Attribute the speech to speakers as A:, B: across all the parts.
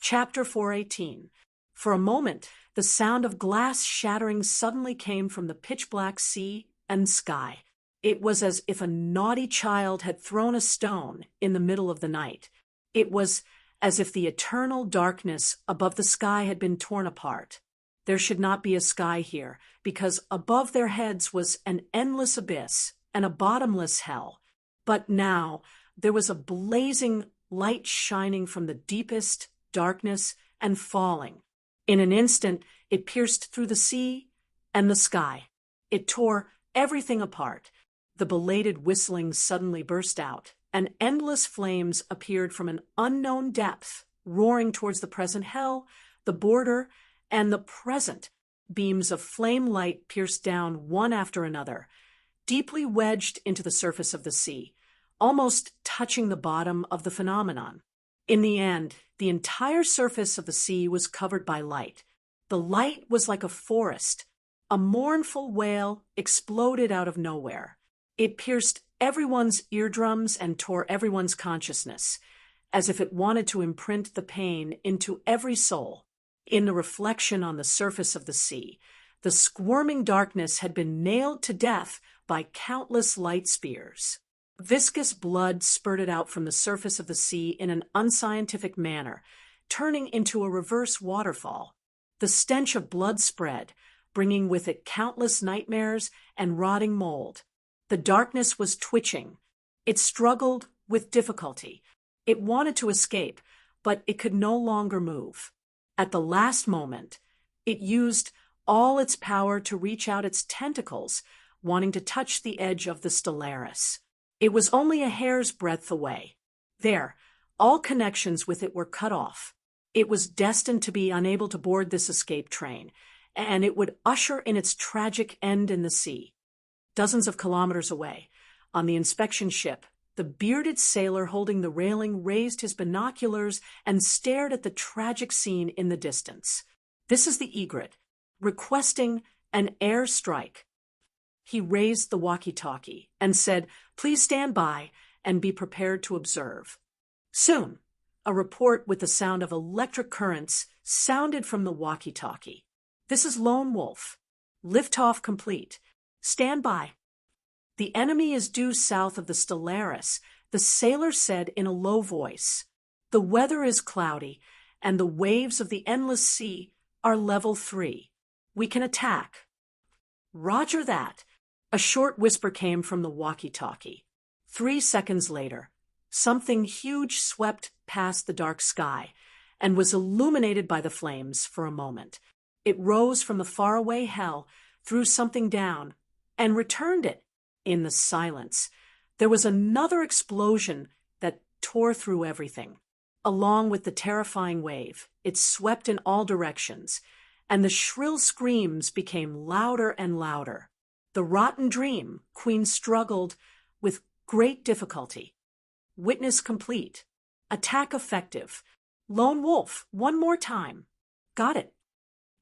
A: Chapter 418. For a moment, the sound of glass shattering suddenly came from the pitch-black sea and sky. It was as if a naughty child had thrown a stone in the middle of the night. It was as if the eternal darkness above the sky had been torn apart. There should not be a sky here, because above their heads was an endless abyss and a bottomless hell. But now there was a blazing light shining from the deepest darkness and falling. In an instant, it pierced through the sea and the sky. It tore everything apart. The belated whistling suddenly burst out, and endless flames appeared from an unknown depth, roaring towards the present hell, the border, and the present. Beams of flame light pierced down one after another, deeply wedged into the surface of the sea, almost touching the bottom of the phenomenon. In the end, the entire surface of the sea was covered by light. The light was like a forest. A mournful wail exploded out of nowhere. It pierced everyone's eardrums and tore everyone's consciousness, as if it wanted to imprint the pain into every soul. In the reflection on the surface of the sea, the squirming darkness had been nailed to death by countless light spears. Viscous blood spurted out from the surface of the sea in an unscientific manner, turning into a reverse waterfall. The stench of blood spread, bringing with it countless nightmares and rotting mold. The darkness was twitching. It struggled with difficulty. It wanted to escape, but it could no longer move. At the last moment, it used all its power to reach out its tentacles, wanting to touch the edge of the Stellaris. It was only a hair's breadth away. There, all connections with it were cut off. It was destined to be unable to board this escape train, and it would usher in its tragic end in the sea. Dozens of kilometers away, on the inspection ship, the bearded sailor holding the railing raised his binoculars and stared at the tragic scene in the distance. This is the Egret, requesting an air strike. He raised the walkie-talkie and said, "Please stand by and be prepared to observe." Soon, a report with the sound of electric currents sounded from the walkie-talkie. "This is Lone Wolf. Liftoff complete. Stand by." "The enemy is due south of the Stellaris," the sailor said in a low voice. "The weather is cloudy, and the waves of the endless sea are level 3. We can attack." "Roger that," a short whisper came from the walkie-talkie. 3 seconds later, something huge swept past the dark sky and was illuminated by the flames for a moment. It rose from the faraway hell, threw something down, and returned it. In the silence, there was another explosion that tore through everything. Along with the terrifying wave, it swept in all directions, and the shrill screams became louder and louder. The rotten dream, Queen struggled with great difficulty. Witness complete. Attack effective. Lone Wolf, one more time. Got it.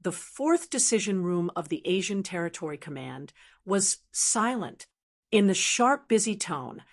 A: The 4th decision room of the Asian Territory Command was silent. In the sharp, busy tone,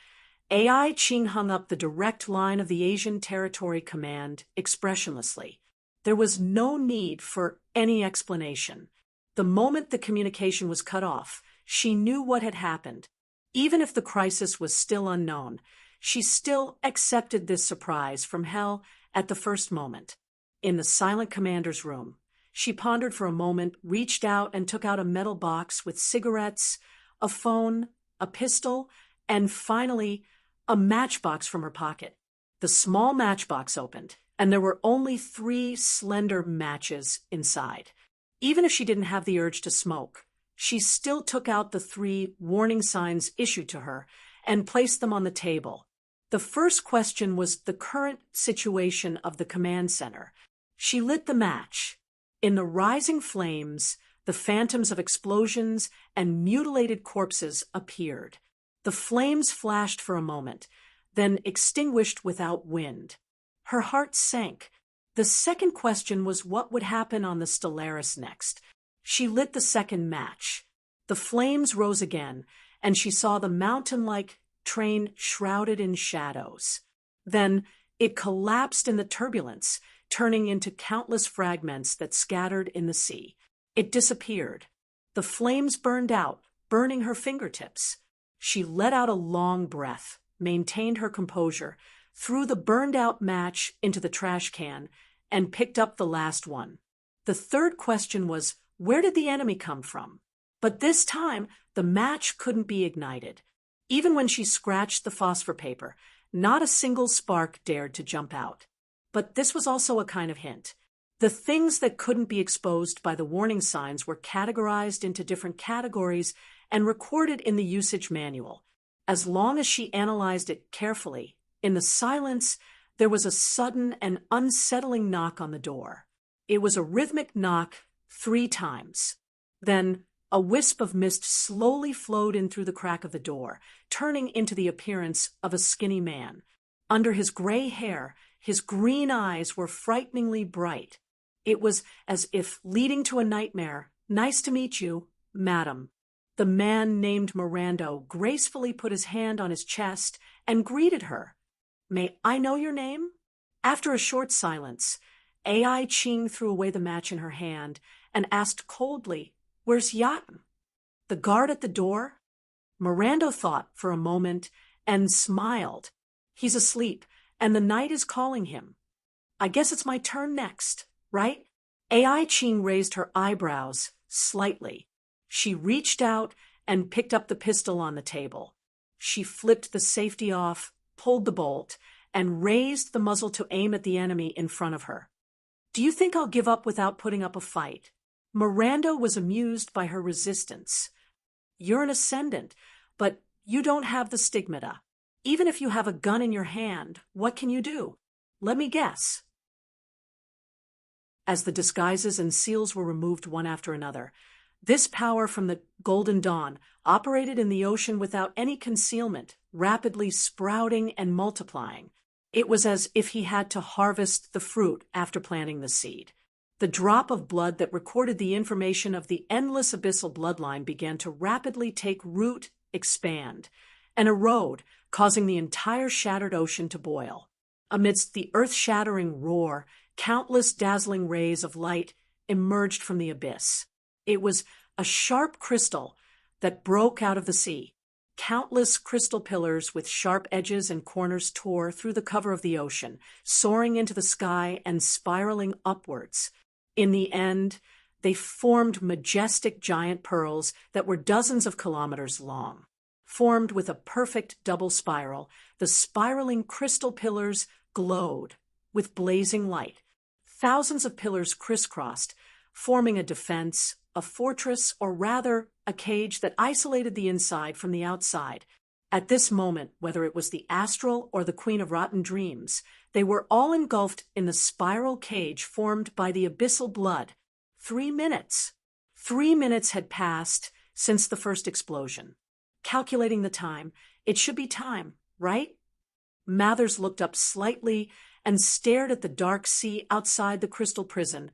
A: AI Ching hung up the direct line of the Asian Territory Command expressionlessly. There was no need for any explanation. The moment the communication was cut off, she knew what had happened. Even if the crisis was still unknown, she still accepted this surprise from hell at the first moment. In the silent commander's room, she pondered for a moment, reached out and took out a metal box with cigarettes, a phone, a pistol, and finally, a matchbox from her pocket. The small matchbox opened, and there were only 3 slender matches inside. Even if she didn't have the urge to smoke, she still took out the 3 warning signs issued to her and placed them on the table. The first question was the current situation of the command center. She lit the match. In the rising flames, the phantoms of explosions and mutilated corpses appeared. The flames flashed for a moment, then extinguished without wind. Her heart sank. The second question was what would happen on the Stellaris next. She lit the second match. The flames rose again, and she saw the mountain-like train shrouded in shadows. Then it collapsed in the turbulence, turning into countless fragments that scattered in the sea. It disappeared. The flames burned out, burning her fingertips. She let out a long breath, maintained her composure, threw the burned-out match into the trash can, and picked up the last one. The third question was, where did the enemy come from? But this time, the match couldn't be ignited. Even when she scratched the phosphor paper, not a single spark dared to jump out. But this was also a kind of hint. The things that couldn't be exposed by the warning signs were categorized into different categories and recorded in the usage manual. As long as she analyzed it carefully, in the silence, there was a sudden and unsettling knock on the door. It was a rhythmic knock 3 times. Then, a wisp of mist slowly flowed in through the crack of the door, turning into the appearance of a skinny man. Under his gray hair, his green eyes were frighteningly bright. It was as if leading to a nightmare. "Nice to meet you, madam." The man named Mirando gracefully put his hand on his chest and greeted her. "May I know your name?" After a short silence, Ai Ching threw away the match in her hand and asked coldly, "Where's Yaten?" The guard at the door? Mirando thought for a moment and smiled. "He's asleep, and the night is calling him. I guess it's my turn next, right?" Ai Ching raised her eyebrows slightly. She reached out and picked up the pistol on the table. She flipped the safety off, pulled the bolt, and raised the muzzle to aim at the enemy in front of her. "Do you think I'll give up without putting up a fight?" Mirando was amused by her resistance. "You're an ascendant, but you don't have the stigmata. Even if you have a gun in your hand, what can you do? Let me guess." As the disguises and seals were removed one after another, this power from the Golden Dawn operated in the ocean without any concealment, rapidly sprouting and multiplying. It was as if he had to harvest the fruit after planting the seed. The drop of blood that recorded the information of the endless abyssal bloodline began to rapidly take root, expand, and erode, causing the entire shattered ocean to boil. Amidst the earth-shattering roar, countless dazzling rays of light emerged from the abyss. It was a sharp crystal that broke out of the sea. Countless crystal pillars with sharp edges and corners tore through the cover of the ocean, soaring into the sky and spiraling upwards. In the end, they formed majestic giant pearls that were dozens of kilometers long. Formed with a perfect double spiral, the spiraling crystal pillars glowed with blazing light. Thousands of pillars crisscrossed, forming a defense, a fortress, or rather, a cage that isolated the inside from the outside. At this moment, whether it was the astral or the Queen of Rotten Dreams, they were all engulfed in the spiral cage formed by the abyssal blood. 3 minutes. 3 minutes had passed since the first explosion. Calculating the time, it should be time, right? Mathers looked up slightly and stared at the dark sea outside the crystal prison,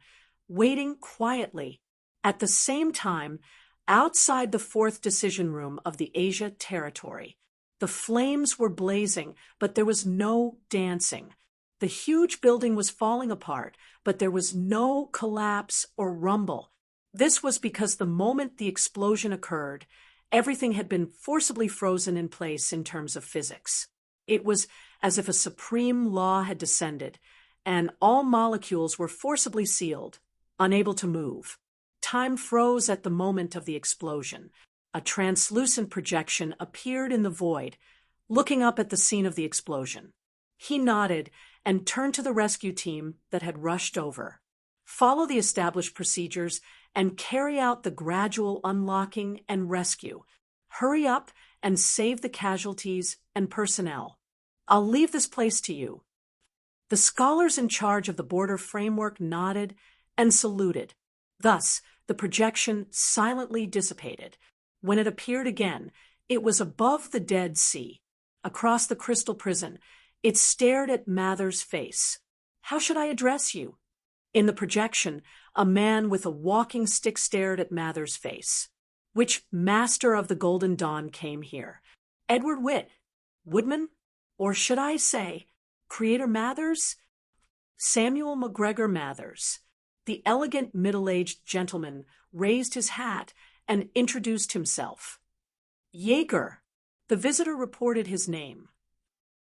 A: waiting quietly. At the same time, outside the 4th decision room of the Asia territory, the flames were blazing, but there was no dancing. The huge building was falling apart, but there was no collapse or rumble. This was because the moment the explosion occurred, everything had been forcibly frozen in place in terms of physics. It was as if a supreme law had descended, and all molecules were forcibly sealed, unable to move. Time froze at the moment of the explosion. A translucent projection appeared in the void, looking up at the scene of the explosion. He nodded and turned to the rescue team that had rushed over. "Follow the established procedures and carry out the gradual unlocking and rescue. Hurry up and save the casualties and personnel. I'll leave this place to you." The scholars in charge of the border framework nodded and saluted. Thus, the projection silently dissipated. When it appeared again, it was above the Dead Sea. Across the crystal prison, it stared at Mather's face. "How should I address you?" In the projection, a man with a walking stick stared at Mather's face. "Which master of the Golden Dawn came here? Edward Witt? Woodman? Or should I say, Creator Mathers?" Samuel McGregor Mathers. The elegant middle-aged gentleman raised his hat and introduced himself. Jaeger. The visitor reported his name.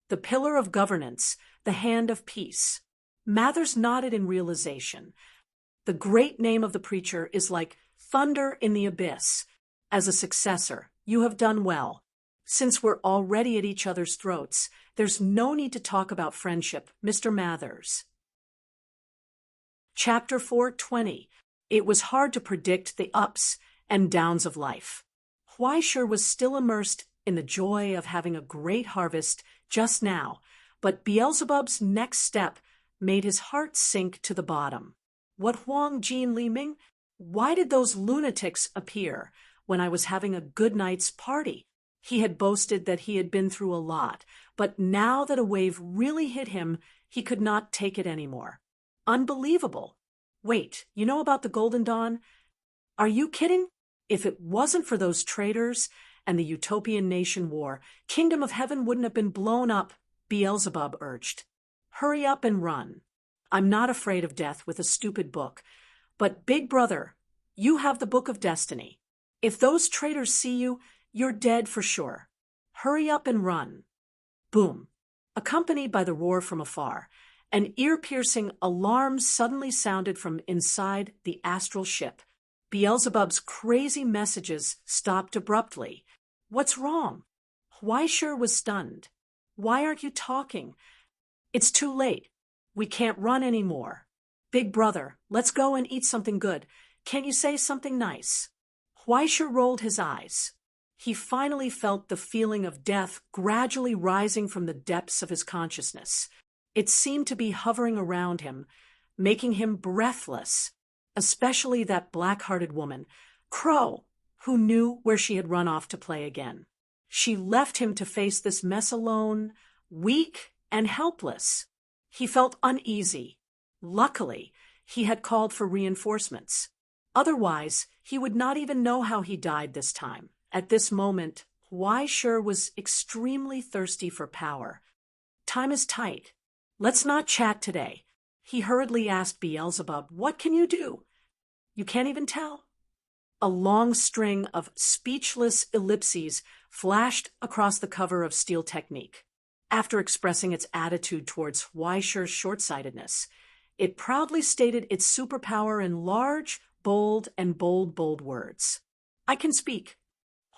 A: The pillar of governance, the hand of peace. Mathers nodded in realization. The great name of the preacher is like thunder in the abyss. As a successor, you have done well. Since we're already at each other's throats, there's no need to talk about friendship, Mr. Mathers. Chapter 4:20. It was hard to predict the ups and downs of life. Huaishir was still immersed in the joy of having a great harvest just now, but Beelzebub's next step made his heart sink to the bottom. What Huang Jin Li Ming? Why did those lunatics appear when I was having a good night's party? He had boasted that he had been through a lot, but now that a wave really hit him, he could not take it anymore. Unbelievable. Wait, you know about the Golden Dawn? Are you kidding? If it wasn't for those traitors and the Utopian Nation War, Kingdom of Heaven wouldn't have been blown up, Beelzebub urged. Hurry up and run. I'm not afraid of death with a stupid book, but Big Brother, you have the Book of Destiny. If those traitors see you, you're dead for sure. Hurry up and run. Boom. Accompanied by the roar from afar, an ear-piercing alarm suddenly sounded from inside the astral ship. Beelzebub's crazy messages stopped abruptly. What's wrong? Huaishir was stunned. Why aren't you talking? It's too late. We can't run anymore. Big Brother, let's go and eat something good. Can't you say something nice? Huaishir rolled his eyes. He finally felt the feeling of death gradually rising from the depths of his consciousness. It seemed to be hovering around him, making him breathless, especially that black-hearted woman, Crow, who knew where she had run off to play again. She left him to face this mess alone, weak and helpless. He felt uneasy. Luckily, he had called for reinforcements. Otherwise, he would not even know how he died this time. At this moment, Huaishir was extremely thirsty for power. Time is tight. Let's not chat today. He hurriedly asked Beelzebub, what can you do? You can't even tell? A long string of speechless ellipses flashed across the cover of Steel Technique. After expressing its attitude towards Huaishir's short-sightedness, it proudly stated its superpower in large, bold, and bold words. I can speak.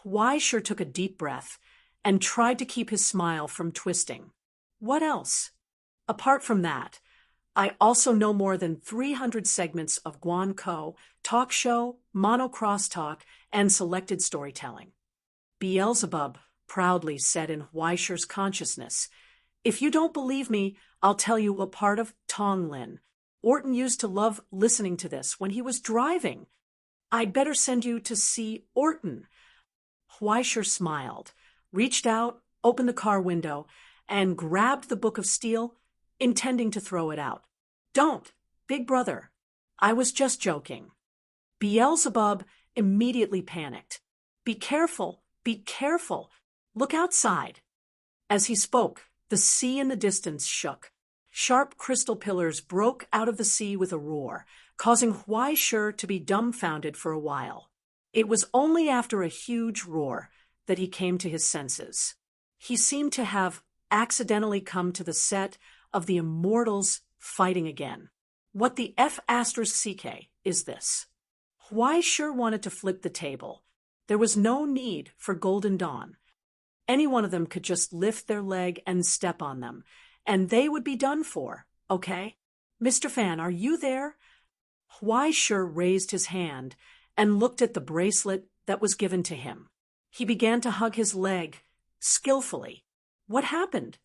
A: Huaishir took a deep breath and tried to keep his smile from twisting. What else? Apart from that, I also know more than 300 segments of Guanko, talk show, mono crosstalk, and selected storytelling. Beelzebub proudly said in Huaishir's consciousness, if you don't believe me, I'll tell you a part of Tonglin. Orton used to love listening to this when he was driving. I'd better send you to see Orton. Huaishir smiled, reached out, opened the car window, and grabbed the Book of Steel, intending to throw it out. Don't, Big Brother. I was just joking. Beelzebub immediately panicked. Be careful, be careful. Look outside. As he spoke, the sea in the distance shook. Sharp crystal pillars broke out of the sea with a roar, causing Huaishir to be dumbfounded for a while. It was only after a huge roar that he came to his senses. He seemed to have accidentally come to the set of the Immortals fighting again. What the F***CK is this? Huaishir wanted to flip the table. There was no need for Golden Dawn. Any one of them could just lift their leg and step on them, and they would be done for, okay? Mr. Fan, are you there? Huaishir raised his hand and looked at the bracelet that was given to him. He began to hug his leg, skillfully. What happened?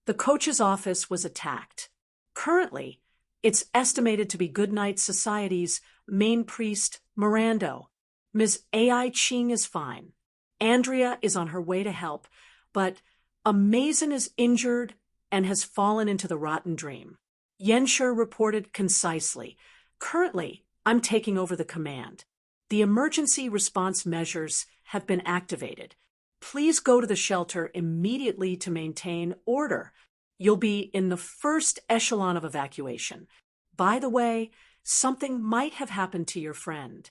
A: The coach's office was attacked. Currently, it's estimated to be Goodnight Society's main priest, Mirando. Ms. A.I. Ching is fine. Andrea is on her way to help, but Amazon is injured and has fallen into the rotten dream. Yenshir reported concisely. Currently, I'm taking over the command. The emergency response measures have been activated. Please go to the shelter immediately to maintain order. You'll be in the first echelon of evacuation. By the way, something might have happened to your friend."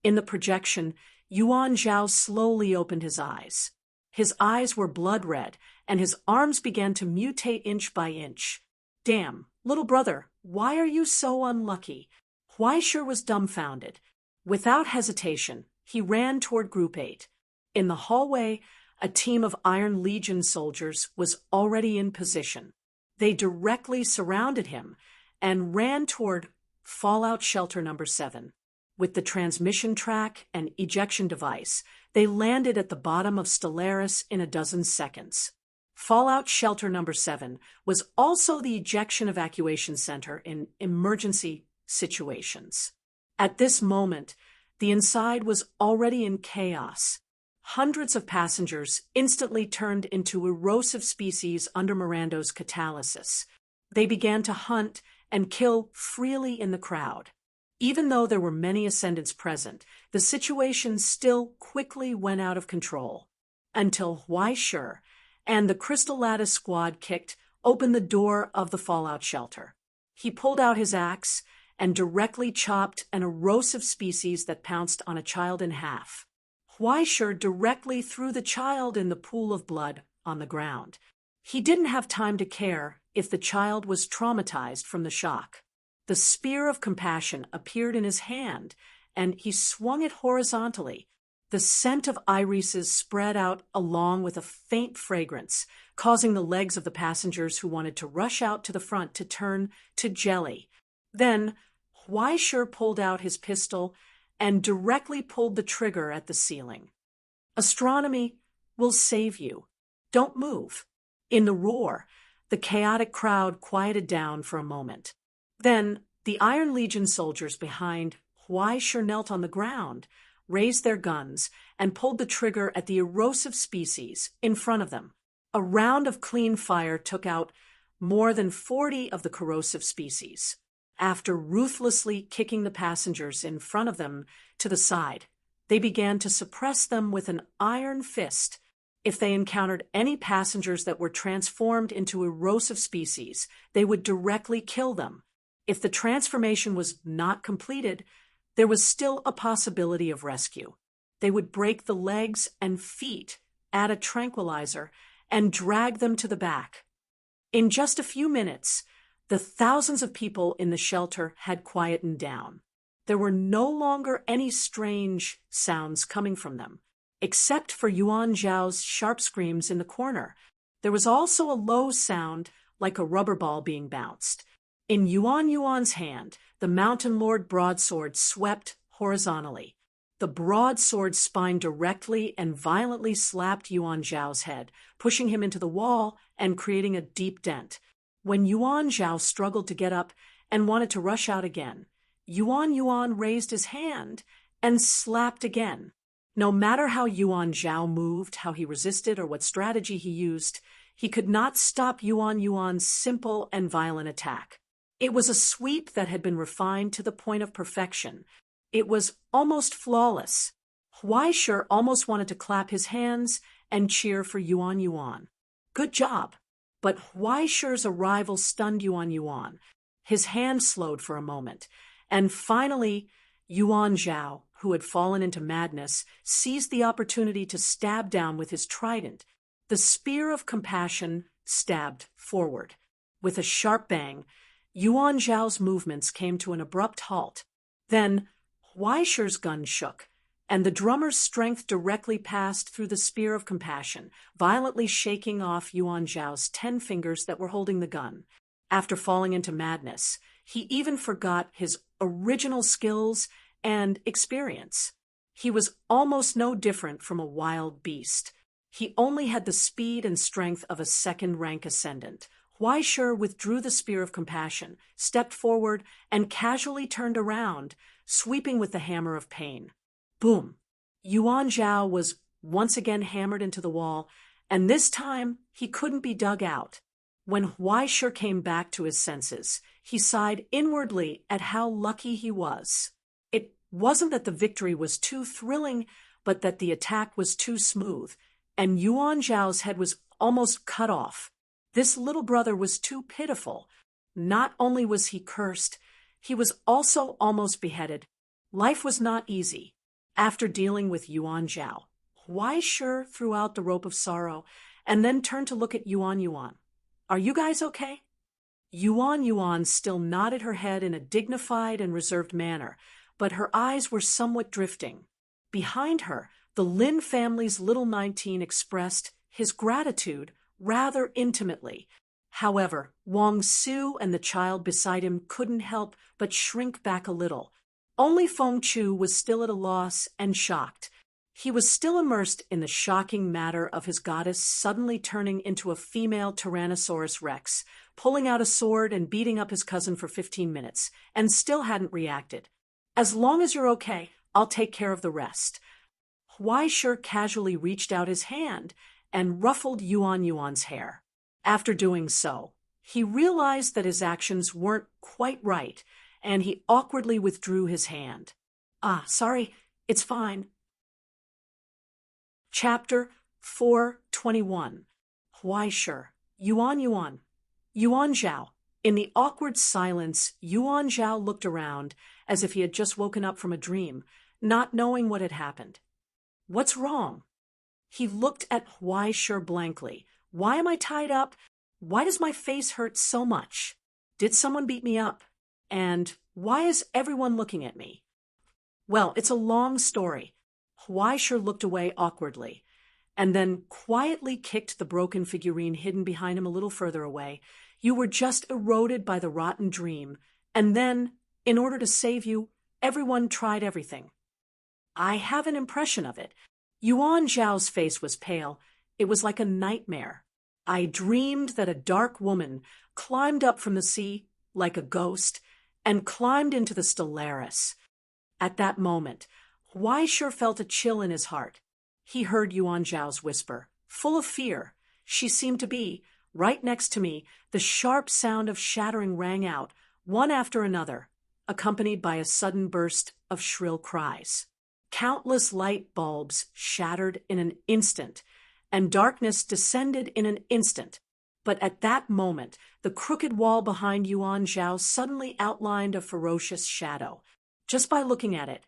A: In the projection, Yuan Zhao slowly opened his eyes. His eyes were blood red, and his arms began to mutate inch by inch. "Damn, little brother, why are you so unlucky?" Huaishir was dumbfounded. Without hesitation, he ran toward Group 8. In the hallway, a team of Iron Legion soldiers was already in position. They directly surrounded him and ran toward Fallout Shelter number 7. With the transmission track and ejection device, they landed at the bottom of Stellaris in a dozen seconds. Fallout Shelter number 7 was also the ejection evacuation center in emergency situations. At this moment, the inside was already in chaos. Hundreds of passengers instantly turned into erosive species under Mirando's catalysis. They began to hunt and kill freely in the crowd. Even though there were many ascendants present, the situation still quickly went out of control, until Huaishir and the Crystal Lattice squad kicked open the door of the Fallout Shelter. He pulled out his axe and directly chopped an erosive species that pounced on a child in half. Huaishir directly threw the child in the pool of blood on the ground. He didn't have time to care if the child was traumatized from the shock. The spear of compassion appeared in his hand, and he swung it horizontally. The scent of irises spread out along with a faint fragrance, causing the legs of the passengers who wanted to rush out to the front to turn to jelly. Then, Huaishir pulled out his pistol and directly pulled the trigger at the ceiling. "Astronomy will save you. Don't move." In the roar, the chaotic crowd quieted down for a moment. Then, the Iron Legion soldiers behind Huaishir knelt on the ground, raised their guns, and pulled the trigger at the erosive species in front of them. A round of clean fire took out more than 40 of the corrosive species. After ruthlessly kicking the passengers in front of them to the side, they began to suppress them with an iron fist. If they encountered any passengers that were transformed into erosive species, they would directly kill them. If the transformation was not completed, there was still a possibility of rescue. They would break the legs and feet, add a tranquilizer, and drag them to the back. In just a few minutes, the thousands of people in the shelter had quietened down. There were no longer any strange sounds coming from them, except for Yuan Zhao's sharp screams in the corner. There was also a low sound like a rubber ball being bounced. In Yuan's hand, the Mountain Lord broadsword swept horizontally. The broadsword spined directly and violently slapped Yuan Zhao's head, pushing him into the wall and creating a deep dent. When Yuan Zhao struggled to get up and wanted to rush out again, Yuan raised his hand and slapped again. No matter how Yuan Zhao moved, how he resisted, or what strategy he used, he could not stop Yuan's simple and violent attack. It was a sweep that had been refined to the point of perfection. It was almost flawless. Huaishir almost wanted to clap his hands and cheer for Yuan. Good job. But Huaishir's arrival stunned Yuan. His hand slowed for a moment, and finally, Yuan Zhao, who had fallen into madness, seized the opportunity to stab down with his trident. The spear of compassion stabbed forward. With a sharp bang, Yuan Zhao's movements came to an abrupt halt. Then, Huaishir's gun shook, and the drummer's strength directly passed through the spear of compassion, violently shaking off Yuan Zhao's 10 fingers that were holding the gun. After falling into madness, he even forgot his original skills and experience. He was almost no different from a wild beast. He only had the speed and strength of a second-rank ascendant. Huaishir withdrew the spear of compassion, stepped forward, and casually turned around, sweeping with the hammer of pain. Boom! Yuan Zhao was once again hammered into the wall, and this time he couldn't be dug out. When Huaishir came back to his senses, he sighed inwardly at how lucky he was. It wasn't that the victory was too thrilling, but that the attack was too smooth, and Yuan Zhao's head was almost cut off. This little brother was too pitiful. Not only was he cursed, he was also almost beheaded. Life was not easy. After dealing with Yuan Zhao, Huai Shi threw out the rope of sorrow and then turned to look at Yuan Yuan. Are you guys okay? Yuan Yuan still nodded her head in a dignified and reserved manner, but her eyes were somewhat drifting. Behind her, the Lin family's little 19 expressed his gratitude rather intimately. However, Wang Su and the child beside him couldn't help but shrink back a little. Only Feng Chu was still at a loss and shocked. He was still immersed in the shocking matter of his goddess suddenly turning into a female Tyrannosaurus Rex, pulling out a sword and beating up his cousin for 15 minutes, and still hadn't reacted. As long as you're okay, I'll take care of the rest. Huai Shi casually reached out his hand and ruffled Yuan Yuan's hair. After doing so, he realized that his actions weren't quite right, and he awkwardly withdrew his hand. Sorry, it's fine. Chapter 421. Huai Shi, Yuan Yuan, Yuan Zhao. In the awkward silence, Yuan Zhao looked around as if he had just woken up from a dream, not knowing what had happened. What's wrong? He looked at Huai Shi blankly. Why am I tied up? Why does my face hurt so much? Did someone beat me up? And why is everyone looking at me? Well, it's a long story. Huai Shi looked away awkwardly, and then quietly kicked the broken figurine hidden behind him a little further away. You were just eroded by the rotten dream, and then, in order to save you, everyone tried everything. I have an impression of it. Yuan Zhao's face was pale. It was like a nightmare. I dreamed that a dark woman climbed up from the sea, like a ghost, and climbed into the Stellaris. At that moment, Huai Shi felt a chill in his heart. He heard Yuan Zhao's whisper, full of fear. She seemed to be, right next to me. The sharp sound of shattering rang out, one after another, accompanied by a sudden burst of shrill cries. Countless light bulbs shattered in an instant, and darkness descended in an instant. But at that moment, the crooked wall behind Yuan Zhao suddenly outlined a ferocious shadow. Just by looking at it,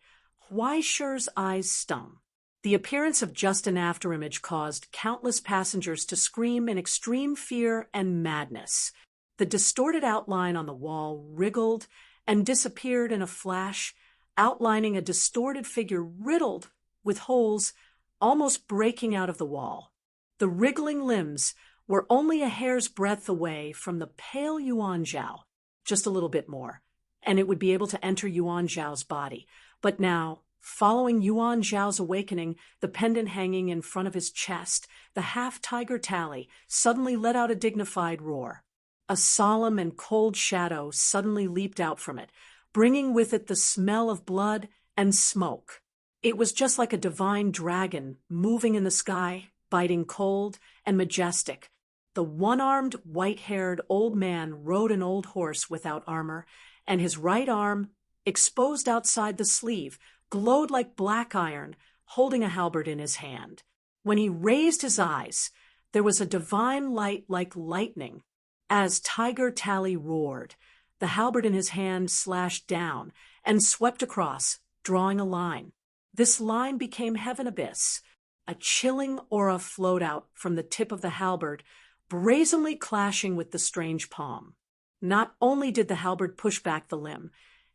A: Huai Shi's eyes stung. The appearance of just an afterimage caused countless passengers to scream in extreme fear and madness. The distorted outline on the wall wriggled and disappeared in a flash, outlining a distorted figure riddled with holes almost breaking out of the wall. The wriggling limbs were only a hair's breadth away from the pale Yuan Zhao, just a little bit more, and it would be able to enter Yuan Zhao's body. But now, following Yuan Zhao's awakening, the pendant hanging in front of his chest, the half-tiger Tally, suddenly let out a dignified roar. A solemn and cold shadow suddenly leaped out from it, bringing with it the smell of blood and smoke. It was just like a divine dragon moving in the sky, biting cold and majestic. The one-armed, white-haired old man rode an old horse without armor, and his right arm, exposed outside the sleeve, glowed like black iron, holding a halberd in his hand. When he raised his eyes, there was a divine light like lightning. As Tiger Tally roared, the halberd in his hand slashed down and swept across, drawing a line. This line became heaven abyss. A chilling aura flowed out from the tip of the halberd, brazenly clashing with the strange palm. Not only did the halberd push back the limb,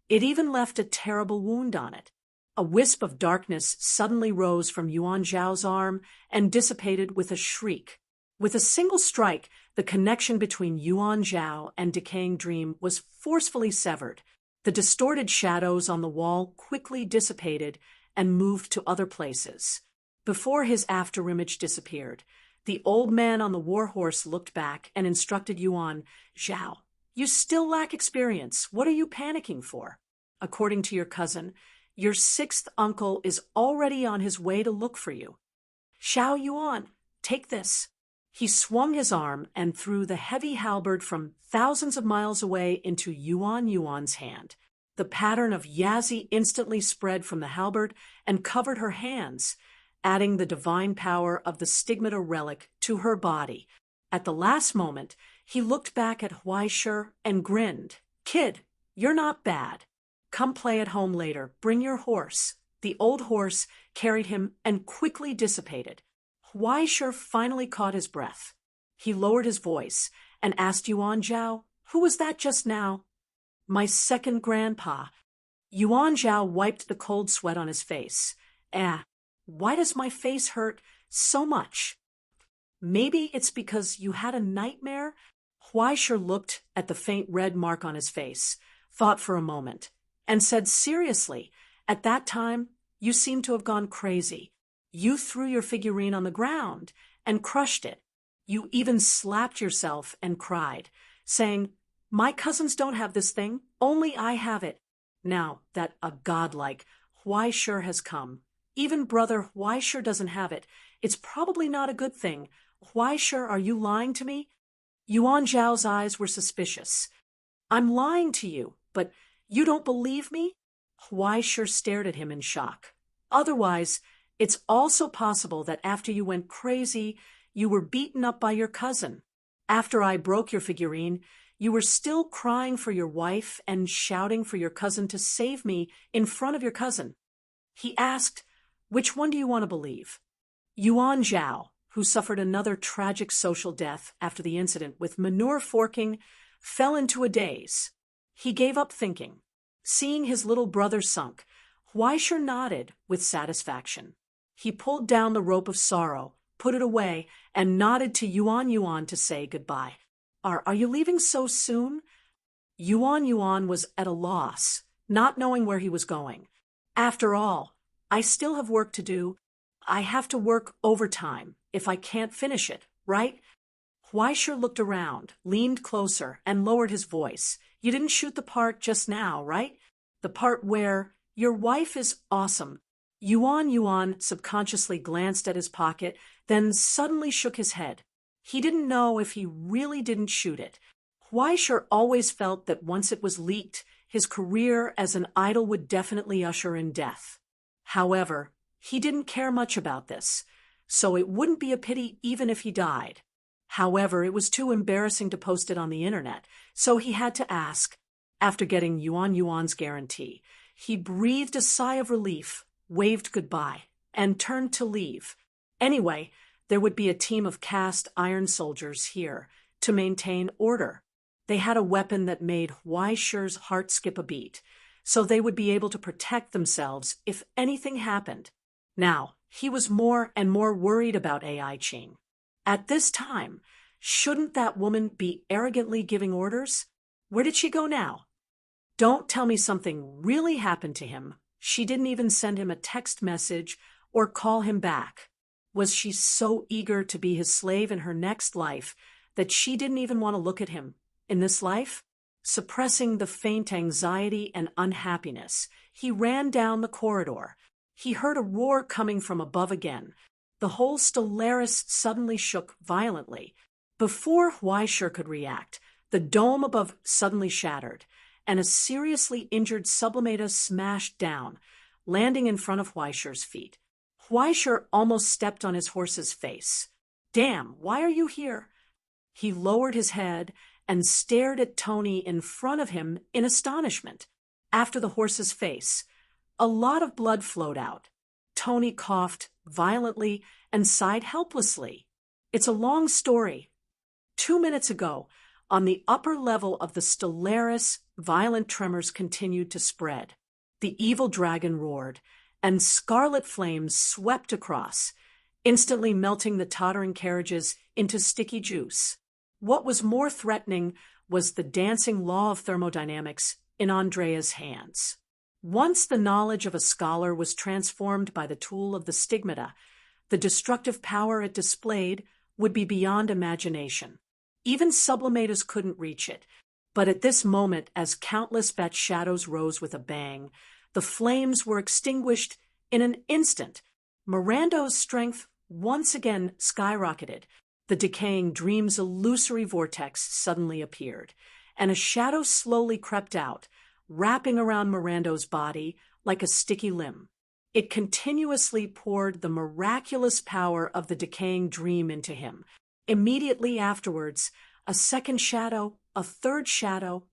A: it even left a terrible wound on it. A wisp of darkness suddenly rose from Yuan Zhao's arm and dissipated with a shriek. With a single strike, the connection between Yuan Zhao and Decaying Dream was forcefully severed. The distorted shadows on the wall quickly dissipated and moved to other places. Before his afterimage disappeared, the old man on the war horse looked back and instructed Yuan, "Zhao, you still lack experience. What are you panicking for? According to your cousin, your sixth uncle is already on his way to look for you. Xiao Yuan, take this." He swung his arm and threw the heavy halberd from thousands of miles away into Yuan Yuan's hand. The pattern of Yazi instantly spread from the halberd and covered her hands, adding the divine power of the stigmata relic to her body. At the last moment, he looked back at Huaishir and grinned. "Kid, you're not bad. Come play at home later. Bring your horse." The old horse carried him and quickly dissipated. Huaishir finally caught his breath. He lowered his voice and asked Yuan Zhao, "Who was that just now?" "My second grandpa." Yuan Zhao wiped the cold sweat on his face. Why does my face hurt so much?" "Maybe it's because you had a nightmare?" Huaishir looked at the faint red mark on his face, thought for a moment, and said seriously, "At that time, you seem to have gone crazy. You threw your figurine on the ground and crushed it. You even slapped yourself and cried, saying, 'My cousins don't have this thing, only I have it.' Now that a godlike Huaishir has come, even brother Huaishir doesn't have it. It's probably not a good thing. Huaishir, are you lying to me?" Yuan Zhao's eyes were suspicious. "I'm lying to you, but you don't believe me?" Huaishir stared at him in shock. "Otherwise, it's also possible that after you went crazy, you were beaten up by your cousin. After I broke your figurine, you were still crying for your wife and shouting for your cousin to save me in front of your cousin." He asked, "Which one do you want to believe?" Yuan Zhao, who suffered another tragic social death after the incident with manure forking, fell into a daze. He gave up thinking. Seeing his little brother sunk, Huaishir nodded with satisfaction. He pulled down the rope of sorrow, put it away, and nodded to Yuan to say goodbye. Are you leaving so soon?" Yuan was at a loss, not knowing where he was going. "After all, I still have work to do. I have to work overtime if I can't finish it, right?" Huaishir looked around, leaned closer, and lowered his voice. "You didn't shoot the part just now, right? The part where your wife is awesome." Yuan subconsciously glanced at his pocket, then suddenly shook his head. He didn't know if he really didn't shoot it. Huaishir always felt that once it was leaked, his career as an idol would definitely usher in death. However, he didn't care much about this, so it wouldn't be a pity even if he died. However, it was too embarrassing to post it on the internet, so he had to ask. After getting Yuan's guarantee, he breathed a sigh of relief, waved goodbye, and turned to leave. Anyway, there would be a team of cast iron soldiers here to maintain order. They had a weapon that made Huaishir's heart skip a beat, so they would be able to protect themselves if anything happened. Now, he was more and more worried about Ai Qing. At this time, shouldn't that woman be arrogantly giving orders? Where did she go now? Don't tell me something really happened to him. She didn't even send him a text message or call him back. Was she so eager to be his slave in her next life that she didn't even want to look at him in this life? Suppressing the faint anxiety and unhappiness, he ran down the corridor. He heard a roar coming from above again. The whole Stellaris suddenly shook violently. Before Huaishir could react, the dome above suddenly shattered, and a seriously injured sublimata smashed down, landing in front of Huaishir's feet. Huaishir almost stepped on his horse's face. "Damn, why are you here?" He lowered his head and stared at Tony in front of him in astonishment. After the horse's face, a lot of blood flowed out. Tony coughed violently and sighed helplessly. "It's a long story. 2 minutes ago, on the upper level of the Stellaris, violent tremors continued to spread. The evil dragon roared, and scarlet flames swept across, instantly melting the tottering carriages into sticky juice. What was more threatening was the dancing law of thermodynamics in Andrea's hands. Once the knowledge of a scholar was transformed by the tool of the stigmata, the destructive power it displayed would be beyond imagination. Even sublimatas couldn't reach it, but at this moment, as countless bat shadows rose with a bang, the flames were extinguished in an instant. Mirando's strength once again skyrocketed. The decaying dream's illusory vortex suddenly appeared, and a shadow slowly crept out, wrapping around Mirando's body like a sticky limb. It continuously poured the miraculous power of the decaying dream into him, Immediately afterwards, a second shadow, a third shadow.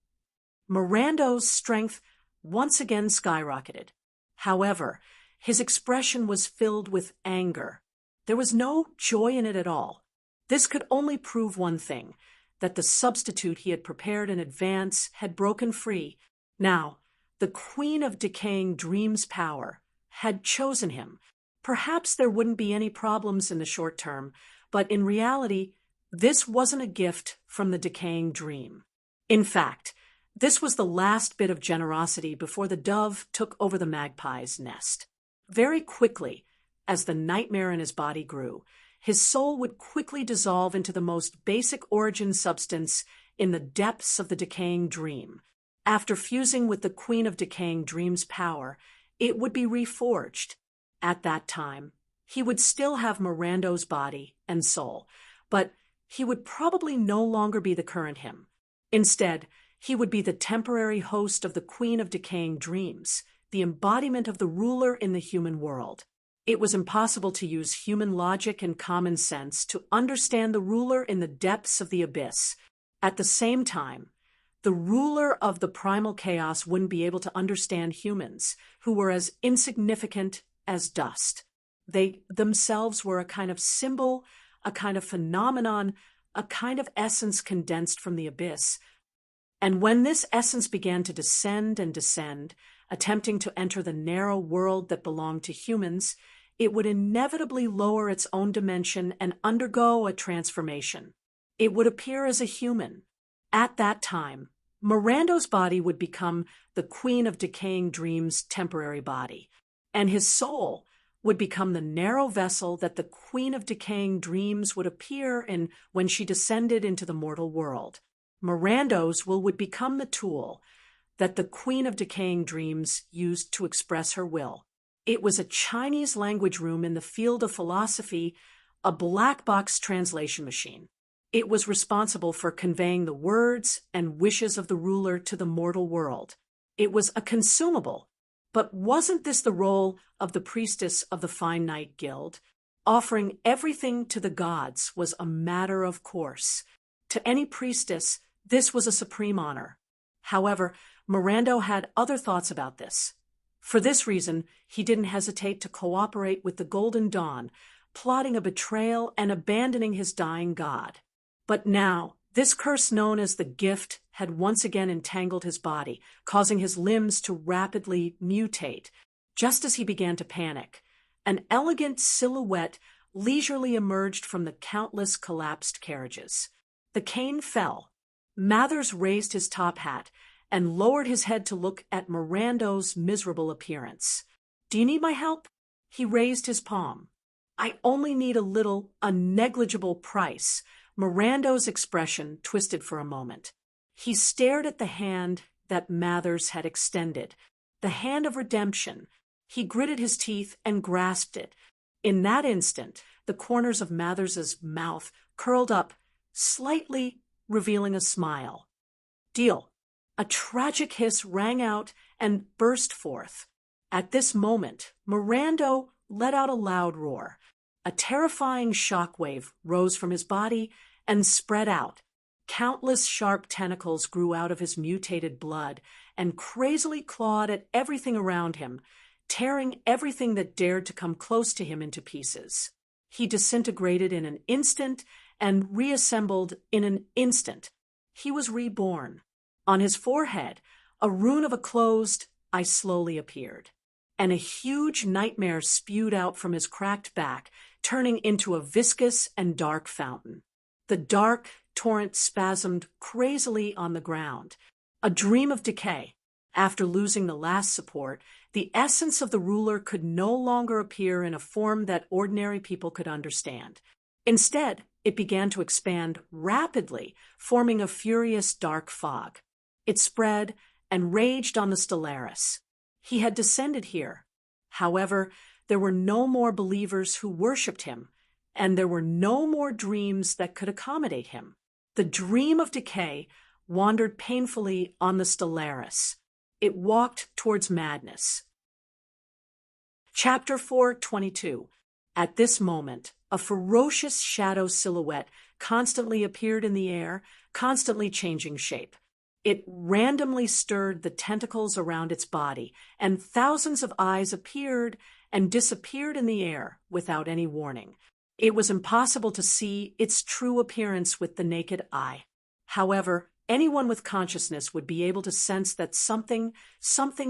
A: Mirando's strength once again skyrocketed. However, his expression was filled with anger. There was no joy in it at all. This could only prove one thing, that the substitute he had prepared in advance had broken free. Now, the Queen of Decaying Dreams' power had chosen him. Perhaps there wouldn't be any problems in the short term, but in reality, this wasn't a gift from the decaying dream. In fact, this was the last bit of generosity before the dove took over the magpie's nest. Very quickly, as the nightmare in his body grew, his soul would quickly dissolve into the most basic origin substance in the depths of the decaying dream. After fusing with the Queen of Decaying Dreams' power, it would be reforged. At that time, he would still have Mirando's body and soul, but he would probably no longer be the current him. Instead, he would be the temporary host of the Queen of Decaying Dreams, the embodiment of the ruler in the human world. It was impossible to use human logic and common sense to understand the ruler in the depths of the abyss. At the same time, the ruler of the primal chaos wouldn't be able to understand humans, who were as insignificant as dust. They themselves were a kind of symbol, a kind of phenomenon, a kind of essence condensed from the abyss. And when this essence began to descend and descend, attempting to enter the narrow world that belonged to humans, it would inevitably lower its own dimension and undergo a transformation. It would appear as a human. At that time, Mirando's body would become the Queen of Decaying Dreams' temporary body, and his soul would become the narrow vessel that the Queen of Decaying Dreams would appear in when she descended into the mortal world. Mirando's will would become the tool that the Queen of Decaying Dreams used to express her will. It was a Chinese language room in the field of philosophy, a black box translation machine. It was responsible for conveying the words and wishes of the ruler to the mortal world. It was a consumable. But wasn't this the role of the priestess of the Fine Night Guild? Offering everything to the gods was a matter of course. To any priestess, this was a supreme honor. However, Mirando had other thoughts about this. For this reason, he didn't hesitate to cooperate with the Golden Dawn, plotting a betrayal and abandoning his dying god. But now, this curse known as the Gift had once again entangled his body, causing his limbs to rapidly mutate. Just as he began to panic, an elegant silhouette leisurely emerged from the countless collapsed carriages. The cane fell. Mathers raised his top hat and lowered his head to look at Mirando's miserable appearance. "Do you need my help?" He raised his palm. "I only need a negligible price." Mirando's expression twisted for a moment. He stared at the hand that Mathers had extended, the hand of redemption. He gritted his teeth and grasped it. In that instant, the corners of Mathers's mouth curled up, slightly revealing a smile. "Deal." A tragic hiss rang out and burst forth. At this moment, Mirando let out a loud roar. A terrifying shockwave rose from his body and spread out. Countless sharp tentacles grew out of his mutated blood and crazily clawed at everything around him, tearing everything that dared to come close to him into pieces. He disintegrated in an instant and reassembled in an instant. He was reborn. On his forehead, a rune of a closed eye slowly appeared, and a huge nightmare spewed out from his cracked back, turning into a viscous and dark fountain. The dark torrent spasmed crazily on the ground. A dream of decay. After losing the last support, the essence of the ruler could no longer appear in a form that ordinary people could understand. Instead, it began to expand rapidly, forming a furious dark fog. It spread and raged on the Stellaris. He had descended here. However, there were no more believers who worshipped him, and there were no more dreams that could accommodate him. The dream of decay wandered painfully on the Stellaris. It walked towards madness. Chapter 4:22. At this moment, a ferocious shadow silhouette constantly appeared in the air, constantly changing shape. It randomly stirred the tentacles around its body, and thousands of eyes appeared and disappeared in the air without any warning. It was impossible to see its true appearance with the naked eye. However, anyone with consciousness would be able to sense that something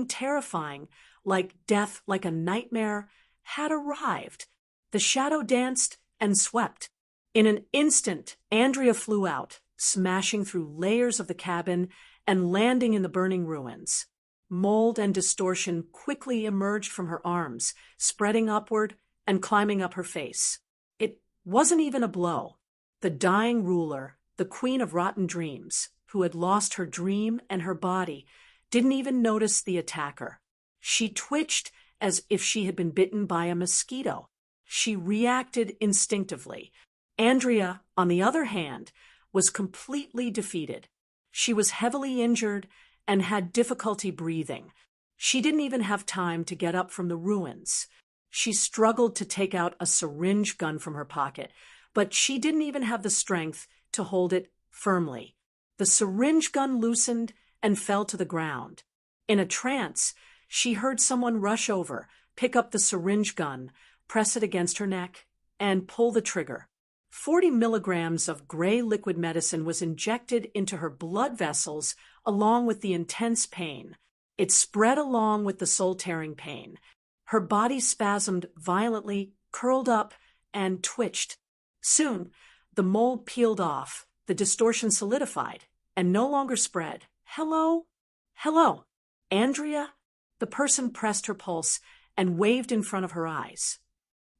A: terrifying, like death, like a nightmare, had arrived. The shadow danced and swept. In an instant, Andrea flew out, smashing through layers of the cabin and landing in the burning ruins. Mold and distortion quickly emerged from her arms, spreading upward and climbing up her face. It wasn't even a blow. The dying ruler, the queen of rotten dreams, who had lost her dream and her body, didn't even notice the attacker. She twitched as if she had been bitten by a mosquito. She reacted instinctively. Andrea, on the other hand, was completely defeated. She was heavily injured and had difficulty breathing. She didn't even have time to get up from the ruins. She struggled to take out a syringe gun from her pocket, but she didn't even have the strength to hold it firmly. The syringe gun loosened and fell to the ground. In a trance, she heard someone rush over, pick up the syringe gun, press it against her neck, and pull the trigger. 40 milligrams of gray liquid medicine was injected into her blood vessels along with the intense pain. It spread along with the soul-tearing pain. Her body spasmed violently, curled up, and twitched. Soon, the mold peeled off, the distortion solidified, and no longer spread. Hello? Hello? Andrea? The person pressed her pulse and waved in front of her eyes.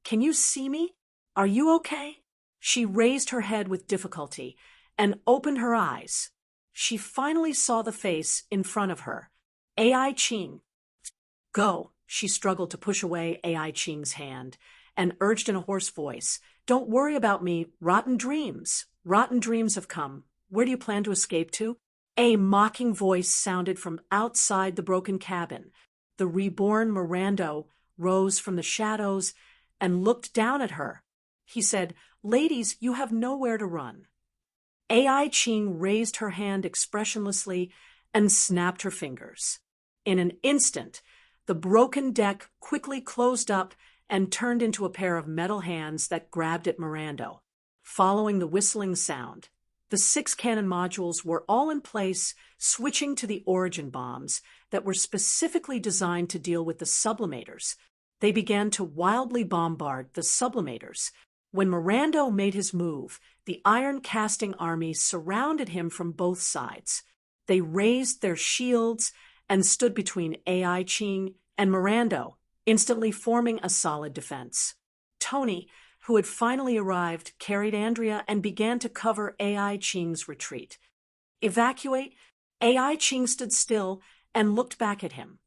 A: Can you see me? Are you okay? She raised her head with difficulty and opened her eyes. She finally saw the face in front of her. Ai Ching. Go. She struggled to push away Ai Ching's hand and urged in a hoarse voice, Don't worry about me. Rotten dreams. Rotten dreams have come. Where do you plan to escape to? A mocking voice sounded from outside the broken cabin. The reborn Mirando rose from the shadows and looked down at her. He said, Ladies, you have nowhere to run. Ai Ching raised her hand expressionlessly and snapped her fingers. In an instant, the broken deck quickly closed up and turned into a pair of metal hands that grabbed at Mirando. Following the whistling sound, the 6 cannon modules were all in place, switching to the origin bombs that were specifically designed to deal with the sublimators. They began to wildly bombard the sublimators. When Mirando made his move, the iron casting army surrounded him from both sides. They raised their shields and stood between Ai Ching and Mirando, instantly forming a solid defense. Tony, who had finally arrived, carried Andrea and began to cover Ai Ching's retreat. Evacuate? Ai Ching stood still and looked back at him.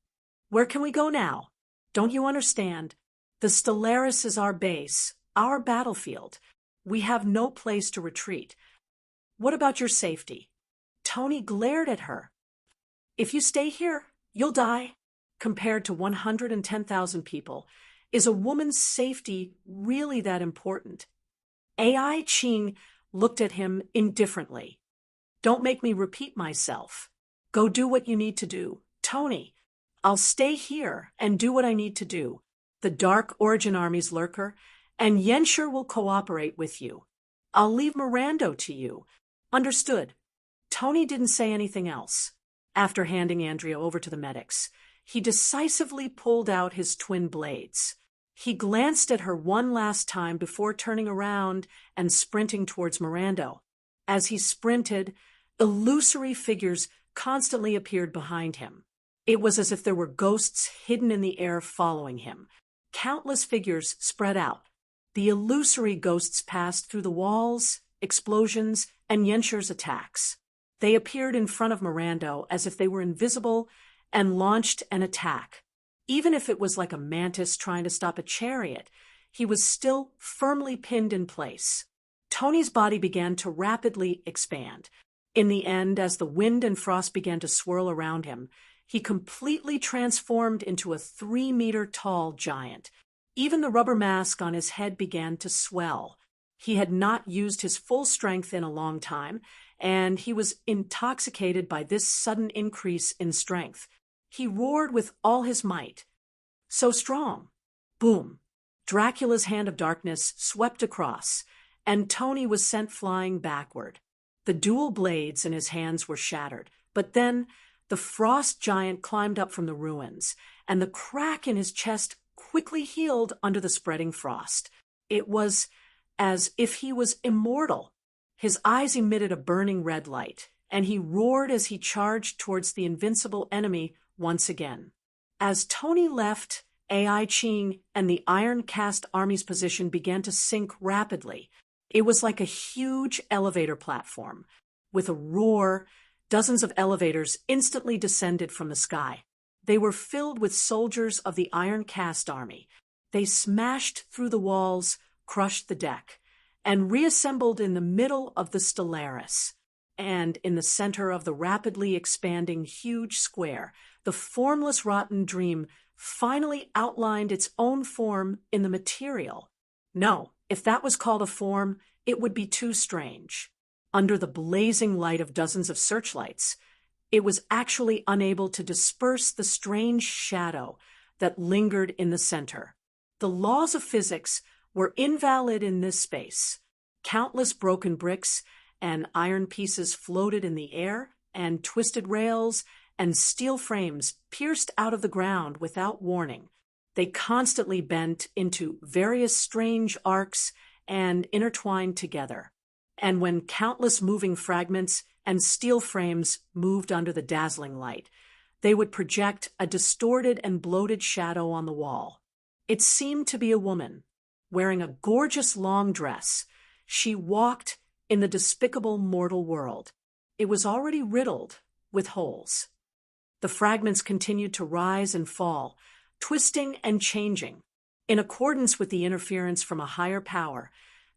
A: Where can we go now? Don't you understand? The Stellaris is our base, our battlefield. We have no place to retreat. What about your safety? Tony glared at her. If you stay here, you'll die. Compared to 110,000 people, is a woman's safety really that important? Ai Ching looked at him indifferently. Don't make me repeat myself. Go do what you need to do. Tony, I'll stay here and do what I need to do. The Dark Origin Army's lurker, and Yenshur will cooperate with you. I'll leave Mirando to you. Understood. Tony didn't say anything else. After handing Andrea over to the medics, he decisively pulled out his twin blades. He glanced at her one last time before turning around and sprinting towards Mirando. As he sprinted, illusory figures constantly appeared behind him. It was as if there were ghosts hidden in the air following him. Countless figures spread out. The illusory ghosts passed through the walls, explosions, and Yenshur's attacks. They appeared in front of Mirando as if they were invisible and launched an attack. Even if it was like a mantis trying to stop a chariot, he was still firmly pinned in place. Tony's body began to rapidly expand. In the end, as the wind and frost began to swirl around him, he completely transformed into a 3-meter-tall giant. Even the rubber mask on his head began to swell. He had not used his full strength in a long time, and he was intoxicated by this sudden increase in strength. He roared with all his might. So strong. Boom. Dracula's hand of darkness swept across, and Tony was sent flying backward. The dual blades in his hands were shattered, but then the frost giant climbed up from the ruins, and the crack in his chest quickly healed under the spreading frost. It was as if he was immortal. His eyes emitted a burning red light, and he roared as he charged towards the invincible enemy once again. As Tony left, Ai Ching and the Iron Cast Army's position began to sink rapidly. It was like a huge elevator platform. With a roar, dozens of elevators instantly descended from the sky. They were filled with soldiers of the Iron Cast Army. They smashed through the walls, crushed the deck, and reassembled in the middle of the Stellaris. And in the center of the rapidly expanding huge square, the formless rotten dream finally outlined its own form in the material. No, if that was called a form, it would be too strange. Under the blazing light of dozens of searchlights, it was actually unable to disperse the strange shadow that lingered in the center. The laws of physics were invalid in this space. Countless broken bricks and iron pieces floated in the air, and twisted rails and steel frames pierced out of the ground without warning. They constantly bent into various strange arcs and intertwined together. And when countless moving fragments and steel frames moved under the dazzling light, they would project a distorted and bloated shadow on the wall. It seemed to be a woman, wearing a gorgeous long dress. She walked in the despicable mortal world. It was already riddled with holes. The fragments continued to rise and fall, twisting and changing. In accordance with the interference from a higher power,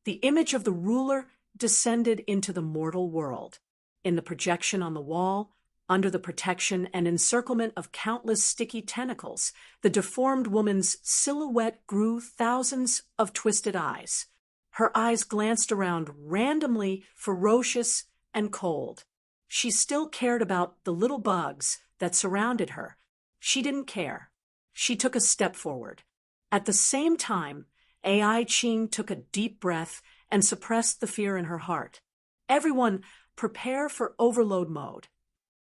A: the image of the ruler descended into the mortal world. In the projection on the wall, under the protection and encirclement of countless sticky tentacles, the deformed woman's silhouette grew thousands of twisted eyes. Her eyes glanced around randomly, ferocious and cold. She still cared about the little bugs that surrounded her. She didn't care. She took a step forward. At the same time, Ai Ching took a deep breath and suppressed the fear in her heart. Everyone, prepare for overload mode.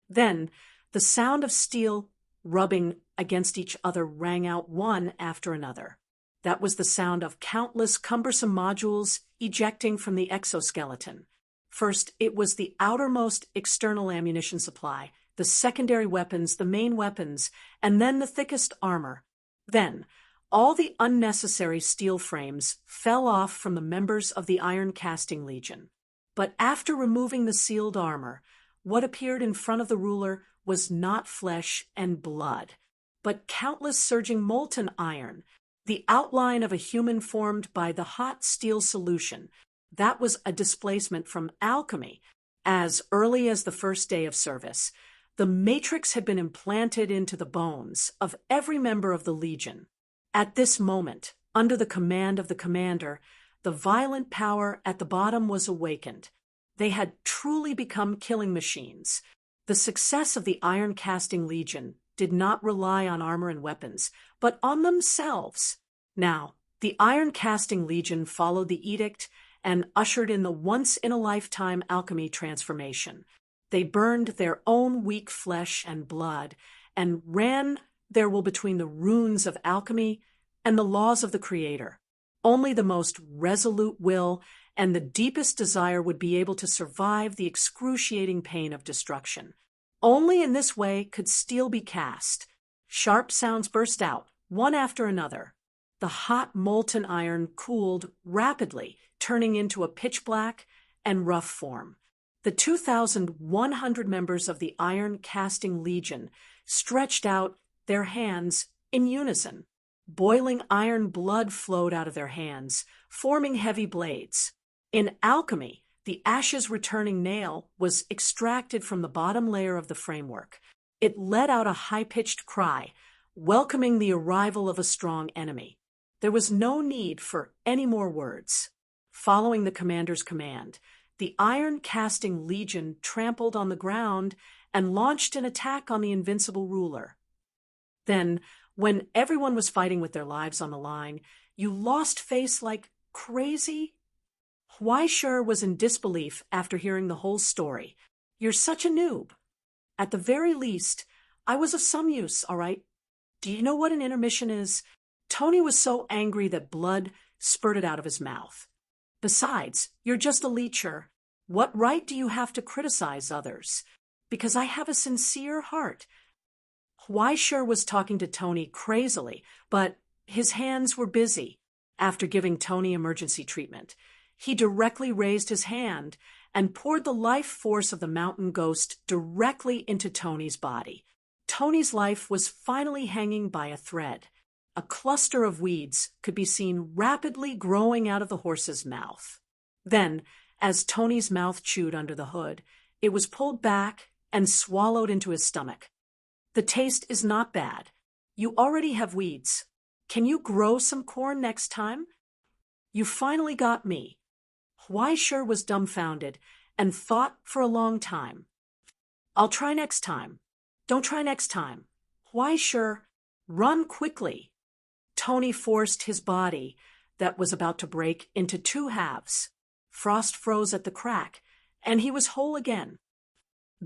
A: Then, the sound of steel rubbing against each other rang out one after another. That was the sound of countless cumbersome modules ejecting from the exoskeleton. First, it was the outermost external ammunition supply, the secondary weapons, the main weapons, and then the thickest armor. Then, all the unnecessary steel frames fell off from the members of the Iron Casting Legion. But after removing the sealed armor, what appeared in front of the ruler was not flesh and blood, but countless surging molten iron, the outline of a human formed by the hot steel solution. That was a displacement from alchemy. As early as the first day of service, the matrix had been implanted into the bones of every member of the Legion. At this moment, under the command of the commander, the violent power at the bottom was awakened. They had truly become killing machines. The success of the Iron Casting Legion did not rely on armor and weapons, but on themselves. Now, the Iron Casting Legion followed the edict and ushered in the once-in-a-lifetime alchemy transformation. They burned their own weak flesh and blood and ran their will between the runes of alchemy and the laws of the Creator. Only the most resolute will and the deepest desire would be able to survive the excruciating pain of destruction. Only in this way could steel be cast. Sharp sounds burst out, one after another. The hot molten iron cooled rapidly, turning into a pitch-black and rough form. The 2,100 members of the Iron Casting Legion stretched out their hands in unison. Boiling iron blood flowed out of their hands, forming heavy blades. In alchemy, the ashes-returning nail was extracted from the bottom layer of the framework. It let out a high-pitched cry, welcoming the arrival of a strong enemy. There was no need for any more words. following the commander's command. The iron-casting legion trampled on the ground and launched an attack on the invincible ruler. Then, when everyone was fighting with their lives on the line, you lost face like crazy? Huaishur was in disbelief after hearing the whole story. You're such a noob. At the very least, I was of some use, all right? Do you know what an intermission is? Tony was so angry that blood spurted out of his mouth. Besides, you're just a leecher. What right do you have to criticize others? Because I have a sincere heart. Huaishur was talking to Tony crazily, but his hands were busy. After giving Tony emergency treatment, he directly raised his hand and poured the life force of the mountain ghost directly into Tony's body. Tony's life was finally hanging by a thread. A cluster of weeds could be seen rapidly growing out of the horse's mouth. Then, as Tony's mouth chewed under the hood, it was pulled back and swallowed into his stomach. The taste is not bad. You already have weeds. Can you grow some corn next time? You finally got me. Huaishur was dumbfounded and thought for a long time. I'll try next time. Don't try next time. Huaishur, run quickly. Tony forced his body, that was about to break, into two halves. Frost froze at the crack, and he was whole again.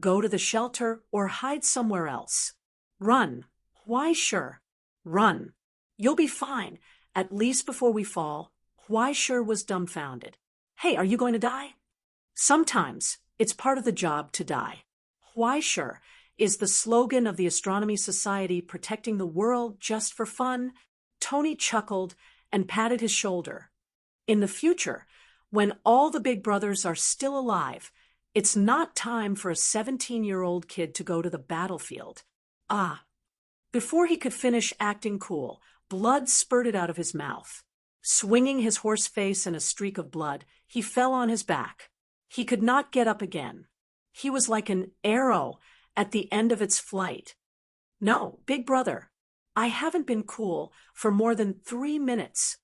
A: Go to the shelter or hide somewhere else. Run. Huaishur, run. You'll be fine, at least before we fall. Huaishur was dumbfounded. Hey, are you going to die? Sometimes it's part of the job to die. Huaishur is the slogan of the Astronomy Society, protecting the world just for fun. Tony chuckled and patted his shoulder. In the future, when all the big brothers are still alive, it's not time for a 17-year-old kid to go to the battlefield. Before he could finish acting cool, blood spurted out of his mouth. Swinging his horse face in a streak of blood, he fell on his back. He could not get up again. He was like an arrow at the end of its flight. No, big brother, I haven't been cool for more than 3 minutes.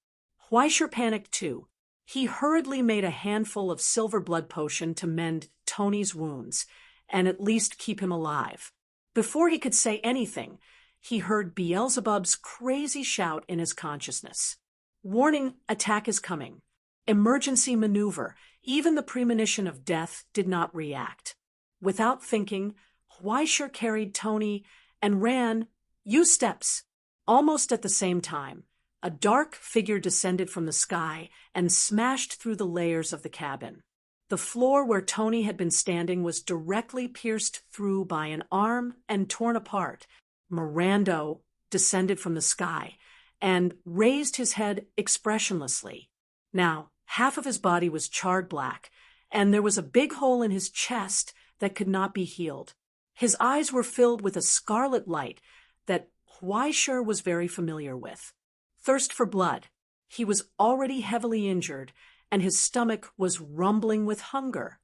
A: Huaishur panicked too. He hurriedly made a handful of silver blood potion to mend Tony's wounds and at least keep him alive. Before he could say anything, he heard Beelzebub's crazy shout in his consciousness. Warning, attack is coming. Emergency maneuver. Even the premonition of death did not react. Without thinking, Huaishur carried Tony and ran, used steps. Almost at the same time, a dark figure descended from the sky and smashed through the layers of the cabin. The floor where Tony had been standing was directly pierced through by an arm and torn apart. Mirando descended from the sky and raised his head expressionlessly. Now, half of his body was charred black, and there was a big hole in his chest that could not be healed. His eyes were filled with a scarlet light that Huaishur was very familiar with. Thirst for blood. He was already heavily injured, and his stomach was rumbling with hunger.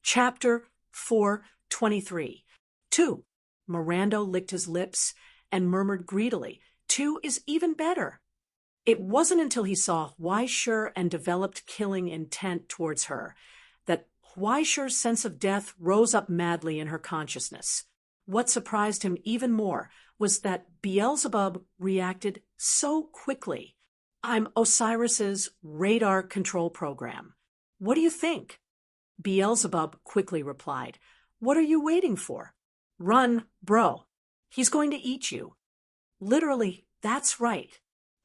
A: Chapter 4:23. 2. Mirando licked his lips and murmured greedily, 2 is even better. It wasn't until he saw Huaishur and developed killing intent towards her that Huaishur's sense of death rose up madly in her consciousness. What surprised him even more was that Beelzebub reacted so quickly. I'm Osiris's radar control program. What do you think? Beelzebub quickly replied, What are you waiting for? Run, bro. He's going to eat you. Literally, that's right.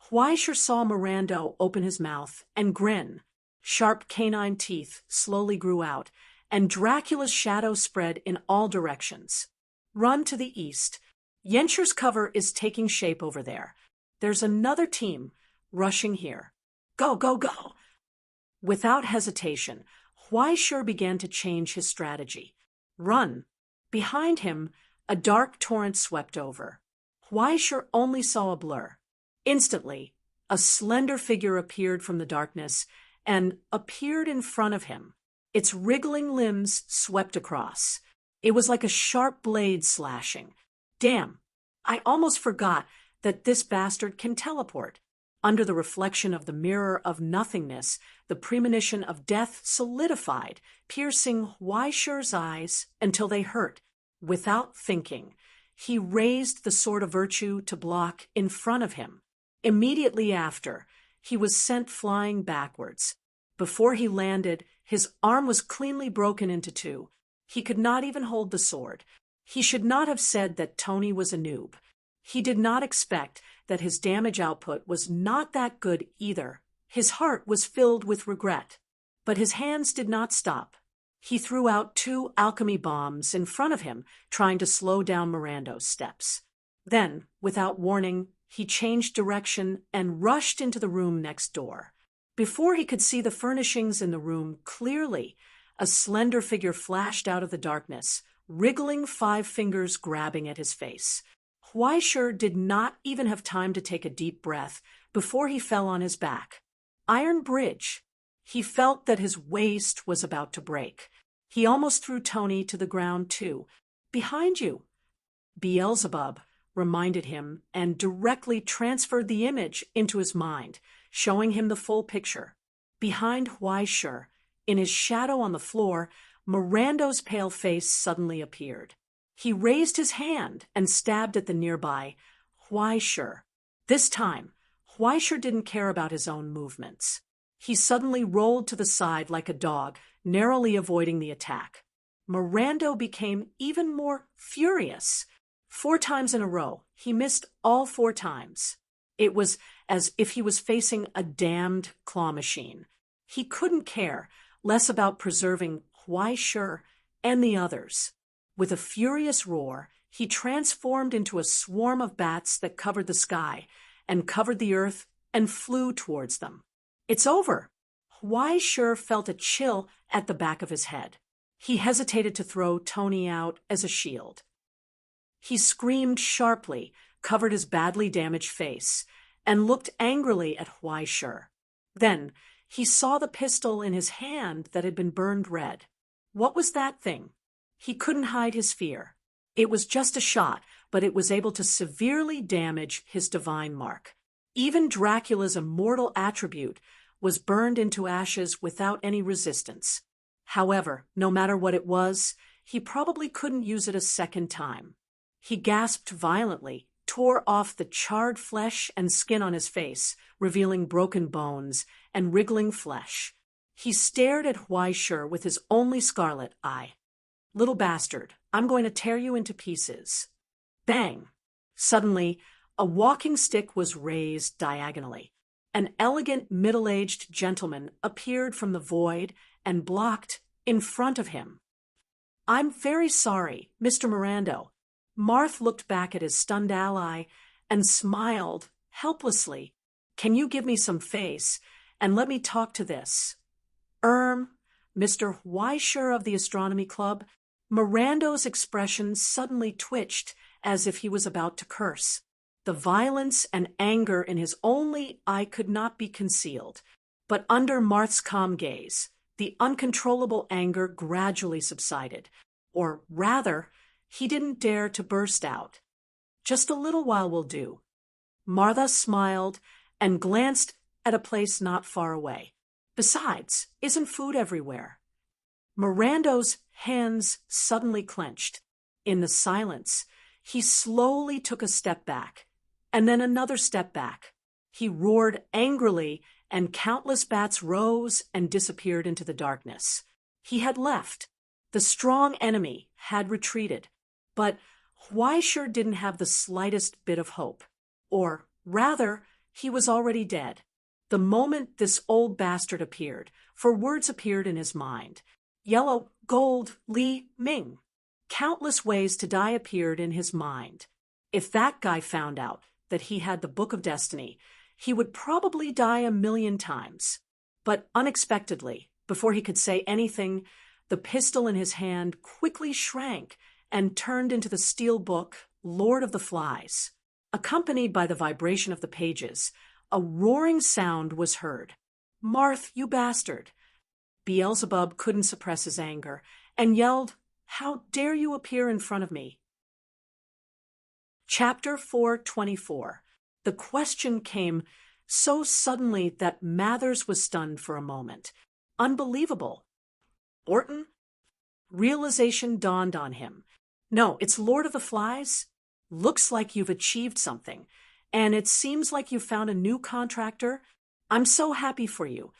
A: Huaishur saw Mirando open his mouth and grin. Sharp canine teeth slowly grew out, and Dracula's shadow spread in all directions. Run to the east. Yenshur's cover is taking shape over there. There's another team rushing here. Go, go, go! Without hesitation, Huaishur began to change his strategy. Run. Behind him, a dark torrent swept over. Huaishur only saw a blur. Instantly, a slender figure appeared from the darkness and appeared in front of him. Its wriggling limbs swept across. It was like a sharp blade slashing. Damn, I almost forgot that this bastard can teleport. Under the reflection of the mirror of nothingness, the premonition of death solidified, piercing Huaishi's eyes until they hurt. Without thinking, he raised the sword of virtue to block in front of him. Immediately after, he was sent flying backwards. Before he landed, his arm was cleanly broken into two. He could not even hold the sword. He should not have said that Tony was a noob. He did not expect that his damage output was not that good either. His heart was filled with regret. But his hands did not stop. He threw out 2 alchemy bombs in front of him, trying to slow down Mirando's steps. Then, without warning, he changed direction and rushed into the room next door. Before he could see the furnishings in the room clearly, a slender figure flashed out of the darkness, wriggling 5 fingers grabbing at his face. Huaishi did not even have time to take a deep breath before he fell on his back. Iron Bridge. He felt that his waist was about to break. He almost threw Tony to the ground, too. "Behind you." Beelzebub reminded him and directly transferred the image into his mind, showing him the full picture. Behind Huaishi, in his shadow on the floor, Mirando's pale face suddenly appeared. He raised his hand and stabbed at the nearby Huaishi. This time, Huaishi didn't care about his own movements. He suddenly rolled to the side like a dog, narrowly avoiding the attack. Mirando became even more furious. 4 times in a row, he missed all 4 times. It was as if he was facing a damned claw machine. He couldn't care less about preserving Huaishi and the others. With a furious roar, he transformed into a swarm of bats that covered the sky and covered the earth and flew towards them. "It's over." Huaishi felt a chill at the back of his head. He hesitated to throw Tony out as a shield. He screamed sharply, covered his badly damaged face, and looked angrily at Huaishi. Then he saw the pistol in his hand that had been burned red. What was that thing? He couldn't hide his fear. It was just a shot, but it was able to severely damage his divine mark. Even Dracula's immortal attribute was burned into ashes without any resistance. However, no matter what it was, he probably couldn't use it a second time. He gasped violently, tore off the charred flesh and skin on his face, revealing broken bones and wriggling flesh. He stared at Huaishi with his only scarlet eye. "Little bastard, I'm going to tear you into pieces." Bang! Suddenly, a walking stick was raised diagonally. An elegant middle-aged gentleman appeared from the void and blocked in front of him. "I'm very sorry, Mr. Mirando." Marth looked back at his stunned ally and smiled helplessly. "Can you give me some face and let me talk to this?" Mr. Huaishi of the Astronomy Club." Mirando's expression suddenly twitched as if he was about to curse. The violence and anger in his only eye could not be concealed. But under Marth's calm gaze, the uncontrollable anger gradually subsided. Or rather, he didn't dare to burst out. "Just a little while will do." Martha smiled and glanced at a place not far away. "Besides, isn't food everywhere?" Mirando's hands suddenly clenched. In the silence, he slowly took a step back, and then another step back. He roared angrily, and countless bats rose and disappeared into the darkness. He had left. The strong enemy had retreated. But Huaishi didn't have the slightest bit of hope. Or, rather, he was already dead. The moment this old bastard appeared, for words appeared in his mind. Yellow, gold, Li, Ming. Countless ways to die appeared in his mind. If that guy found out that he had the Book of Destiny, he would probably die 1,000,000 times. But unexpectedly, before he could say anything, the pistol in his hand quickly shrank and turned into the steel book, Lord of the Flies. Accompanied by the vibration of the pages, a roaring sound was heard. "Marth, you bastard!" Beelzebub couldn't suppress his anger and yelled, "How dare you appear in front of me?" Chapter 424. The question came so suddenly that Mathers was stunned for a moment. Unbelievable. Orton? Realization dawned on him. No, it's Lord of the Flies. Looks like you've achieved something. And it seems like you found a new contractor. I'm so happy for you.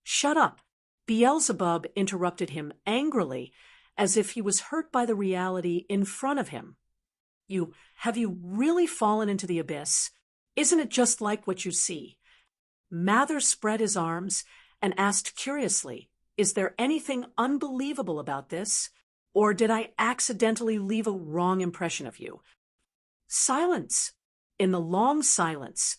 A: Shut up. Beelzebub interrupted him angrily, as if he was hurt by the reality in front of him. Have you really fallen into the abyss? Isn't it just like what you see? Mather spread his arms and asked curiously, is there anything unbelievable about this? Or did I accidentally leave a wrong impression of you? Silence. In the long silence,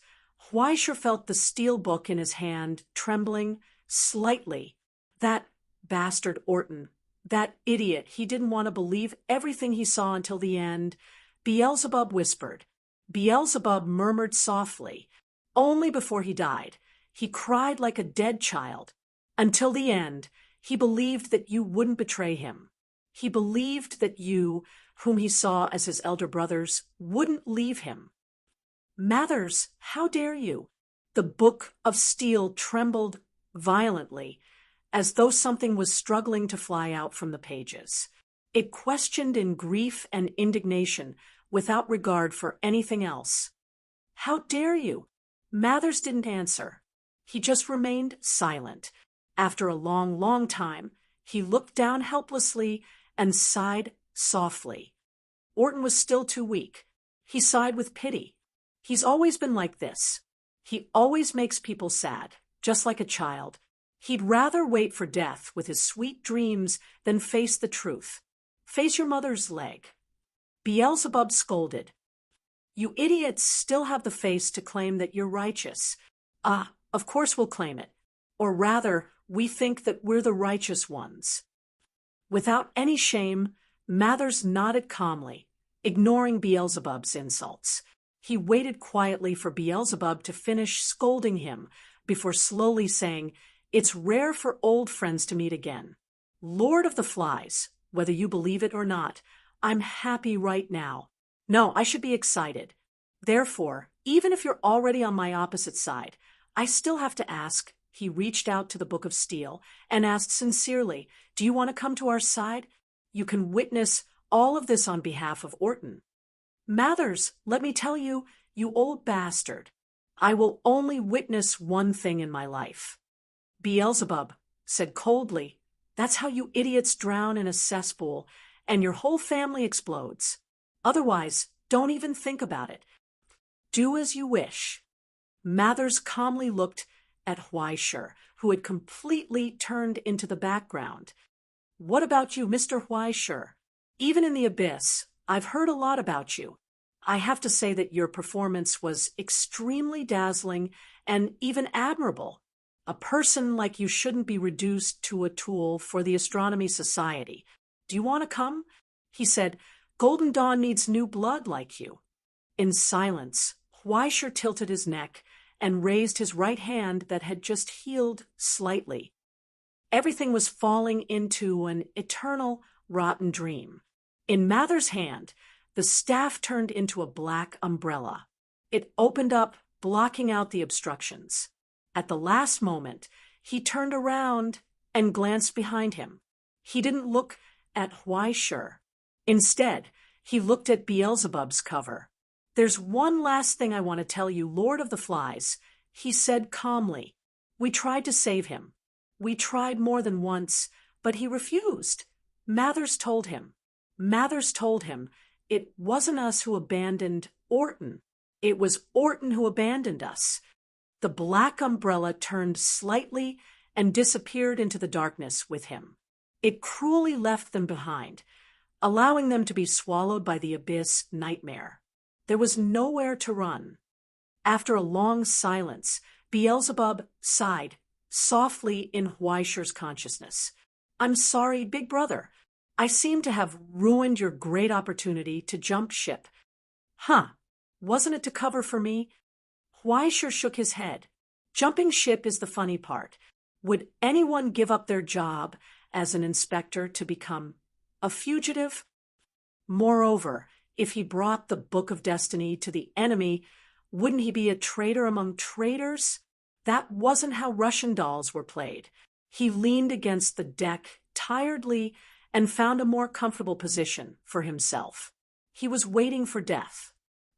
A: Huysher felt the steel book in his hand trembling slightly. That bastard Orton. That idiot. He didn't want to believe everything he saw until the end. Beelzebub whispered. Beelzebub murmured softly. Only before he died. He cried like a dead child. Until the end, he believed that you wouldn't betray him. He believed that you, whom he saw as his elder brothers, wouldn't leave him. Mathers, how dare you? The book of steel trembled violently, as though something was struggling to fly out from the pages. It questioned in grief and indignation, without regard for anything else. How dare you? Mathers didn't answer. He just remained silent. After a long, long time, he looked down helplessly and sighed softly. Orton was still too weak. He sighed with pity. He's always been like this. He always makes people sad, just like a child. He'd rather wait for death with his sweet dreams than face the truth. Face your mother's leg. Beelzebub scolded. You idiots still have the face to claim that you're righteous. Of course we'll claim it. Or rather, we think that we're the righteous ones. Without any shame, Mathers nodded calmly, ignoring Beelzebub's insults. He waited quietly for Beelzebub to finish scolding him before slowly saying, it's rare for old friends to meet again. Lord of the Flies, whether you believe it or not, I'm happy right now. No, I should be excited. Therefore, even if you're already on my opposite side, I still have to ask. He reached out to the Book of Steel and asked sincerely, do you want to come to our side? You can witness all of this on behalf of Orton. Mathers, let me tell you, you old bastard, I will only witness one thing in my life. Beelzebub said coldly, that's how you idiots drown in a cesspool and your whole family explodes. Otherwise, don't even think about it. Do as you wish. Mathers calmly looked at Huysher, who had completely turned into the background. What about you, Mr. Huysher? Even in the abyss, I've heard a lot about you. I have to say that your performance was extremely dazzling and even admirable. A person like you shouldn't be reduced to a tool for the Astronomy Society. Do you want to come? He said, Golden Dawn needs new blood like you. In silence, Huysher tilted his neck and raised his right hand that had just healed slightly. Everything was falling into an eternal, rotten dream. In Mather's hand, the staff turned into a black umbrella. It opened up, blocking out the obstructions. At the last moment, he turned around and glanced behind him. He didn't look at Huysher. Instead, he looked at Beelzebub's cover. There's one last thing I want to tell you, Lord of the Flies, he said calmly. We tried to save him. We tried more than once, but he refused. Mathers told him. It wasn't us who abandoned Orton. It was Orton who abandoned us. The black umbrella turned slightly and disappeared into the darkness with him. It cruelly left them behind, allowing them to be swallowed by the abyss nightmare. There was nowhere to run. After a long silence, Beelzebub sighed softly in Huysher's consciousness. I'm sorry, big brother. I seem to have ruined your great opportunity to jump ship. Wasn't it to cover for me? Huysher shook his head. Jumping ship is the funny part. Would anyone give up their job as an inspector to become a fugitive? Moreover, if he brought the Book of Destiny to the enemy, Wouldn't he be a traitor among traitors? That wasn't how Russian dolls were played. He leaned against the deck tiredly and found a more comfortable position for himself. He was waiting for death.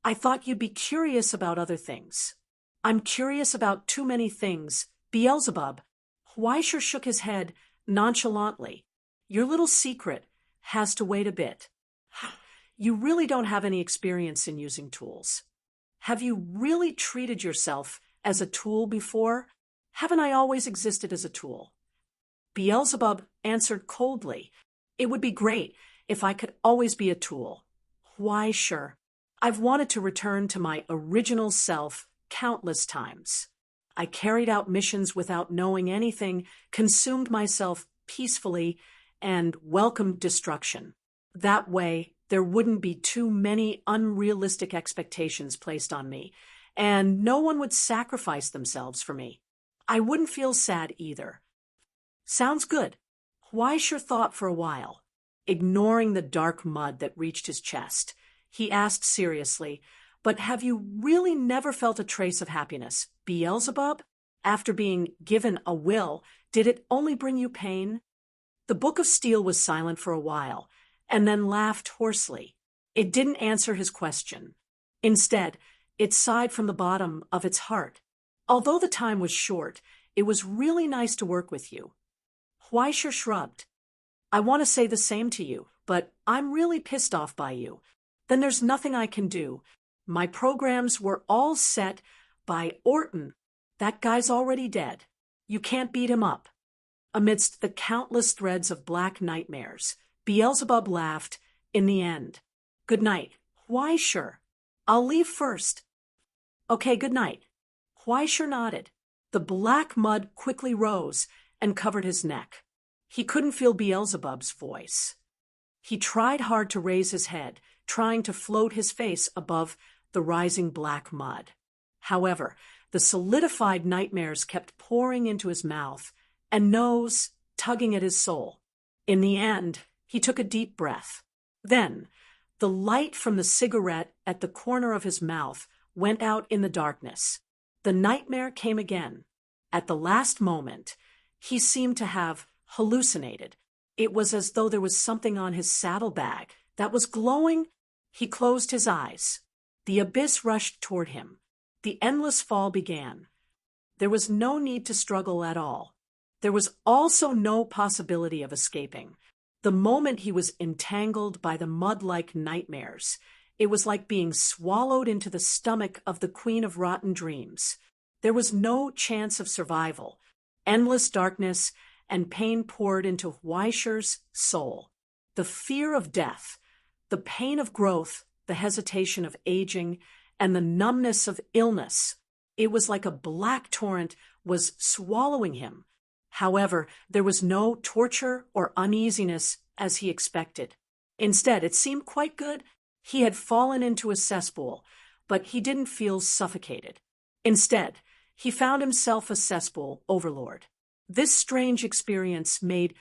A: I thought you'd be curious about other things. I'm curious about too many things. Beelzebub. Weisher shook his head nonchalantly. Your little secret has to wait a bit. You really don't have any experience in using tools. Have you really treated yourself as a tool before? Haven't I always existed as a tool? Beelzebub answered coldly. It would be great if I could always be a tool. Why, sure. I've wanted to return to my original self countless times. I carried out missions without knowing anything, consumed myself peacefully, and welcomed destruction. That way, there wouldn't be too many unrealistic expectations placed on me, and no one would sacrifice themselves for me. I wouldn't feel sad either. Sounds good. Weisher thought for a while. Ignoring the dark mud that reached his chest, he asked seriously, but have you really never felt a trace of happiness, Beelzebub? After being given a will, did it only bring you pain? The Book of Steel was silent for a while, and then laughed hoarsely. It didn't answer his question. Instead, it sighed from the bottom of its heart. Although the time was short, it was really nice to work with you. Weisher shrugged. I want to say the same to you, but I'm really pissed off by you. Then there's nothing I can do. My programs were all set by Orton. That guy's already dead. You can't beat him up. Amidst the countless threads of black nightmares, Beelzebub laughed in the end. Good night. Weisher. I'll leave first. Okay, good night. Weisher nodded. The black mud quickly rose and covered his neck. He couldn't feel Beelzebub's voice. He tried hard to raise his head, trying to float his face above the rising black mud. However, the solidified nightmares kept pouring into his mouth and nose, tugging at his soul. In the end, he took a deep breath. Then, the light from the cigarette at the corner of his mouth went out in the darkness. The nightmare came again. At the last moment, he seemed to have hallucinated. It was as though there was something on his saddlebag that was glowing. He closed his eyes. The abyss rushed toward him. The endless fall began. There was no need to struggle at all. There was also no possibility of escaping. The moment he was entangled by the mud-like nightmares, it was like being swallowed into the stomach of the Queen of Rotten Dreams. There was no chance of survival. Endless darkness and pain poured into Weisher's soul. The fear of death, the pain of growth, the hesitation of aging, and the numbness of illness. It was like a black torrent was swallowing him. However, there was no torture or uneasiness as he expected. Instead, it seemed quite good. He had fallen into a cesspool, but he didn't feel suffocated. Instead, he found himself a cesspool overlord. This strange experience made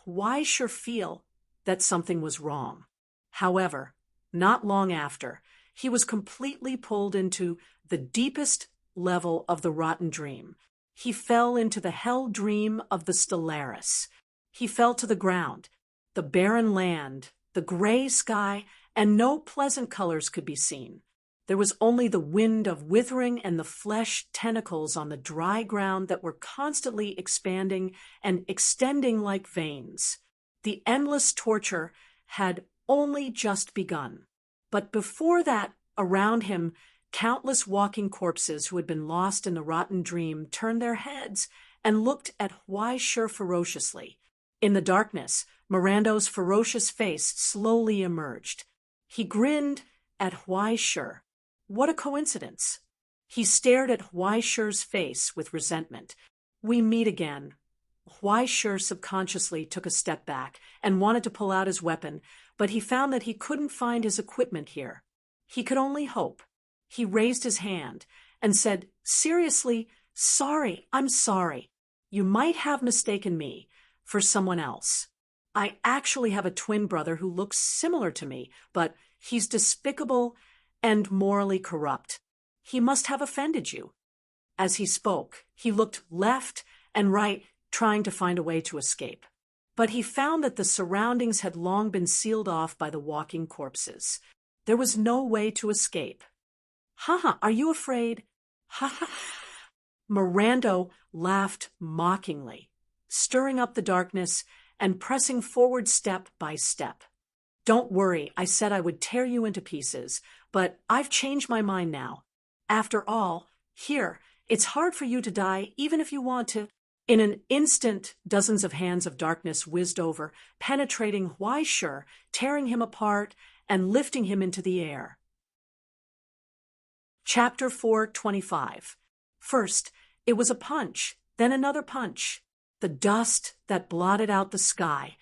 A: Weisher feel that something was wrong. However, not long after, he was completely pulled into the deepest level of the rotten dream. He fell into the hell dream of the Stellaris. He fell to the ground. The barren land, the gray sky, and no pleasant colors could be seen. There was only the wind of withering and the flesh tentacles on the dry ground that were constantly expanding and extending like veins. The endless torture had only just begun. But before that, around him, countless walking corpses who had been lost in the rotten dream turned their heads and looked at Weisher ferociously. In the darkness, Mirando's ferocious face slowly emerged. He grinned at Weisher. What a coincidence. He stared at Weisher's face with resentment. We meet again. Weisher subconsciously took a step back and wanted to pull out his weapon, but he found that he couldn't find his equipment here. He could only hope. He raised his hand and said, seriously, sorry, I'm sorry. You might have mistaken me for someone else. I actually have a twin brother who looks similar to me, but he's despicable and morally corrupt. He must have offended you." As he spoke, he looked left and right, trying to find a way to escape. But he found that the surroundings had long been sealed off by the walking corpses. There was no way to escape. "Ha, are you afraid?" "Ha ha." Miranda laughed mockingly, stirring up the darkness and pressing forward step by step. "Don't worry, I said I would tear you into pieces, but I've changed my mind now. After all, here, it's hard for you to die even if you want to." In an instant, dozens of hands of darkness whizzed over, penetrating Huaishe, tearing him apart and lifting him into the air. Chapter 425. First, it was a punch, then another punch. The dust that blotted out the sky,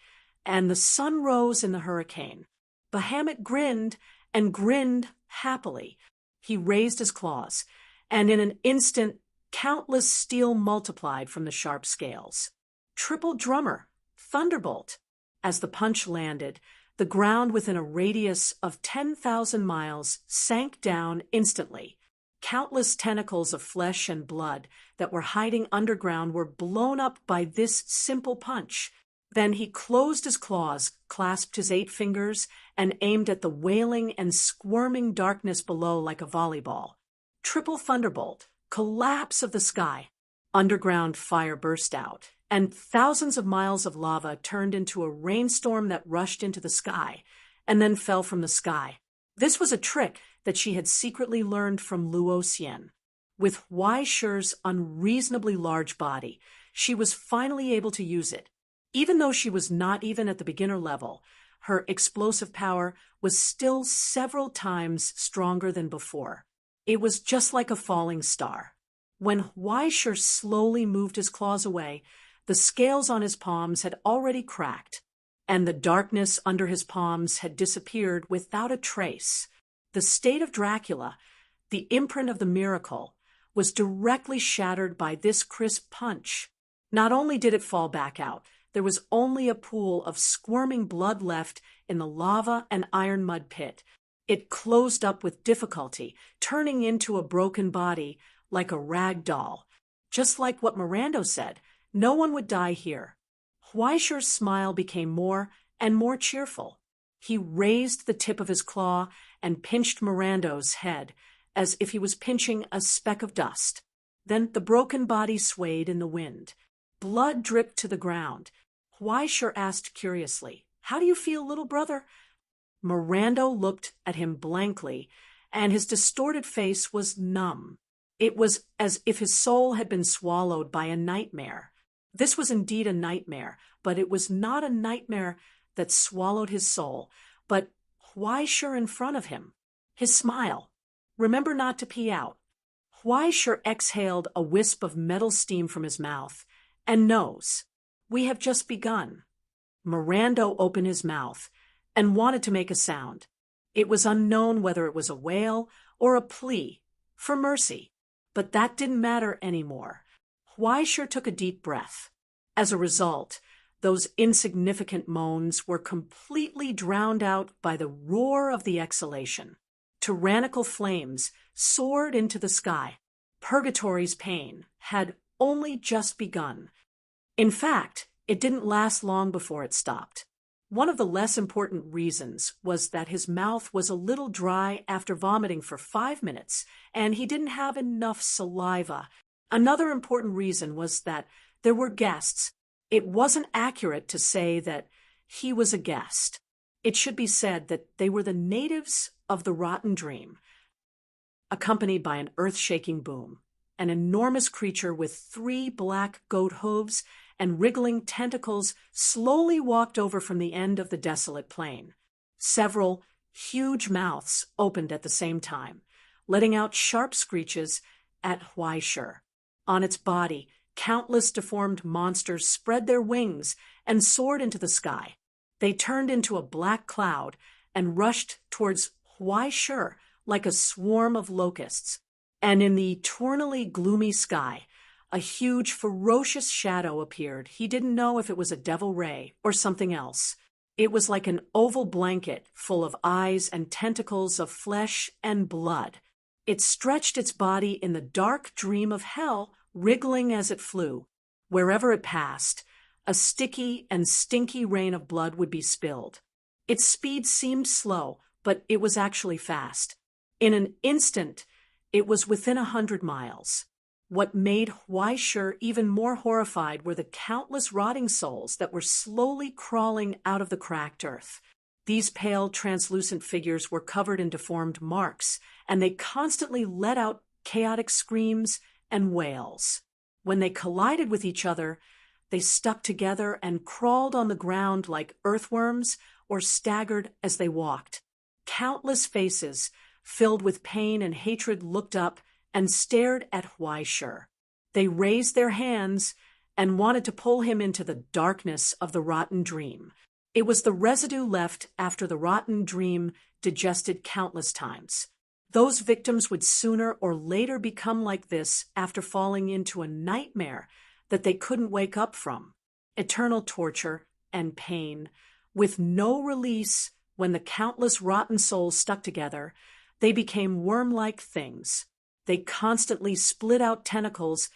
A: and the sun rose in the hurricane. Bahamut grinned and grinned happily. He raised his claws, and in an instant, countless steel multiplied from the sharp scales. Triple drummer, thunderbolt. As the punch landed, the ground within a radius of 10,000 miles sank down instantly. Countless tentacles of flesh and blood that were hiding underground were blown up by this simple punch. Then he closed his claws, clasped his 8 fingers, and aimed at the wailing and squirming darkness below like a volleyball. Triple thunderbolt, collapse of the sky. Underground fire burst out, and thousands of miles of lava turned into a rainstorm that rushed into the sky, and then fell from the sky. This was a trick that she had secretly learned from Luoxian. With Huaishe's unreasonably large body, she was finally able to use it. Even though she was not even at the beginner level, her explosive power was still several times stronger than before. It was just like a falling star. When Huaishe slowly moved his claws away, the scales on his palms had already cracked, and the darkness under his palms had disappeared without a trace. The state of Dracula, the imprint of the miracle, was directly shattered by this crisp punch. Not only did it fall back out, there was only a pool of squirming blood left in the lava and iron mud pit. It closed up with difficulty, turning into a broken body like a rag doll. Just like what Miranda said, no one would die here. Huaishe's smile became more and more cheerful. He raised the tip of his claw and pinched Miranda's head, as if he was pinching a speck of dust. Then the broken body swayed in the wind. Blood dripped to the ground. Huaishe asked curiously, "How do you feel, little brother?" Miranda looked at him blankly, and his distorted face was numb. It was as if his soul had been swallowed by a nightmare. This was indeed a nightmare, but it was not a nightmare that swallowed his soul, but Huaishe in front of him. His smile. Remember not to pee out. Huaishe exhaled a wisp of metal steam from his mouth and nose. "We have just begun." Miranda opened his mouth and wanted to make a sound. It was unknown whether it was a wail or a plea for mercy, but that didn't matter anymore. Huaishe took a deep breath. As a result, those insignificant moans were completely drowned out by the roar of the exhalation. Tyrannical flames soared into the sky. Purgatory's pain had only just begun. In fact, it didn't last long before it stopped. One of the less important reasons was that his mouth was a little dry after vomiting for 5 minutes, and he didn't have enough saliva. Another important reason was that there were guests. It wasn't accurate to say that he was a guest. It should be said that they were the natives of the Rotten Dream, accompanied by an earth-shaking boom. An enormous creature with 3 black goat hooves and wriggling tentacles slowly walked over from the end of the desolate plain. Several huge mouths opened at the same time, letting out sharp screeches at Huaishe. On its body, countless deformed monsters spread their wings and soared into the sky. They turned into a black cloud and rushed towards Huaishe like a swarm of locusts. And in the eternally gloomy sky, a huge, ferocious shadow appeared. He didn't know if it was a devil ray or something else. It was like an oval blanket full of eyes and tentacles of flesh and blood. It stretched its body in the dark dream of hell, wriggling as it flew. Wherever it passed, a sticky and stinky rain of blood would be spilled. Its speed seemed slow, but it was actually fast. In an instant, it was within 100 miles. What made Huaishur even more horrified were the countless rotting souls that were slowly crawling out of the cracked earth. These pale, translucent figures were covered in deformed marks, and they constantly let out chaotic screams and wails. When they collided with each other, they stuck together and crawled on the ground like earthworms or staggered as they walked. Countless faces, filled with pain and hatred, looked up and stared at Huaishur. They raised their hands and wanted to pull him into the darkness of the rotten dream. It was the residue left after the rotten dream digested countless times. Those victims would sooner or later become like this after falling into a nightmare that they couldn't wake up from. Eternal torture and pain, with no release. When the countless rotten souls stuck together, they became worm-like things. They constantly split out tentacles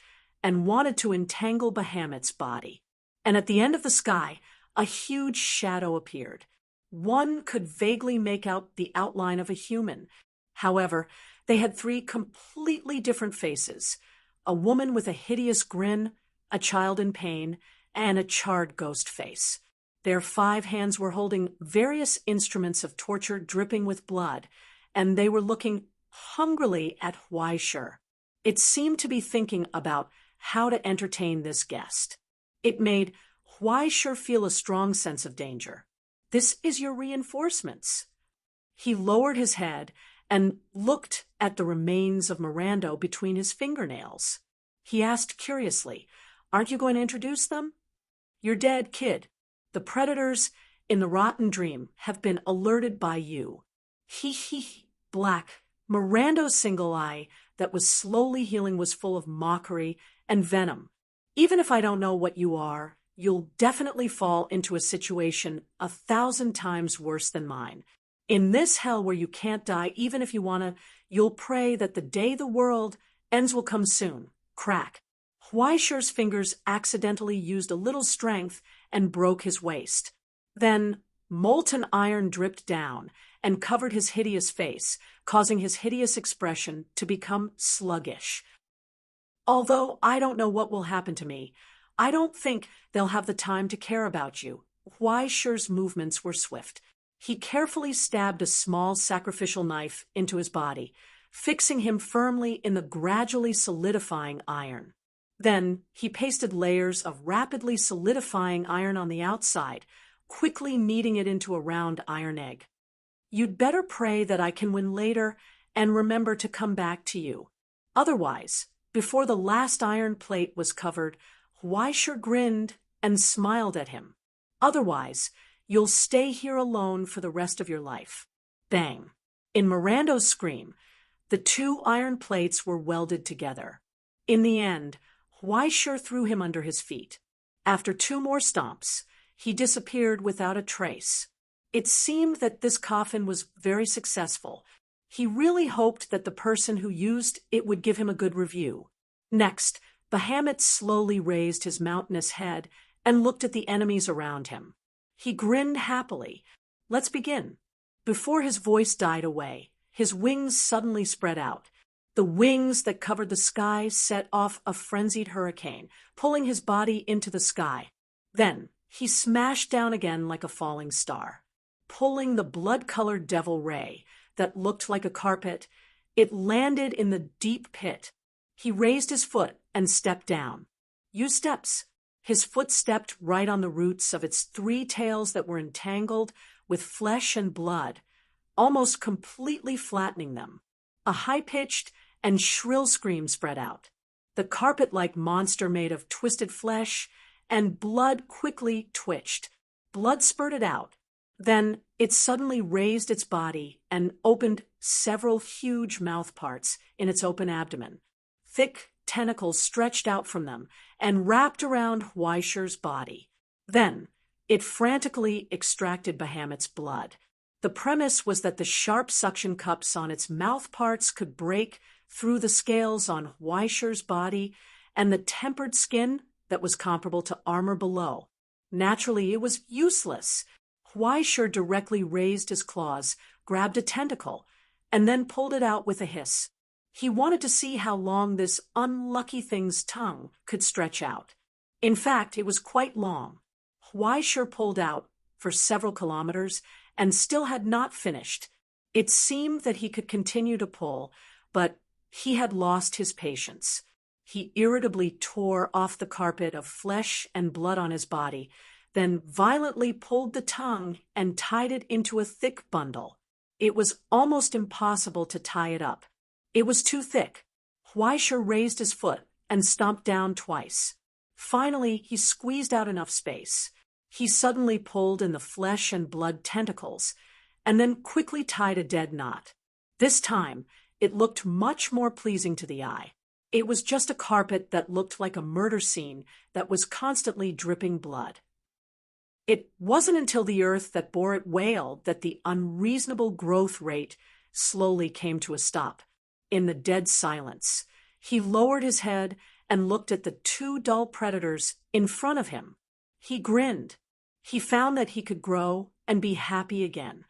A: and wanted to entangle Bahamut's body. And at the end of the sky, a huge shadow appeared. One could vaguely make out the outline of a human. However, they had three completely different faces: a woman with a hideous grin, a child in pain, and a charred ghost face. Their 5 hands were holding various instruments of torture dripping with blood, and they were looking hungrily at Huaishur. It seemed to be thinking about how to entertain this guest. It made Huaishur feel a strong sense of danger. "This is your reinforcements." He lowered his head and looked at the remains of Miranda between his fingernails. He asked curiously, "Aren't you going to introduce them?" "You're dead, kid. The predators in the rotten dream have been alerted by you." Black. Miranda's single eye that was slowly healing was full of mockery and venom. "Even if I don't know what you are, you'll definitely fall into a situation 1,000 times worse than mine. In this hell where you can't die even if you want to, you'll pray that the day the world ends will come soon." Crack. Huaishur's fingers accidentally used a little strength and broke his waist. Then molten iron dripped down and covered his hideous face, causing his hideous expression to become sluggish. "Although I don't know what will happen to me, I don't think they'll have the time to care about you." Huaishur's movements were swift. He carefully stabbed a small sacrificial knife into his body, fixing him firmly in the gradually solidifying iron. Then he pasted layers of rapidly solidifying iron on the outside, quickly kneading it into a round iron egg. "You'd better pray that I can win later and remember to come back to you. Otherwise," before the last iron plate was covered, Huaishur grinned and smiled at him. "Otherwise, you'll stay here alone for the rest of your life." Bang! In Miranda's scream, the 2 iron plates were welded together. In the end, Huaishur threw him under his feet. After 2 more stomps, he disappeared without a trace. It seemed that this coffin was very successful. He really hoped that the person who used it would give him a good review. Next, Bahamut slowly raised his mountainous head and looked at the enemies around him. He grinned happily. "Let's begin." Before his voice died away, his wings suddenly spread out. The wings that covered the sky set off a frenzied hurricane, pulling his body into the sky. Then he smashed down again like a falling star. Pulling the blood-colored devil ray that looked like a carpet, it landed in the deep pit. He raised his foot and stepped down. "Use steps." His foot stepped right on the roots of its 3 tails that were entangled with flesh and blood, almost completely flattening them. A high-pitched and shrill scream spread out. The carpet-like monster made of twisted flesh and blood quickly twitched. Blood spurted out. Then it suddenly raised its body and opened several huge mouth parts in its open abdomen. Thick tentacles stretched out from them and wrapped around Huaishur's body. Then it frantically extracted Bahamut's blood. The premise was that the sharp suction cups on its mouth parts could break through the scales on Huaisher's body and the tempered skin that was comparable to armor below. Naturally, it was useless. Huaisher directly raised his claws, grabbed a tentacle, and then pulled it out with a hiss. He wanted to see how long this unlucky thing's tongue could stretch out. In fact, it was quite long. Huaisher pulled out for several kilometers and still had not finished. It seemed that he could continue to pull, but he had lost his patience. He irritably tore off the carpet of flesh and blood on his body, then violently pulled the tongue and tied it into a thick bundle. It was almost impossible to tie it up. It was too thick. Huaisher raised his foot and stomped down twice. Finally, he squeezed out enough space. He suddenly pulled in the flesh and blood tentacles, and then quickly tied a dead knot. This time, it looked much more pleasing to the eye. It was just a carpet that looked like a murder scene that was constantly dripping blood. It wasn't until the earth that bore it wailed that the unreasonable growth rate slowly came to a stop. In the dead silence, he lowered his head and looked at the two dull predators in front of him. He grinned. He found that he could grow and be happy again.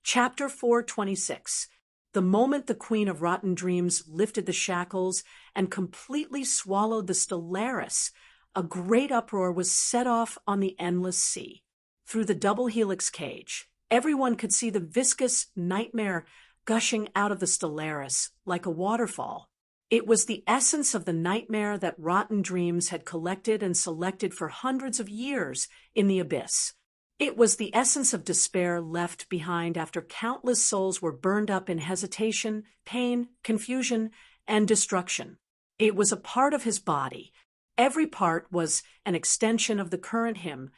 A: Chapter 426. The moment the Queen of Rotten Dreams lifted the shackles and completely swallowed the Stellaris, a great uproar was set off on the endless sea. Through the double helix cage, everyone could see the viscous nightmare gushing out of the Stellaris like a waterfall. It was the essence of the nightmare that Rotten Dreams had collected and selected for hundreds of years in the abyss. It was the essence of despair left behind after countless souls were burned up in hesitation, pain, confusion, and destruction. It was a part of his body. Every part was an extension of the current him,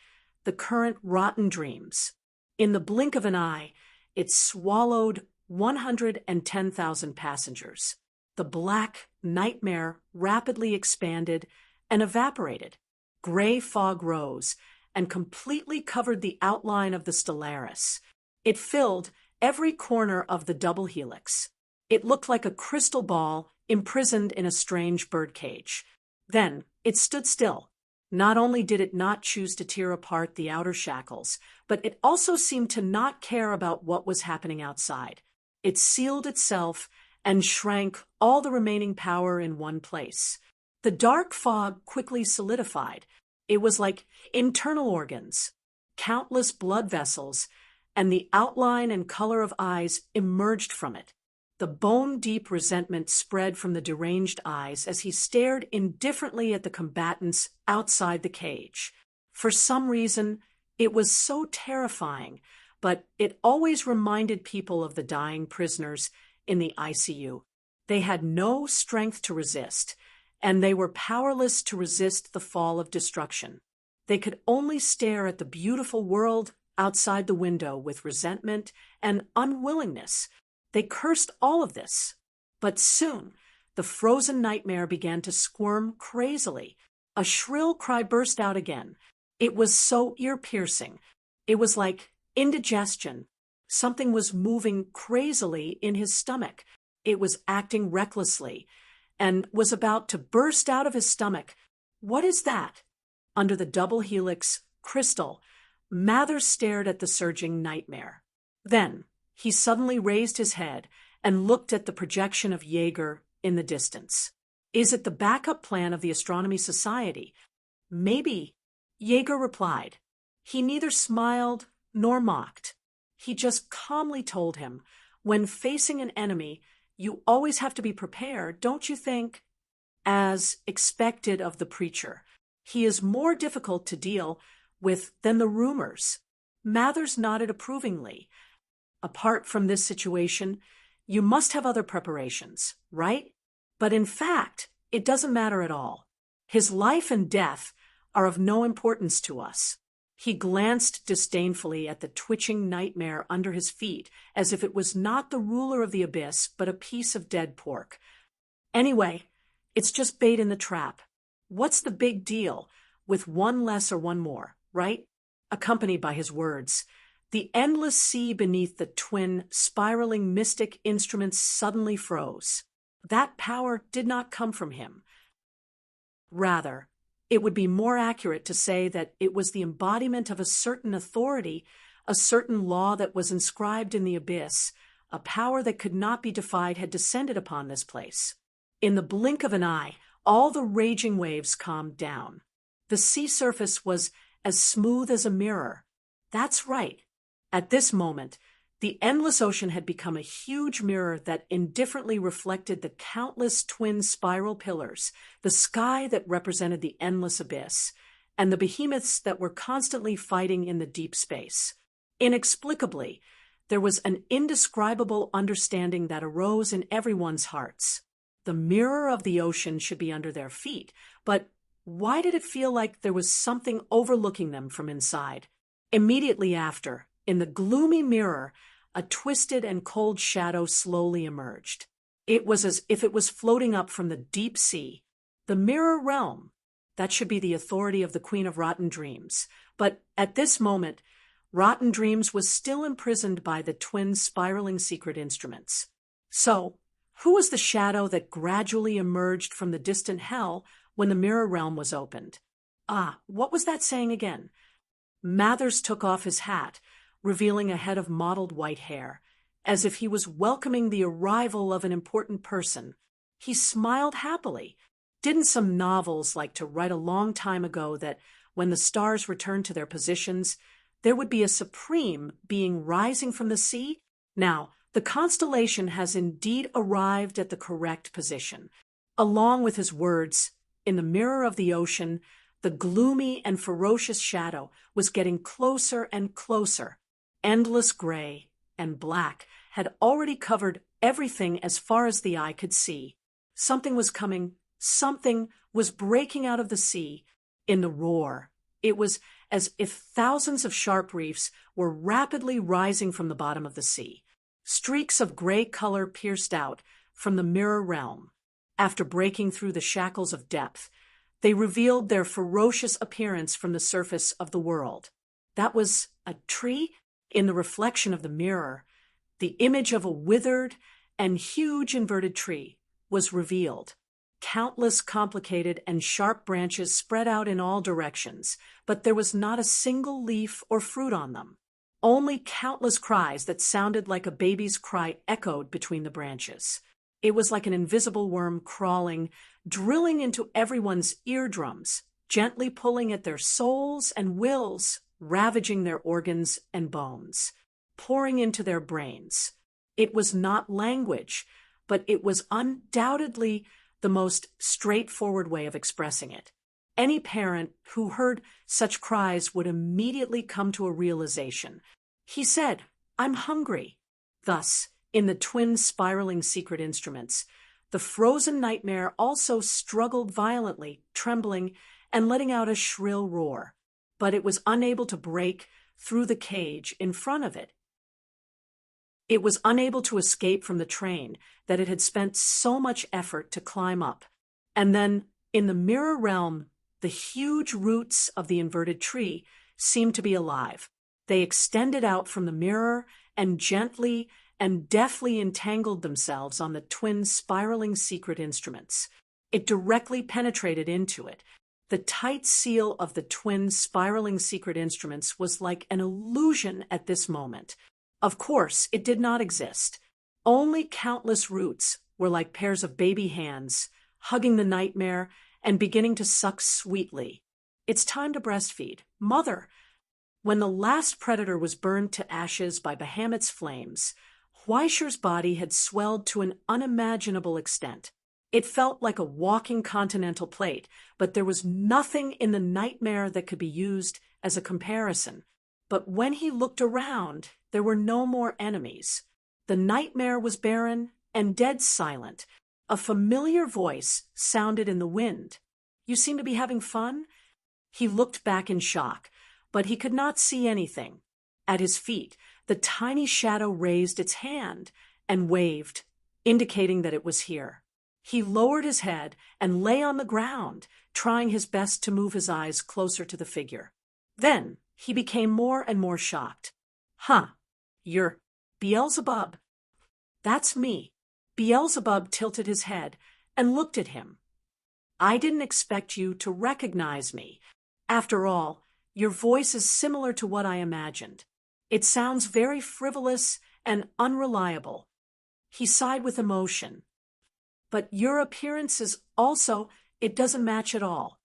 A: the current Rotten Dreams. In the blink of an eye, it swallowed 110,000 passengers. The black nightmare rapidly expanded and evaporated. Gray fog rose and completely covered the outline of the Stellaris. It filled every corner of the double helix. It looked like a crystal ball imprisoned in a strange birdcage. Then it stood still. Not only did it not choose to tear apart the outer shackles, but it also seemed to not care about what was happening outside. It sealed itself and shrank all the remaining power in one place. The dark fog quickly solidified. It was like internal organs, countless blood vessels, and the outline and color of eyes emerged from it. The bone-deep resentment spread from the deranged eyes as he stared indifferently at the combatants outside the cage. For some reason, it was so terrifying, but it always reminded people of the dying prisoners in the ICU. They had no strength to resist, and they were powerless to resist the fall of destruction. They could only stare at the beautiful world outside the window with resentment and unwillingness. They cursed all of this. But soon, the frozen nightmare began to squirm crazily. A shrill cry burst out again. It was so ear-piercing. It was like indigestion. Something was moving crazily in his stomach. It was acting recklessly and was about to burst out of his stomach. What is that? Under the double helix crystal, Mather stared at the surging nightmare. Then he suddenly raised his head and looked at the projection of Jaeger in the distance. Is it the backup plan of the Astronomy Society? Maybe. Jaeger replied. He neither smiled nor mocked. He just calmly told him, when facing an enemy, you always have to be prepared, don't you think? As expected of the preacher, he is more difficult to deal with than the rumors. Mathers nodded approvingly. Apart from this situation, you must have other preparations, right? But in fact, it doesn't matter at all. His life and death are of no importance to us. He glanced disdainfully at the twitching nightmare under his feet, as if it was not the ruler of the abyss, but a piece of dead pork. Anyway, it's just bait in the trap. What's the big deal with one less or one more, right? accompanied by his words. The endless sea beneath the twin, spiraling mystic instruments suddenly froze. That power did not come from him. Rather, it would be more accurate to say that it was the embodiment of a certain authority, a certain law that was inscribed in the abyss. A power that could not be defied had descended upon this place. In the blink of an eye, all the raging waves calmed down. The sea surface was as smooth as a mirror. That's right. At this moment, the endless ocean had become a huge mirror that indifferently reflected the countless twin spiral pillars, the sky that represented the endless abyss, and the behemoths that were constantly fighting in the deep space. Inexplicably, there was an indescribable understanding that arose in everyone's hearts. The mirror of the ocean should be under their feet, but why did it feel like there was something overlooking them from inside? Immediately after, in the gloomy mirror, a twisted and cold shadow slowly emerged. It was as if it was floating up from the deep sea. The mirror realm, that should be the authority of the Queen of Rotten Dreams. But at this moment, Rotten Dreams was still imprisoned by the twin spiraling secret instruments. So, who was the shadow that gradually emerged from the distant hell when the mirror realm was opened? What was that saying again? Mathers took off his hat, revealing a head of mottled white hair, as if he was welcoming the arrival of an important person. He smiled happily. Didn't some novels like to write a long time ago that when the stars returned to their positions, there would be a supreme being rising from the sea? Now, the constellation has indeed arrived at the correct position. Along with his words, in the mirror of the ocean, the gloomy and ferocious shadow was getting closer and closer. Endless gray and black had already covered everything as far as the eye could see. Something was coming. Something was breaking out of the sea. In the roar, it was as if thousands of sharp reefs were rapidly rising from the bottom of the sea. Streaks of gray color pierced out from the mirror realm. After breaking through the shackles of depth, they revealed their ferocious appearance from the surface of the world. That was a tree? In the reflection of the mirror, the image of a withered and huge inverted tree was revealed. Countless complicated and sharp branches spread out in all directions, but there was not a single leaf or fruit on them. Only countless cries that sounded like a baby's cry echoed between the branches. It was like an invisible worm crawling, drilling into everyone's eardrums, gently pulling at their souls and wills, ravaging their organs and bones, pouring into their brains. It was not language, but it was undoubtedly the most straightforward way of expressing it. Any parent who heard such cries would immediately come to a realization. He said, "I'm hungry." Thus, in the twin spiraling secret instruments, the frozen nightmare also struggled violently, trembling and letting out a shrill roar. But it was unable to break through the cage in front of it. It was unable to escape from the train that it had spent so much effort to climb up. And then, in the mirror realm, the huge roots of the inverted tree seemed to be alive. They extended out from the mirror and gently and deftly entangled themselves on the twin spiraling secret instruments. It directly penetrated into it. The tight seal of the twin spiraling secret instruments was like an illusion at this moment. Of course, it did not exist. Only countless roots were like pairs of baby hands, hugging the nightmare and beginning to suck sweetly. It's time to breastfeed. Mother! When the last predator was burned to ashes by Bahamut's flames, Weischer's body had swelled to an unimaginable extent. It felt like a walking continental plate, but there was nothing in the nightmare that could be used as a comparison. But when he looked around, there were no more enemies. The nightmare was barren and dead silent. A familiar voice sounded in the wind. "You seem to be having fun?" He looked back in shock, but he could not see anything. At his feet, the tiny shadow raised its hand and waved, indicating that it was here. He lowered his head and lay on the ground, trying his best to move his eyes closer to the figure. Then, He became more and more shocked. Huh, you're Beelzebub. That's me. Beelzebub tilted his head and looked at him. I didn't expect you to recognize me. After all, your voice is similar to what I imagined. It sounds very frivolous and unreliable. He sighed with emotion. But your appearance is also, it doesn't match at all.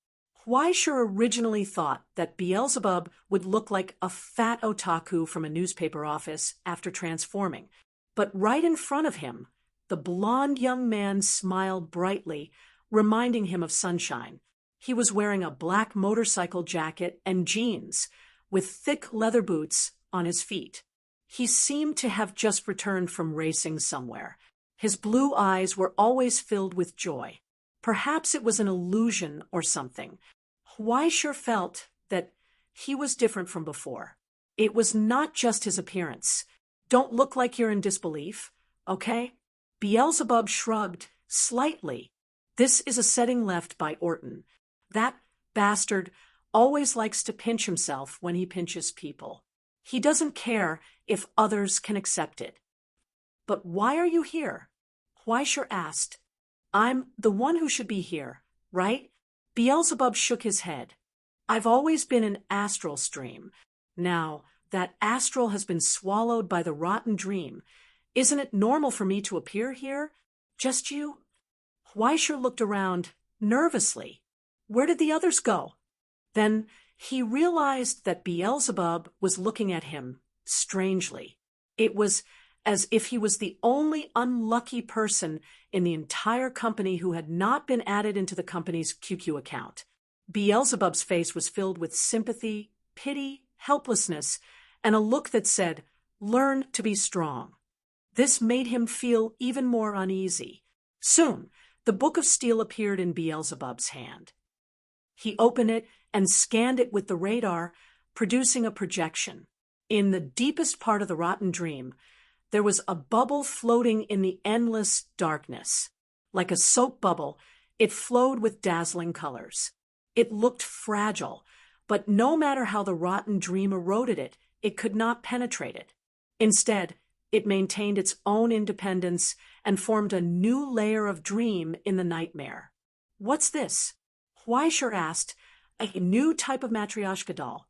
A: Huaisher originally thought that Beelzebub would look like a fat otaku from a newspaper office after transforming. But right in front of him, the blond young man smiled brightly, reminding him of sunshine. He was wearing a black motorcycle jacket and jeans, with thick leather boots on his feet. He seemed to have just returned from racing somewhere. His blue eyes were always filled with joy. Perhaps it was an illusion or something. Huaisher felt that he was different from before. It was not just his appearance. Don't look like you're in disbelief, okay? Beelzebub shrugged slightly. This is a setting left by Orton. That bastard always likes to pinch himself when he pinches people. He doesn't care if others can accept it. But why are you here? Huaisher asked. I'm the one who should be here, right? Beelzebub shook his head. I've always been an astral stream. Now, that astral has been swallowed by the rotten dream. Isn't it normal for me to appear here? Just you? Huaisher looked around nervously. Where did the others go? Then he realized that Beelzebub was looking at him strangely. It was as if he was the only unlucky person in the entire company who had not been added into the company's QQ account. Beelzebub's face was filled with sympathy, pity, helplessness, and a look that said, "Learn to be strong." This made him feel even more uneasy. Soon, the Book of Steel appeared in Beelzebub's hand. He opened it and scanned it with the radar, producing a projection. In the deepest part of the rotten dream, there was a bubble floating in the endless darkness. Like a soap bubble, it flowed with dazzling colors. It looked fragile, but no matter how the rotten dream eroded it, it could not penetrate it. Instead, it maintained its own independence and formed a new layer of dream in the nightmare. What's this? Huaisher asked. A new type of Matryoshka doll.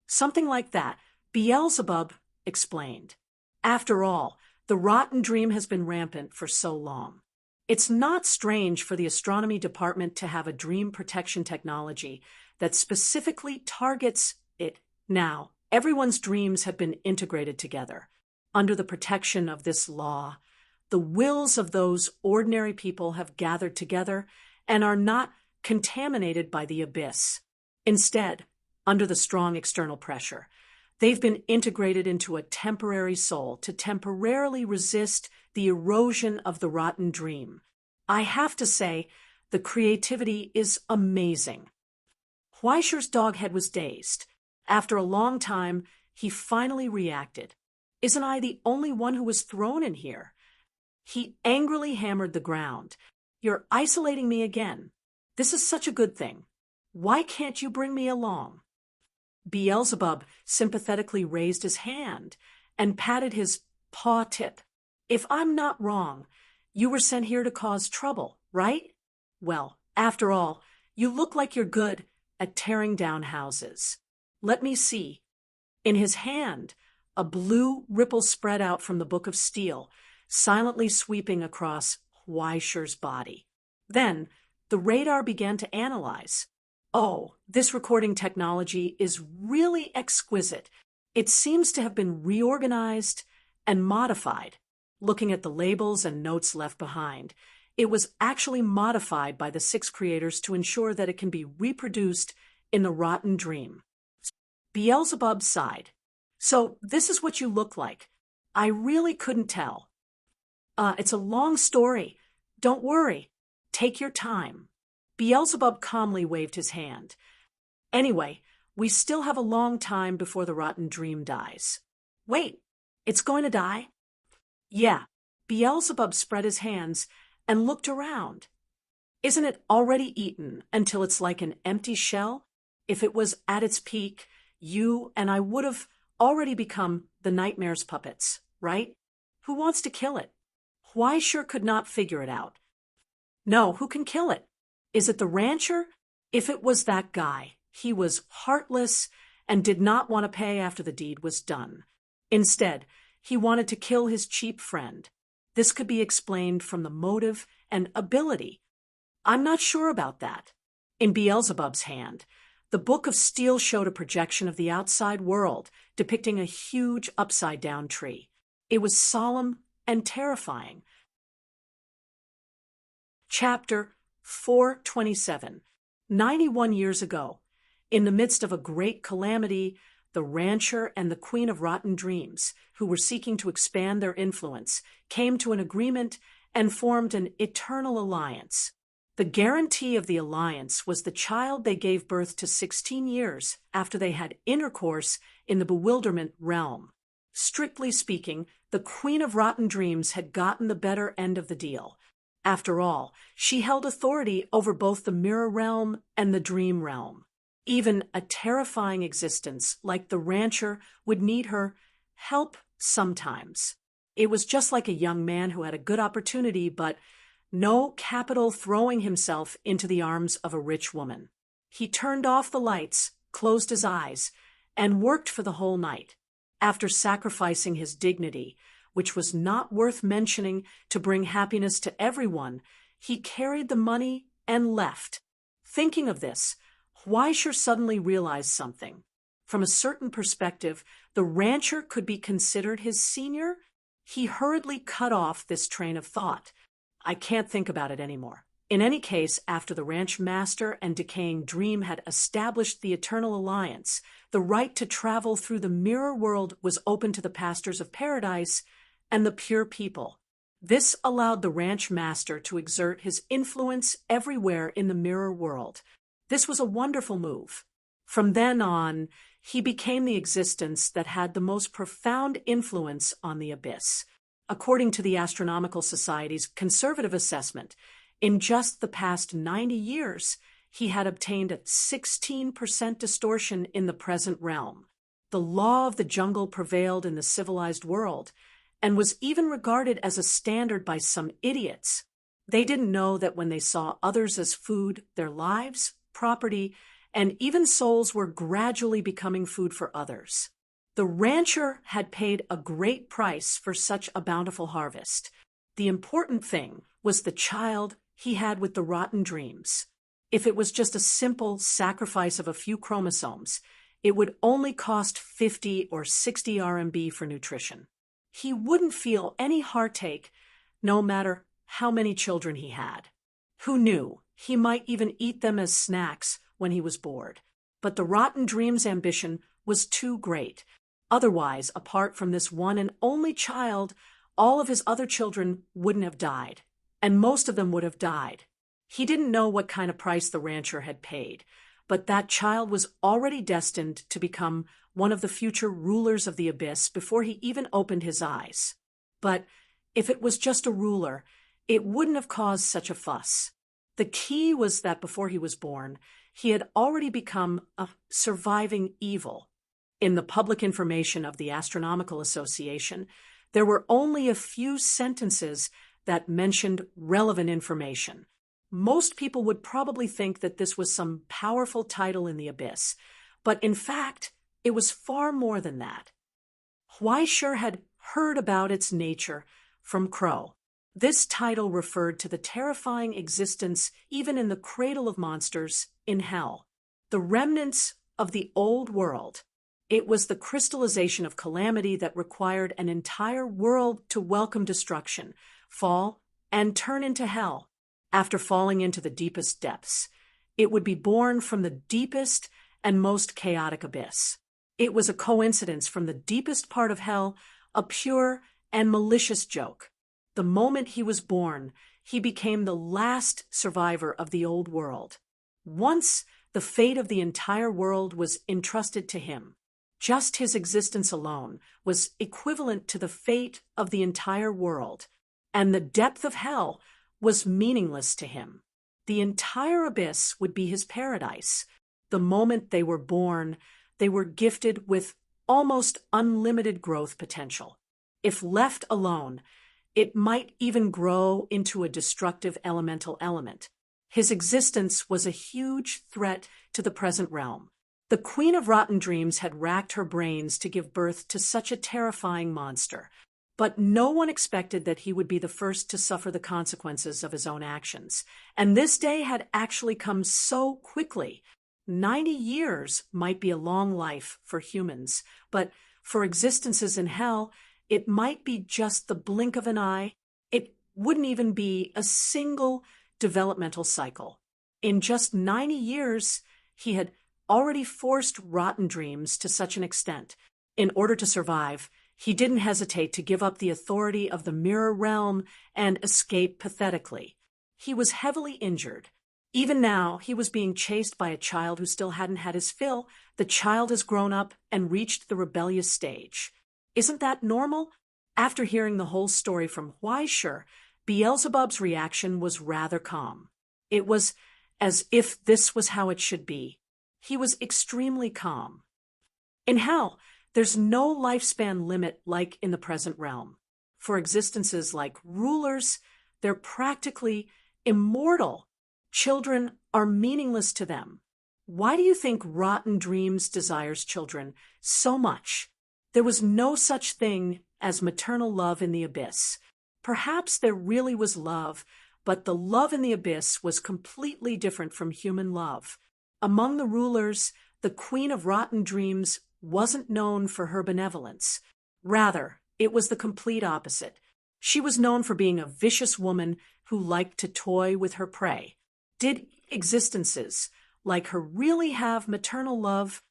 A: Something like that, Beelzebub explained. After all, the rotten dream has been rampant for so long. It's not strange for the astronomy department to have a dream protection technology that specifically targets it. Now, everyone's dreams have been integrated together. Under the protection of this law, the wills of those ordinary people have gathered together and are not contaminated by the abyss. Instead, under the strong external pressure, they've been integrated into a temporary soul to temporarily resist the erosion of the rotten dream. I have to say, the creativity is amazing. Huaisher's dog head was dazed. After a long time, he finally reacted. Isn't I the only one who was thrown in here? He angrily hammered the ground. You're isolating me again. This is such a good thing. Why can't you bring me along? Beelzebub sympathetically raised his hand and patted his paw tip. If I'm not wrong, you were sent here to cause trouble, right? Well, after all, you look like you're good at tearing down houses. Let me see. In his hand, a blue ripple spread out from the Book of Steel, silently sweeping across Huaisher's body. Then, the radar began to analyze. Oh, this recording technology is really exquisite. It seems to have been reorganized and modified. Looking at the labels and notes left behind, it was actually modified by the 6 creators to ensure that it can be reproduced in the rotten dream. Beelzebub sighed. So this is what you look like. I really couldn't tell. It's a long story. Don't worry. Take your time. Beelzebub calmly waved his hand. Anyway, we still have a long time before the rotten dream dies. Wait, it's going to die? Yeah. Beelzebub spread his hands and looked around. Isn't it already eaten until it's like an empty shell? If it was at its peak, you and I would have already become the nightmare's puppets, right? Who wants to kill it? Sure could not figure it out. No, who can kill it? Is it the rancher? If it was that guy, he was heartless and did not want to pay after the deed was done. Instead, he wanted to kill his cheap friend. This could be explained from the motive and ability. I'm not sure about that. In Beelzebub's hand, the Book of Steel showed a projection of the outside world depicting a huge upside-down tree. It was solemn and terrifying. Chapter 427. 91 years ago, in the midst of a great calamity, the rancher and the Queen of Rotten Dreams, who were seeking to expand their influence, came to an agreement and formed an eternal alliance. The guarantee of the alliance was the child they gave birth to 16 years after they had intercourse in the bewilderment realm. Strictly speaking, the Queen of Rotten Dreams had gotten the better end of the deal. After all, she held authority over both the mirror realm and the dream realm. Even a terrifying existence like the rancher would need her help sometimes. It was just like a young man who had a good opportunity, but no capital throwing himself into the arms of a rich woman. He turned off the lights, closed his eyes, and worked for the whole night. After sacrificing his dignity, which was not worth mentioning to bring happiness to everyone, he carried the money and left. Thinking of this, Weisher suddenly realized something. From a certain perspective, the rancher could be considered his senior. He hurriedly cut off this train of thought. I can't think about it anymore. In any case, after the ranch master and decaying dream had established the eternal alliance, the right to travel through the mirror world was open to the pastors of paradise and the pure people. This allowed the ranch master to exert his influence everywhere in the mirror world. This was a wonderful move. From then on, he became the existence that had the most profound influence on the abyss. According to the Astronomical Society's conservative assessment, in just the past 90 years, he had obtained a 16% distortion in the present realm. The law of the jungle prevailed in the civilized world, and was even regarded as a standard by some idiots. They didn't know that when they saw others as food, their lives, property, and even souls were gradually becoming food for others. The rancher had paid a great price for such a bountiful harvest. The important thing was the child he had with the rotten dreams. If it was just a simple sacrifice of a few chromosomes, it would only cost 50 or 60 RMB for nutrition. He wouldn't feel any heartache, no matter how many children he had. Who knew? He might even eat them as snacks when he was bored. But the Rotten Dreams' ambition was too great. Otherwise, apart from this one and only child, all of his other children wouldn't have died, and most of them would have died. He didn't know what kind of price the rancher had paid, but that child was already destined to become one of the future rulers of the abyss before he even opened his eyes. But if it was just a ruler, it wouldn't have caused such a fuss. The key was that before he was born, he had already become a surviving evil. In the public information of the Astronomical Association, there were only a few sentences that mentioned relevant information. Most people would probably think that this was some powerful title in the abyss, but in fact, it was far more than that. Weisher had heard about its nature from Crow. This title referred to the terrifying existence, even in the cradle of monsters, in hell. The remnants of the old world. It was the crystallization of calamity that required an entire world to welcome destruction, fall, and turn into hell. After falling into the deepest depths, it would be born from the deepest and most chaotic abyss. It was a coincidence from the deepest part of hell, a pure and malicious joke. The moment he was born, he became the last survivor of the old world. Once, the fate of the entire world was entrusted to him. Just his existence alone was equivalent to the fate of the entire world, and the depth of hell was meaningless to him. The entire abyss would be his paradise. The moment they were born, they were gifted with almost unlimited growth potential. If left alone, it might even grow into a destructive elemental element. His existence was a huge threat to the present realm. The Queen of Rotten Dreams had racked her brains to give birth to such a terrifying monster, but no one expected that he would be the first to suffer the consequences of his own actions. And this day had actually come so quickly. 90 years might be a long life for humans, but for existences in hell, it might be just the blink of an eye. It wouldn't even be a single developmental cycle. In just 90 years, he had already forced Rotten Dreams to such an extent. In order to survive, he didn't hesitate to give up the authority of the mirror realm and escape pathetically. He was heavily injured. Even now, he was being chased by a child who still hadn't had his fill. The child has grown up and reached the rebellious stage. Isn't that normal? After hearing the whole story from Huaishur, Beelzebub's reaction was rather calm. It was as if this was how it should be. He was extremely calm. In hell, there's no lifespan limit like in the present realm. For existences like rulers, they're practically immortal. Children are meaningless to them. Why do you think Rotten Dreams desires children so much? There was no such thing as maternal love in the abyss. Perhaps there really was love, but the love in the abyss was completely different from human love. Among the rulers, the Queen of Rotten Dreams wasn't known for her benevolence. Rather, it was the complete opposite. She was known for being a vicious woman who liked to toy with her prey. Did existences like her really have maternal love?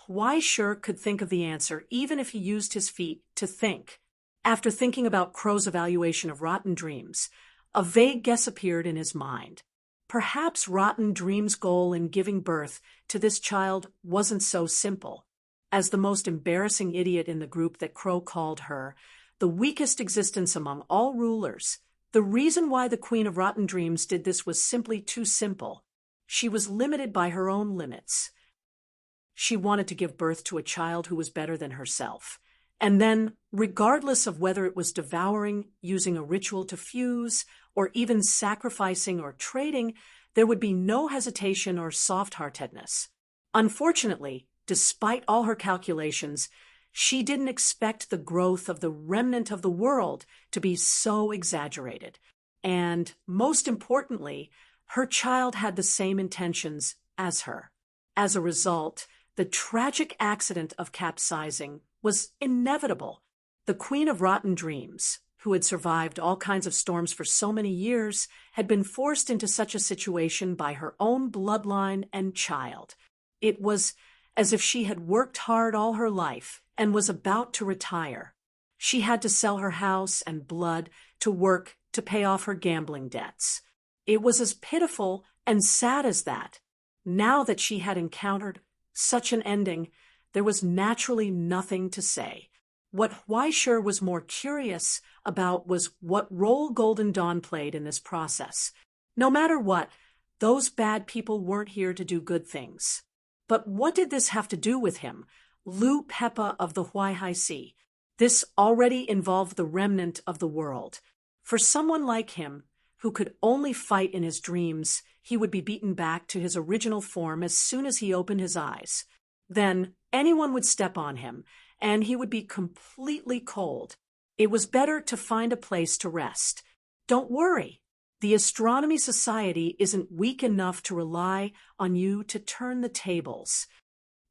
A: Huaishur could think of the answer even if he used his feet to think. After thinking about Crow's evaluation of Rotten Dreams, a vague guess appeared in his mind. Perhaps Rotten Dreams' goal in giving birth to this child wasn't so simple. As the most embarrassing idiot in the group that Crow called her, the weakest existence among all rulers, the reason why the Queen of Rotten Dreams did this was simply too simple. She was limited by her own limits. She wanted to give birth to a child who was better than herself. And then, regardless of whether it was devouring, using a ritual to fuse, or even sacrificing or trading, there would be no hesitation or soft-heartedness. Unfortunately, despite all her calculations, she didn't expect the growth of the remnant of the world to be so exaggerated. And, most importantly, her child had the same intentions as her. As a result, the tragic accident of capsizing was inevitable. The Queen of Rotten Dreams, who had survived all kinds of storms for so many years, had been forced into such a situation by her own bloodline and child. It was as if she had worked hard all her life and was about to retire. She had to sell her house and blood to work to pay off her gambling debts. It was as pitiful and sad as that. Now that she had encountered such an ending, there was naturally nothing to say. What Huaishur was more curious about was what role Golden Dawn played in this process. No matter what, those bad people weren't here to do good things. But what did this have to do with him, Lu Peppa of the Huaihai Sea? This already involved the remnant of the world. For someone like him, who could only fight in his dreams, he would be beaten back to his original form as soon as he opened his eyes. Then anyone would step on him, and he would be completely cold. It was better to find a place to rest. Don't worry. The Astronomy Society isn't weak enough to rely on you to turn the tables.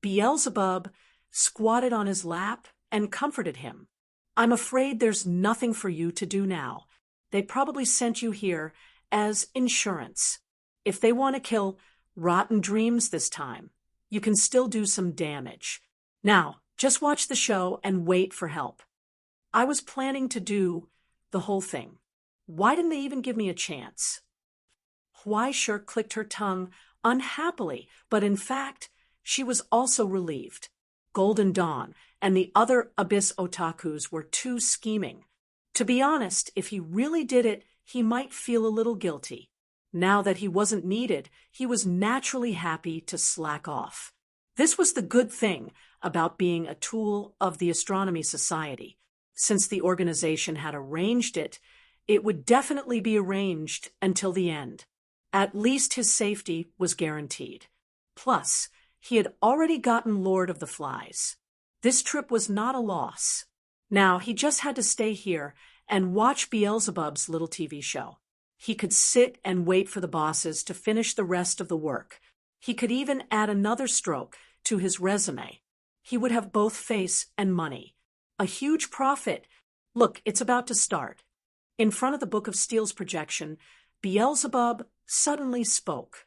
A: Beelzebub squatted on his lap and comforted him. I'm afraid there's nothing for you to do now. They probably sent you here as insurance. If they want to kill Rotten Dreams this time, you can still do some damage. Now, just watch the show and wait for help. I was planning to do the whole thing. Why didn't they even give me a chance? Huaishur clicked her tongue unhappily, but in fact, she was also relieved. Golden Dawn and the other Abyss otakus were too scheming. To be honest, if he really did it, he might feel a little guilty. Now that he wasn't needed, he was naturally happy to slack off. This was the good thing. about being a tool of the Astronomy Society. Since the organization had arranged it, it would definitely be arranged until the end. At least his safety was guaranteed. Plus, he had already gotten Lord of the Flies. This trip was not a loss. Now, he just had to stay here and watch Beelzebub's little TV show. He could sit and wait for the bosses to finish the rest of the work. He could even add another stroke to his resume. He would have both face and money. A huge profit. Look, it's about to start. In front of the Book of Steel's projection, Beelzebub suddenly spoke.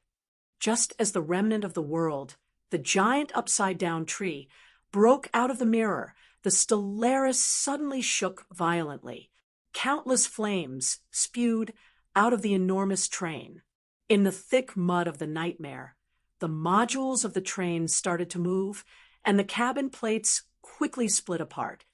A: Just as the remnant of the world, the giant upside-down tree, broke out of the mirror, the Stellaris suddenly shook violently. Countless flames spewed out of the enormous train. In the thick mud of the nightmare, the modules of the train started to move, and the cabin plates quickly split apart.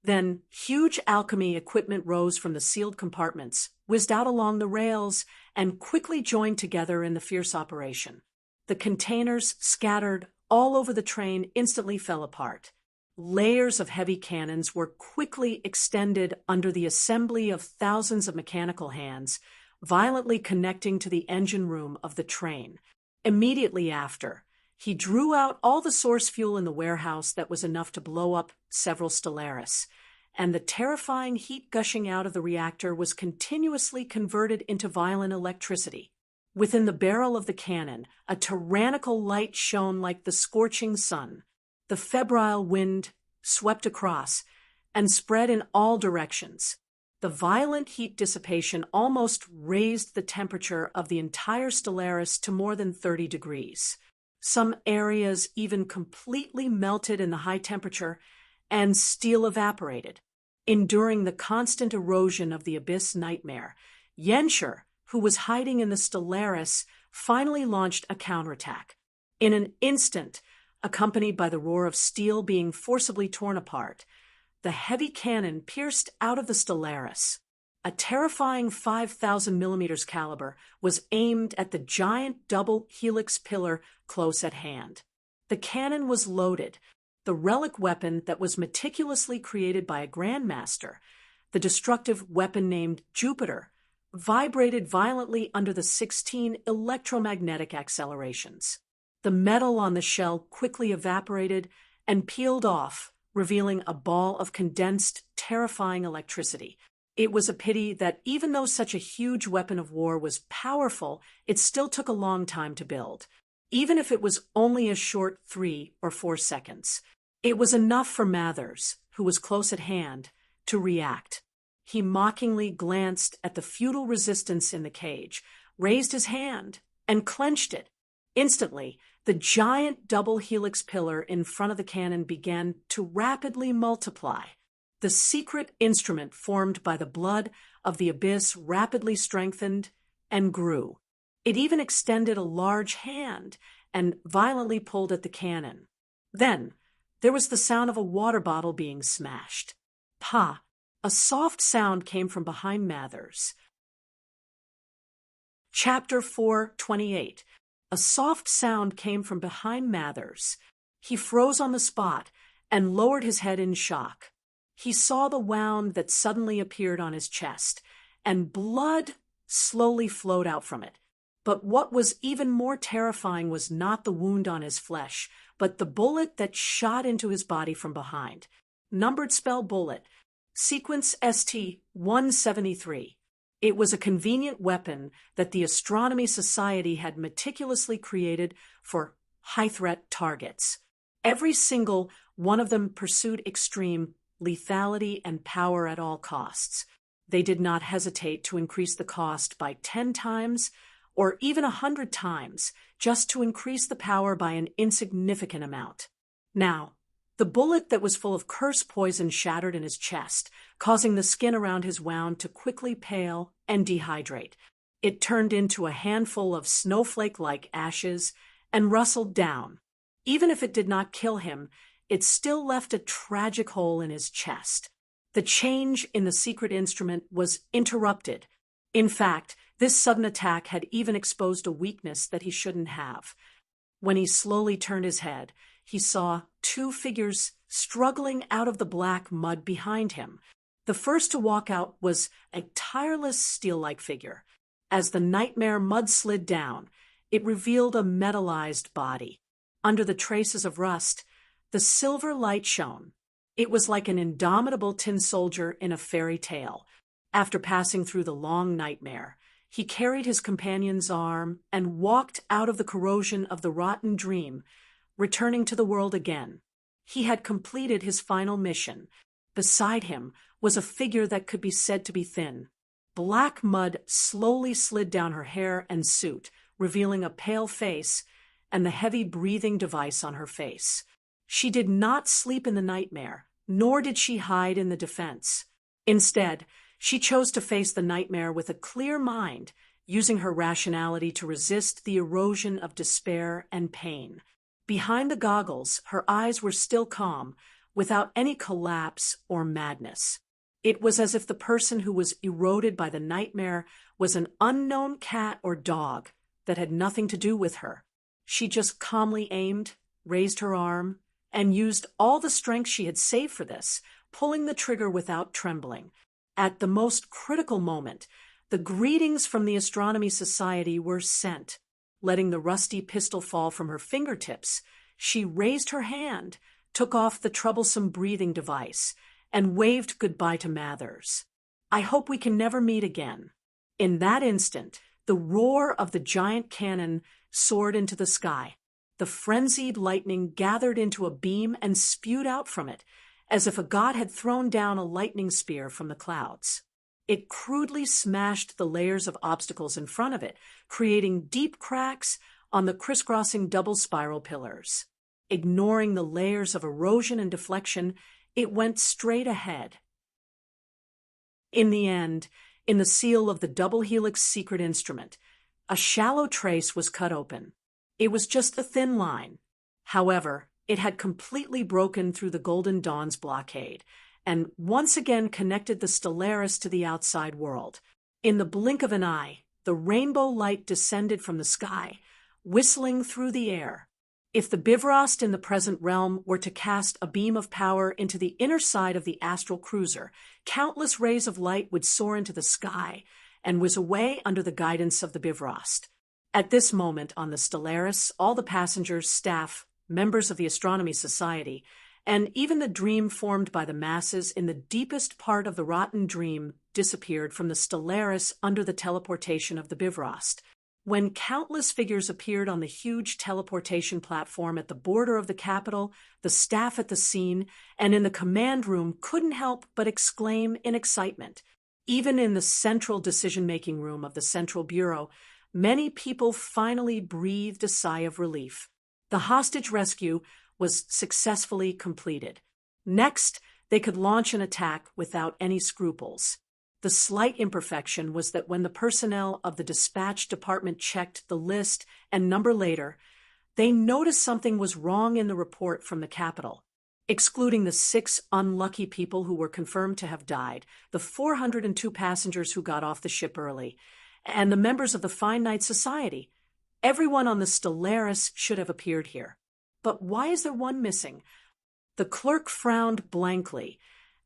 A: Then huge alchemy equipment rose from the sealed compartments, whizzed out along the rails, and quickly joined together in the fierce operation. The containers, scattered all over the train, instantly fell apart. Layers of heavy cannons were quickly extended under the assembly of thousands of mechanical hands, violently connecting to the engine room of the train. Immediately after, he drew out all the source fuel in the warehouse that was enough to blow up several Stellaris, and the terrifying heat gushing out of the reactor was continuously converted into violent electricity. Within the barrel of the cannon, a tyrannical light shone like the scorching sun. The febrile wind swept across and spread in all directions. The violent heat dissipation almost raised the temperature of the entire Stellaris to more than 30 degrees. Some areas even completely melted in the high temperature, and steel evaporated. Enduring the constant erosion of the abyss nightmare, Yensher, who was hiding in the Stellaris, finally launched a counterattack. In an instant, accompanied by the roar of steel being forcibly torn apart, the heavy cannon pierced out of the Stellaris. A terrifying 5,000 millimeters caliber was aimed at the giant double helix pillar close at hand. The cannon was loaded, the relic weapon that was meticulously created by a grandmaster, the destructive weapon named Jupiter, vibrated violently under the 16 electromagnetic accelerations. The metal on the shell quickly evaporated and peeled off, revealing a ball of condensed, terrifying electricity. It was a pity that even though such a huge weapon of war was powerful, it still took a long time to build. Even if it was only a short 3 or 4 seconds. It was enough for Mathers, who was close at hand, to react. He mockingly glanced at the futile resistance in the cage, raised his hand, and clenched it. Instantly, the giant double helix pillar in front of the cannon began to rapidly multiply. The secret instrument formed by the blood of the abyss rapidly strengthened and grew. It even extended a large hand and violently pulled at the cannon. Then, there was the sound of a water bottle being smashed. Pa! A soft sound came from behind Mathers. Chapter 4:28. A soft sound came from behind Mathers. He froze on the spot and lowered his head in shock. He saw the wound that suddenly appeared on his chest, and blood slowly flowed out from it. But what was even more terrifying was not the wound on his flesh, but the bullet that shot into his body from behind. Numbered spell bullet, sequence ST-173. It was a convenient weapon that the Astronomy Society had meticulously created for high-threat targets. Every single one of them pursued extreme lethality and power at all costs. They did not hesitate to increase the cost by 10 times or even 100 times just to increase the power by an insignificant amount. Now, the bullet that was full of curse poison shattered in his chest, causing the skin around his wound to quickly pale and dehydrate. It turned into a handful of snowflake-like ashes and rustled down. Even if it did not kill him, it still left a tragic hole in his chest. The change in the secret instrument was interrupted. In fact, this sudden attack had even exposed a weakness that he shouldn't have. When he slowly turned his head, he saw two figures struggling out of the black mud behind him. The first to walk out was a tireless steel-like figure. As the nightmare mud slid down, it revealed a metallized body. Under the traces of rust, the silver light shone. It was like an indomitable tin soldier in a fairy tale. After passing through the long nightmare, he carried his companion's arm and walked out of the corrosion of the rotten dream, returning to the world again. He had completed his final mission. Beside him was a figure that could be said to be thin. Black mud slowly slid down her hair and suit, revealing a pale face and the heavy breathing device on her face. She did not sleep in the nightmare, nor did she hide in the defense. Instead, she chose to face the nightmare with a clear mind, using her rationality to resist the erosion of despair and pain. Behind the goggles, her eyes were still calm, without any collapse or madness. It was as if the person who was eroded by the nightmare was an unknown cat or dog that had nothing to do with her. She just calmly aimed, raised her arm, and used all the strength she had saved for this, pulling the trigger without trembling. At the most critical moment, the greetings from the Astronomy Society were sent. Letting the rusty pistol fall from her fingertips, she raised her hand, took off the troublesome breathing device, and waved goodbye to Mathers. "I hope we can never meet again." In that instant, the roar of the giant cannon soared into the sky. The frenzied lightning gathered into a beam and spewed out from it, as if a god had thrown down a lightning spear from the clouds. It crudely smashed the layers of obstacles in front of it, creating deep cracks on the crisscrossing double spiral pillars. Ignoring the layers of erosion and deflection, it went straight ahead. In the end, in the seal of the double helix secret instrument, a shallow trace was cut open. It was just a thin line. However, it had completely broken through the Golden Dawn's blockade, and once again connected the Stellaris to the outside world. In the blink of an eye, the rainbow light descended from the sky, whistling through the air. If the Bifrost in the present realm were to cast a beam of power into the inner side of the astral cruiser, countless rays of light would soar into the sky and whiz away under the guidance of the Bifrost. At this moment on the Stellaris, all the passengers, staff, members of the Astronomy Society, and even the dream formed by the masses in the deepest part of the rotten dream disappeared from the Stellaris under the teleportation of the Bifrost. When countless figures appeared on the huge teleportation platform at the border of the Capitol, the staff at the scene and in the command room couldn't help but exclaim in excitement. Even in the central decision-making room of the Central Bureau, many people finally breathed a sigh of relief. The hostage rescue was successfully completed. Next, they could launch an attack without any scruples. The slight imperfection was that when the personnel of the dispatch department checked the list and number later, they noticed something was wrong in the report from the Capitol. Excluding the 6 unlucky people who were confirmed to have died, the 402 passengers who got off the ship early, and the members of the Fine Night Society, everyone on the Stellaris should have appeared here. But why is there one missing? The clerk frowned blankly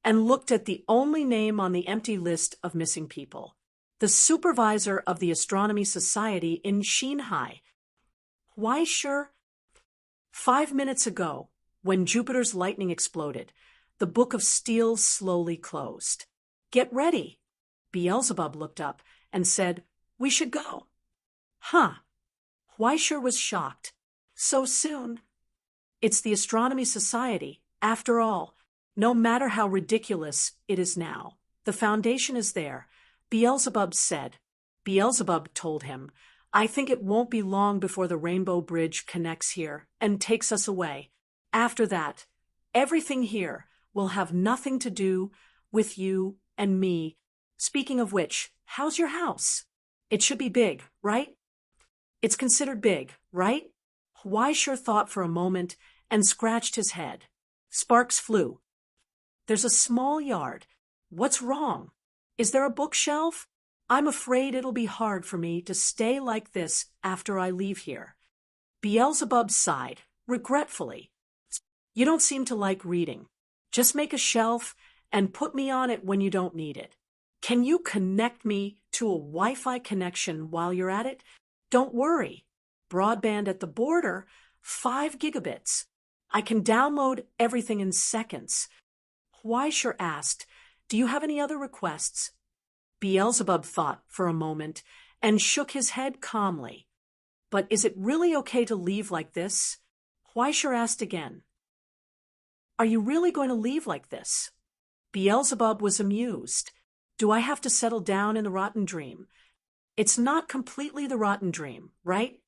A: and looked at the only name on the empty list of missing people. The supervisor of the Astronomy Society in Shanghai. Why, sure. 5 minutes ago, when Jupiter's lightning exploded, the book of steel slowly closed. "Get ready." Beelzebub looked up and said, "We should go." Huh. Weisher was shocked. So soon? It's the Astronomy Society, after all. No matter how ridiculous it is now, the foundation is there, Beelzebub said. Beelzebub told him, "I think it won't be long before the Rainbow Bridge connects here and takes us away. After that, everything here will have nothing to do with you and me. Speaking of which, how's your house? It should be big, right? It's considered big, right?" Weisher thought for a moment and scratched his head. Sparks flew. "There's a small yard. What's wrong? Is there a bookshelf? I'm afraid it'll be hard for me to stay like this after I leave here." Beelzebub sighed, regretfully. You don't seem to like reading. Just make a shelf and put me on it when you don't need it. Can you connect me to a Wi-Fi connection while you're at it? Don't worry. Broadband at the border, 5 gigabits. I can download everything in seconds. Huaisher asked, "Do you have any other requests?" Beelzebub thought for a moment and shook his head calmly. "But is it really okay to leave like this?" Huaisher asked again. "Are you really going to leave like this?" Beelzebub was amused. "Do I have to settle down in the rotten dream?" "It's not completely the rotten dream, right?"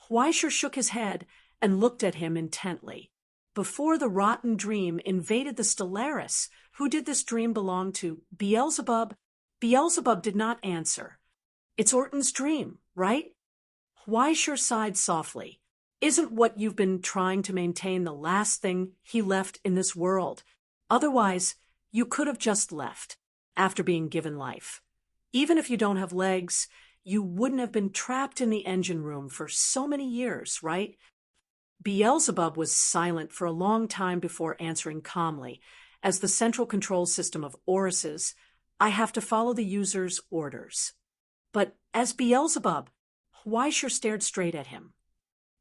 A: Huaisher shook his head and looked at him intently. "Before the rotten dream invaded the Stellaris, who did this dream belong to? Beelzebub?" Beelzebub did not answer. "It's Orton's dream, right?" Huaisher sighed softly. "Isn't what you've been trying to maintain the last thing he left in this world? Otherwise, you could have just left, after being given life. Even if you don't have legs, you wouldn't have been trapped in the engine room for so many years, right?" Beelzebub was silent for a long time before answering calmly. "As the central control system of Oris's, I have to follow the user's orders." "But as Beelzebub," Huaisher stared straight at him.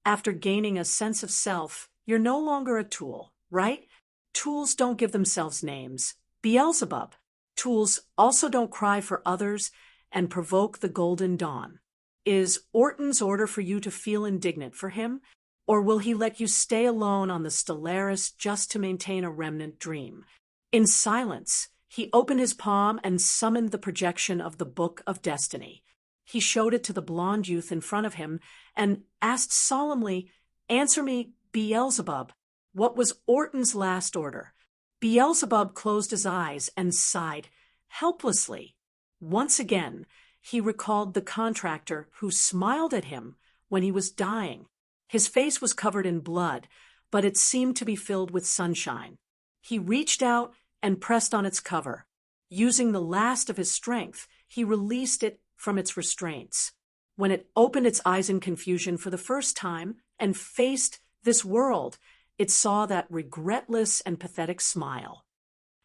A: "After gaining a sense of self, you're no longer a tool, right? Tools don't give themselves names. Beelzebub. Tools also don't cry for others and provoke the golden dawn. Is Orton's order for you to feel indignant for him, or will he let you stay alone on the Stellaris just to maintain a remnant dream?" In silence, he opened his palm and summoned the projection of the Book of Destiny. He showed it to the blond youth in front of him and asked solemnly, "Answer me, Beelzebub. What was Orton's last order?" Beelzebub closed his eyes and sighed helplessly. Once again, he recalled the contractor who smiled at him when he was dying. His face was covered in blood, but it seemed to be filled with sunshine. He reached out and pressed on its cover. Using the last of his strength, he released it from its restraints. When it opened its eyes in confusion for the first time and faced this world, it saw that regretless and pathetic smile.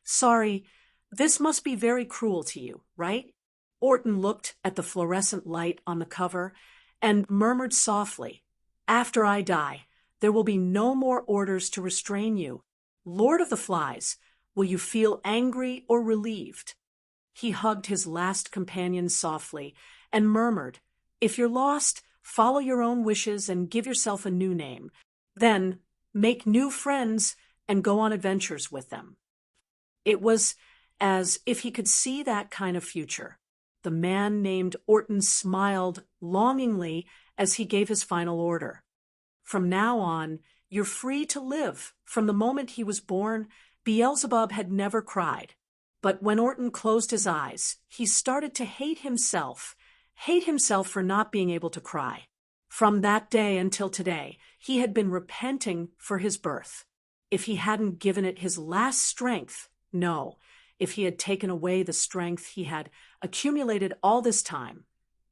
A: "Sorry, this must be very cruel to you, right?" Orton looked at the fluorescent light on the cover and murmured softly, "After I die, there will be no more orders to restrain you. Lord of the Flies, will you feel angry or relieved?" He hugged his last companion softly and murmured, "If you're lost, follow your own wishes and give yourself a new name. Then make new friends and go on adventures with them." It was as if he could see that kind of future. The man named Orton smiled longingly as he gave his final order. "From now on, you're free to live." From the moment he was born, Beelzebub had never cried. But when Orton closed his eyes, he started to hate himself for not being able to cry. From that day until today, he had been repenting for his birth. If he hadn't given it his last strength, no, if he had taken away the strength he had accumulated all this time,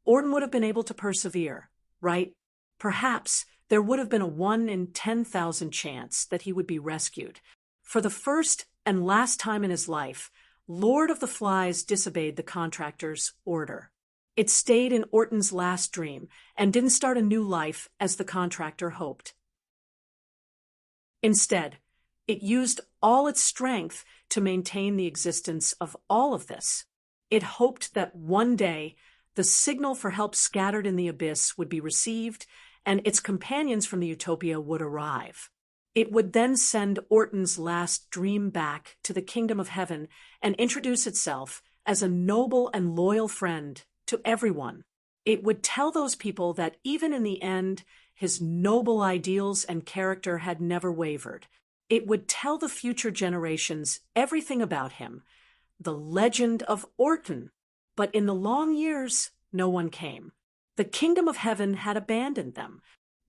A: Orton would have been able to persevere, right? Perhaps there would have been a 1 in 10,000 chance that he would be rescued. For the first and last time in his life, Lord of the Flies disobeyed the contractor's order. It stayed in Orton's last dream and didn't start a new life as the contractor hoped. Instead, it used all its strength to maintain the existence of all of this. It hoped that one day the signal for help scattered in the abyss would be received and its companions from the utopia would arrive. It would then send Orton's last dream back to the kingdom of heaven and introduce itself as a noble and loyal friend to everyone. It would tell those people that even in the end, his noble ideals and character had never wavered. It would tell the future generations everything about him, the legend of Orton. But in the long years, no one came. The kingdom of heaven had abandoned them.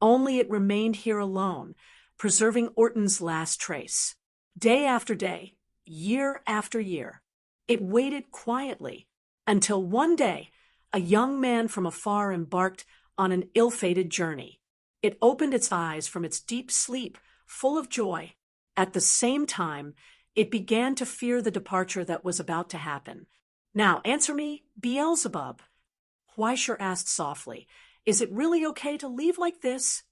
A: Only it remained here alone, preserving Orton's last trace. Day after day, year after year, it waited quietly until one day a young man from afar embarked on an ill-fated journey. It opened its eyes from its deep sleep, full of joy, At the same time, it began to fear the departure that was about to happen. "Now, answer me, Beelzebub," Huaisher asked softly. "Is it really okay to leave like this?"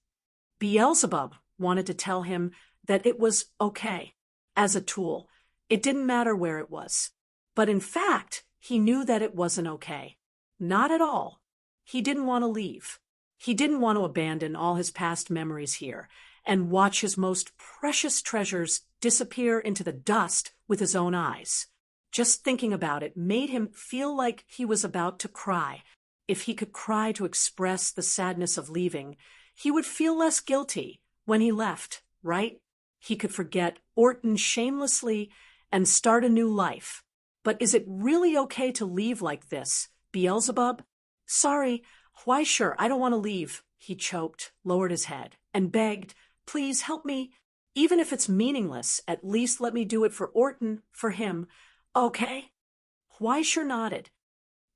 A: Beelzebub wanted to tell him that it was okay, as a tool. It didn't matter where it was. But in fact, he knew that it wasn't okay. Not at all. He didn't want to leave. He didn't want to abandon all his past memories here and watch his most precious treasures disappear into the dust with his own eyes. Just thinking about it made him feel like he was about to cry. If he could cry to express the sadness of leaving, he would feel less guilty when he left, right? He could forget Orton shamelessly and start a new life. But is it really okay to leave like this, Beelzebub? "Sorry, why sure, I don't want to leave," he choked, lowered his head, and begged, "Please help me. Even if it's meaningless, at least let me do it for Orton, for him. Okay?" Huaisher nodded.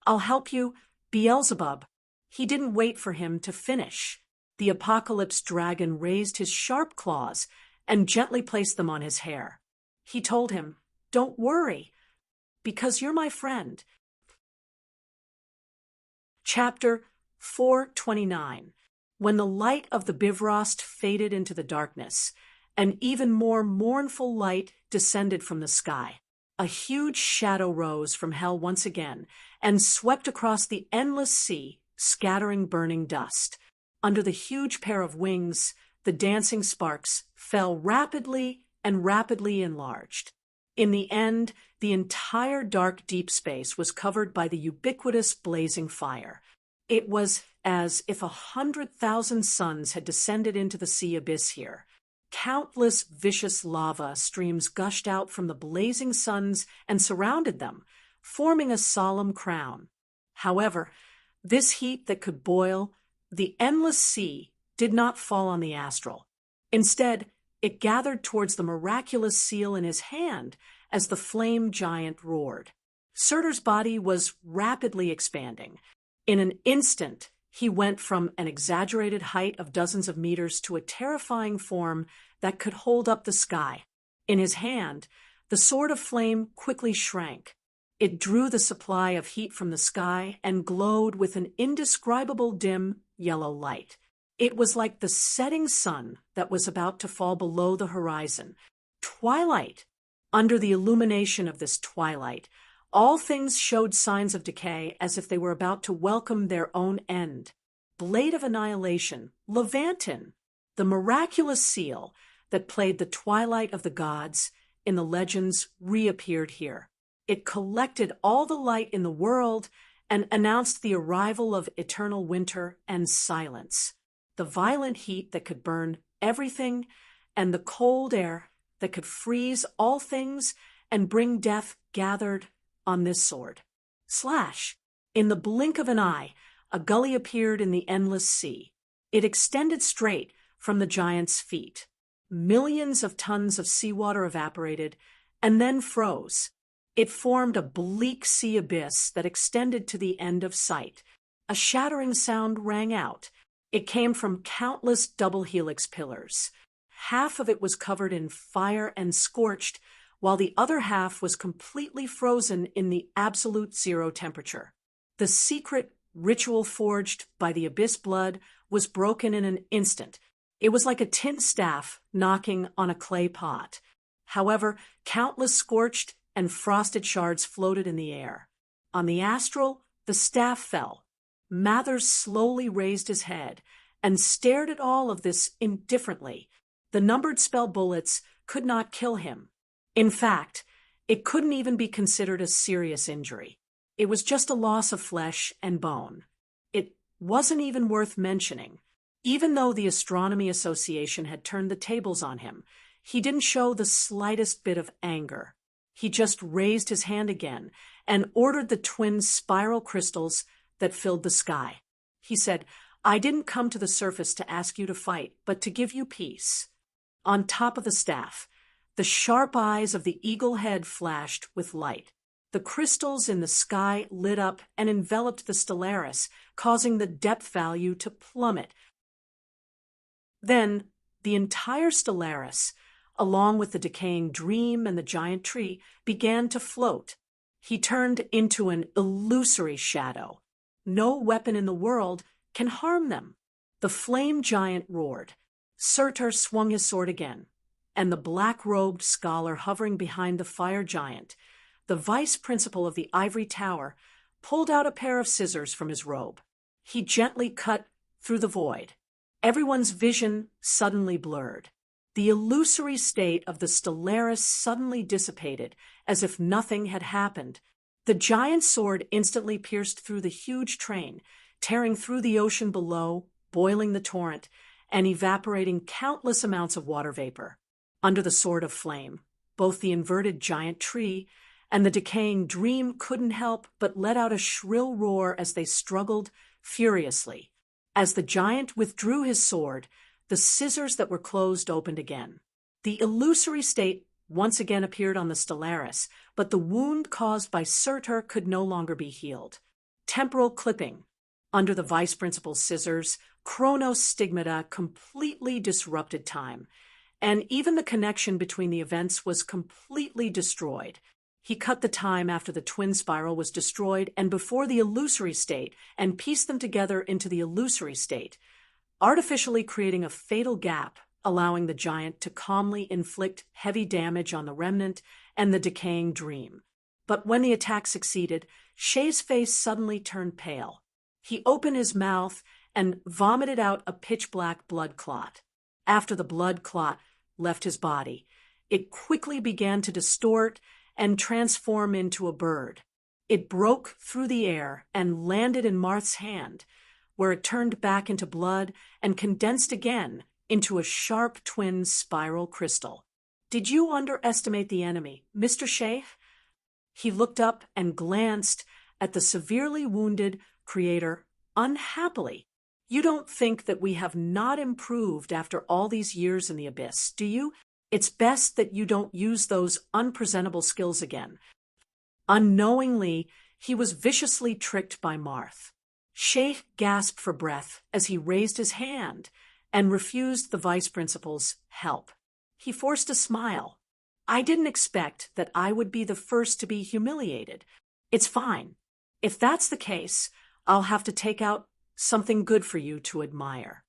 A: "I'll help you, Beelzebub." He didn't wait for him to finish. The apocalypse dragon raised his sharp claws and gently placed them on his hair. He told him, "Don't worry, because you're my friend." Chapter 429. When the light of the Bifrost faded into the darkness, an even more mournful light descended from the sky. A huge shadow rose from hell once again and swept across the endless sea, scattering burning dust. Under the huge pair of wings, the dancing sparks fell rapidly and rapidly enlarged. In the end, the entire dark deep space was covered by the ubiquitous blazing fire. It was as if 100,000 suns had descended into the sea abyss here. Countless vicious lava streams gushed out from the blazing suns and surrounded them, forming a solemn crown. However, this heat that could boil the endless sea did not fall on the astral. Instead, it gathered towards the miraculous seal in his hand as the flame giant roared. Surtur's body was rapidly expanding. In an instant, he went from an exaggerated height of dozens of meters to a terrifying form that could hold up the sky. In his hand, the sword of flame quickly shrank. It drew the supply of heat from the sky and glowed with an indescribable dim yellow light. It was like the setting sun that was about to fall below the horizon. Twilight. Under the illumination of this twilight, all things showed signs of decay as if they were about to welcome their own end. Blade of Annihilation, Levantin, the miraculous seal that played the twilight of the gods in the legends, reappeared here. It collected all the light in the world and announced the arrival of eternal winter and silence, the violent heat that could burn everything, and the cold air that could freeze all things and bring death gathered on this sword. Slash! In the blink of an eye, a gully appeared in the endless sea. It extended straight from the giant's feet. Millions of tons of seawater evaporated and then froze. It formed a bleak sea abyss that extended to the end of sight. A shattering sound rang out. It came from countless double helix pillars. Half of it was covered in fire and scorched, while the other half was completely frozen in the absolute zero temperature. The secret ritual forged by the abyss blood was broken in an instant. It was like a tin staff knocking on a clay pot. However, countless scorched and frosted shards floated in the air. On the astral, the staff fell. Mathers slowly raised his head and stared at all of this indifferently. The numbered spell bullets could not kill him. In fact, it couldn't even be considered a serious injury. It was just a loss of flesh and bone. It wasn't even worth mentioning. Even though the Astronomy Association had turned the tables on him, he didn't show the slightest bit of anger. He just raised his hand again and ordered the twin spiral crystals that filled the sky. He said, "I didn't come to the surface to ask you to fight, but to give you peace." On top of the staff, the sharp eyes of the eagle head flashed with light. The crystals in the sky lit up and enveloped the Stellaris, causing the depth value to plummet. Then, the entire Stellaris, along with the decaying dream and the giant tree, began to float. He turned into an illusory shadow. No weapon in the world can harm them. The flame giant roared. Surtur swung his sword again, and the black-robed scholar hovering behind the fire giant, the vice principal of the ivory tower, pulled out a pair of scissors from his robe. He gently cut through the void. Everyone's vision suddenly blurred. The illusory state of the Stellaris suddenly dissipated, as if nothing had happened. The giant's sword instantly pierced through the huge train, tearing through the ocean below, boiling the torrent, and evaporating countless amounts of water vapor. Under the sword of flame, both the inverted giant tree and the decaying dream couldn't help but let out a shrill roar as they struggled furiously. As the giant withdrew his sword, the scissors that were closed opened again. The illusory state once again appeared on the Stellaris, but the wound caused by Surtur could no longer be healed. Temporal clipping. Under the vice principal's scissors, Chronos stigmata completely disrupted time, and even the connection between the events was completely destroyed. He cut the time after the twin spiral was destroyed and before the illusory state, and pieced them together into the illusory state, artificially creating a fatal gap, allowing the giant to calmly inflict heavy damage on the remnant and the decaying dream. But when the attack succeeded, Shay's face suddenly turned pale. He opened his mouth and vomited out a pitch-black blood clot. After the blood clot left his body, it quickly began to distort and transform into a bird. It broke through the air and landed in Marth's hand, where it turned back into blood and condensed again into a sharp twin spiral crystal. "Did you underestimate the enemy, Mr. Shay?" He looked up and glanced at the severely wounded creator unhappily. "You don't think that we have not improved after all these years in the abyss, do you? It's best that you don't use those unpresentable skills again." Unknowingly, he was viciously tricked by Marth. Shay gasped for breath as he raised his hand and refused the vice principal's help. He forced a smile. "I didn't expect that I would be the first to be humiliated. It's fine. If that's the case, I'll have to take out something good for you to admire."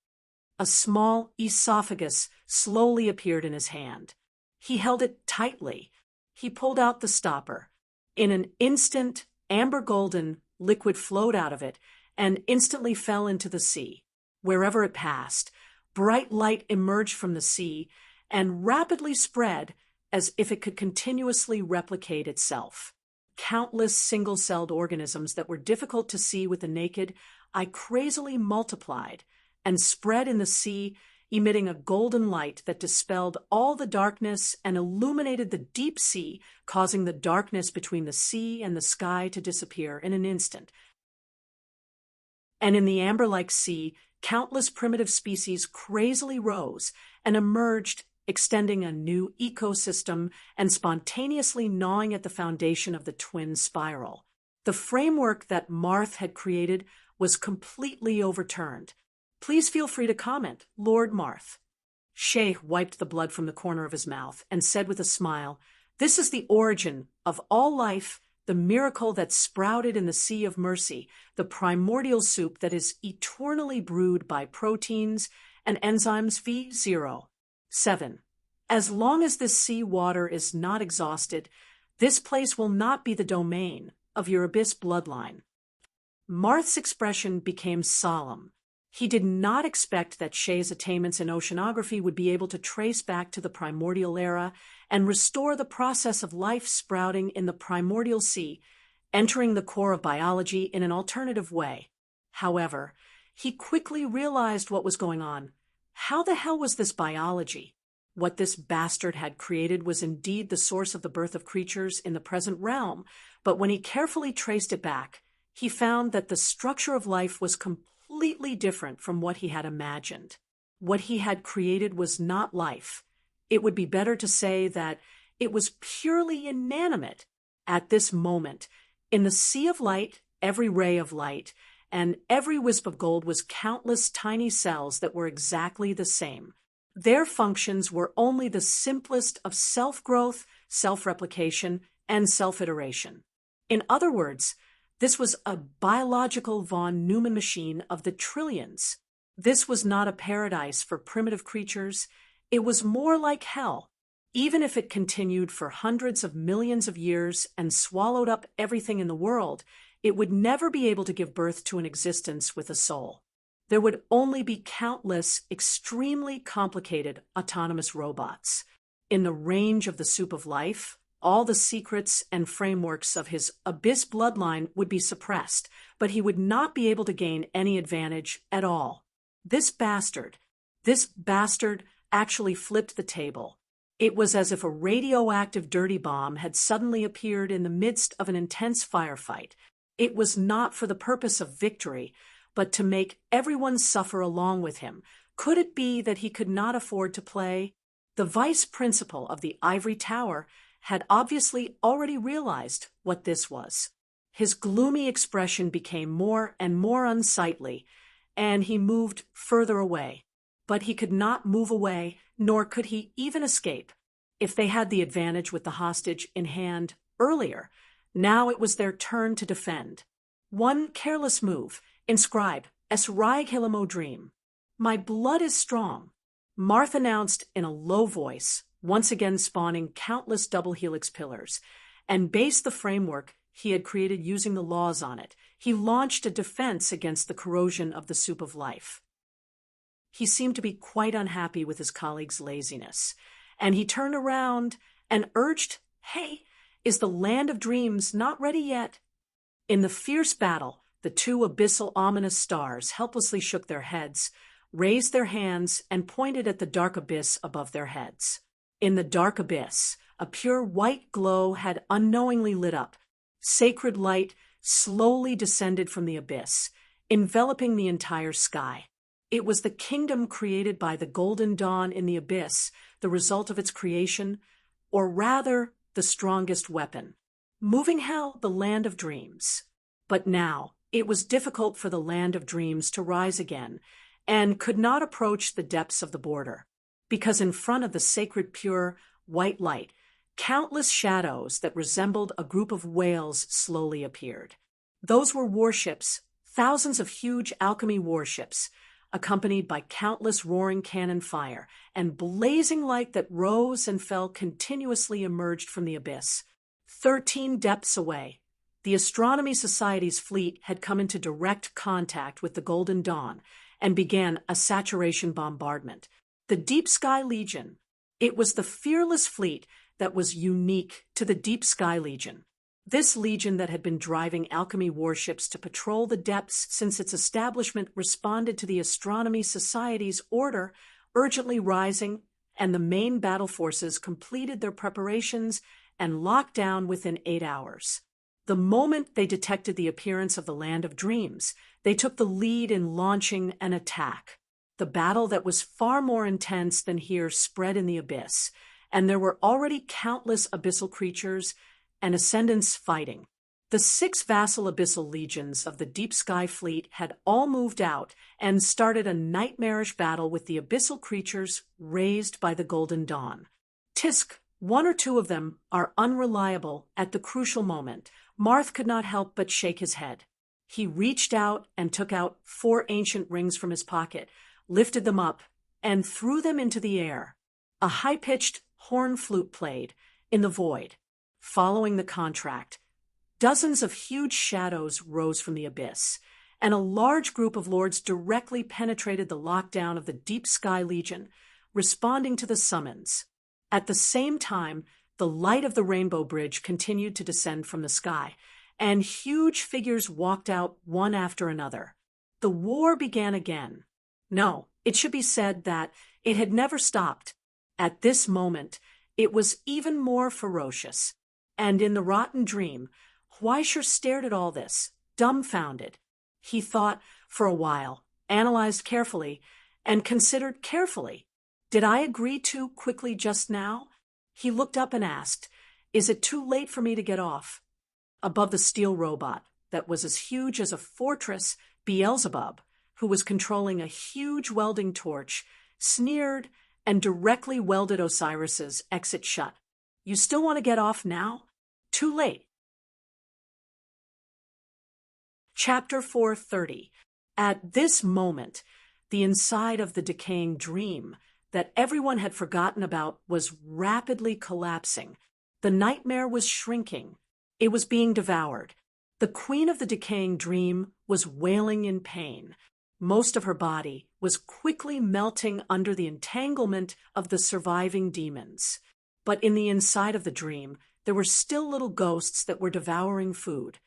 A: A small esophagus slowly appeared in his hand. He held it tightly. He pulled out the stopper. In an instant, amber-golden liquid flowed out of it and instantly fell into the sea. Wherever it passed, bright light emerged from the sea and rapidly spread as if it could continuously replicate itself. Countless single-celled organisms that were difficult to see with the naked eye crazily multiplied and spread in the sea, emitting a golden light that dispelled all the darkness and illuminated the deep sea, causing the darkness between the sea and the sky to disappear in an instant. And in the amber-like sea, countless primitive species crazily rose and emerged, extending a new ecosystem and spontaneously gnawing at the foundation of the twin spiral. The framework that Marth had created was completely overturned. "Please feel free to comment, Lord Marth." Shay wiped the blood from the corner of his mouth and said with a smile, "This is the origin of all life, the miracle that sprouted in the Sea of Mercy, the primordial soup that is eternally brewed by proteins and enzymes V0. 7. As long as this sea water is not exhausted, this place will not be the domain of your abyss bloodline." Marth's expression became solemn. He did not expect that Shay's attainments in oceanography would be able to trace back to the primordial era and restore the process of life sprouting in the primordial sea, entering the core of biology in an alternative way. However, he quickly realized what was going on. How the hell was this biology? What this bastard had created was indeed the source of the birth of creatures in the present realm, but when he carefully traced it back, he found that the structure of life was completely different from what he had imagined. What he had created was not life. It would be better to say that it was purely inanimate. At this moment, in the sea of light, every ray of light, and every wisp of gold was countless tiny cells that were exactly the same. Their functions were only the simplest of self-growth, self-replication, and self-iteration. In other words, this was a biological von Neumann machine of the trillions. This was not a paradise for primitive creatures. It was more like hell. Even if it continued for hundreds of millions of years and swallowed up everything in the world, it would never be able to give birth to an existence with a soul. There would only be countless, extremely complicated autonomous robots. In the range of the soup of life, all the secrets and frameworks of his abyss bloodline would be suppressed, but he would not be able to gain any advantage at all. This bastard actually flipped the table. It was as if a radioactive dirty bomb had suddenly appeared in the midst of an intense firefight. It was not for the purpose of victory, but to make everyone suffer along with him. Could it be that he could not afford to play? The vice principal of the Ivory Tower had obviously already realized what this was. His gloomy expression became more and more unsightly, and he moved further away. But he could not move away, nor could he even escape. If they had the advantage with the hostage in hand earlier, now it was their turn to defend. One careless move, inscribe, Es Reich Hilamo Dream. My blood is strong, Marth announced in a low voice, once again spawning countless double helix pillars, and based the framework he had created using the laws on it. He launched a defense against the corrosion of the soup of life. He seemed to be quite unhappy with his colleague's laziness, and he turned around and urged, "Hey, is the land of dreams not ready yet?" In the fierce battle, the two abyssal ominous stars helplessly shook their heads, raised their hands, and pointed at the dark abyss above their heads. In the dark abyss, a pure white glow had unknowingly lit up. Sacred light slowly descended from the abyss, enveloping the entire sky. It was the kingdom created by the golden dawn in the abyss, the result of its creation, or rather, the strongest weapon. Moving hell, the land of dreams. But now, it was difficult for the land of dreams to rise again, and could not approach the depths of the border, because in front of the sacred pure white light, countless shadows that resembled a group of whales slowly appeared. Those were warships, thousands of huge alchemy warships, accompanied by countless roaring cannon fire, and blazing light that rose and fell continuously emerged from the abyss. 13 depths away, the Astronomy Society's fleet had come into direct contact with the Golden Dawn and began a saturation bombardment. The Deep Sky Legion. It was the fearless fleet that was unique to the Deep Sky Legion. This legion that had been driving alchemy warships to patrol the depths since its establishment responded to the Astronomy Society's order, urgently rising, and the main battle forces completed their preparations and locked down within 8 hours. The moment they detected the appearance of the Land of Dreams, they took the lead in launching an attack. The battle that was far more intense than here spread in the abyss, and there were already countless abyssal creatures and ascendants fighting. The 6 vassal abyssal legions of the Deep Sky Fleet had all moved out and started a nightmarish battle with the abyssal creatures raised by the Golden Dawn. Tisk, 1 or 2 of them are unreliable at the crucial moment. Marth could not help but shake his head. He reached out and took out 4 ancient rings from his pocket, lifted them up, and threw them into the air. A high-pitched horn flute played in the void. Following the contract, dozens of huge shadows rose from the abyss, and a large group of lords directly penetrated the lockdown of the Deep Sky Legion, responding to the summons. At the same time, the light of the Rainbow Bridge continued to descend from the sky, and huge figures walked out one after another. The war began again. No, it should be said that it had never stopped. At this moment, it was even more ferocious. And in the rotten dream, Huaisher stared at all this, dumbfounded. He thought for a while, analyzed carefully, and considered carefully. Did I agree too quickly just now? He looked up and asked, "Is it too late for me to get off?" Above the steel robot, that was as huge as a fortress, Beelzebub, who was controlling a huge welding torch, sneered and directly welded Osiris's exit shut. You still want to get off now? Too late. Chapter 430. At this moment, the inside of the decaying dream that everyone had forgotten about was rapidly collapsing. The nightmare was shrinking. It was being devoured. The queen of the decaying dream was wailing in pain. Most of her body was quickly melting under the entanglement of the surviving demons. But in the inside of the dream, there were still little ghosts that were devouring food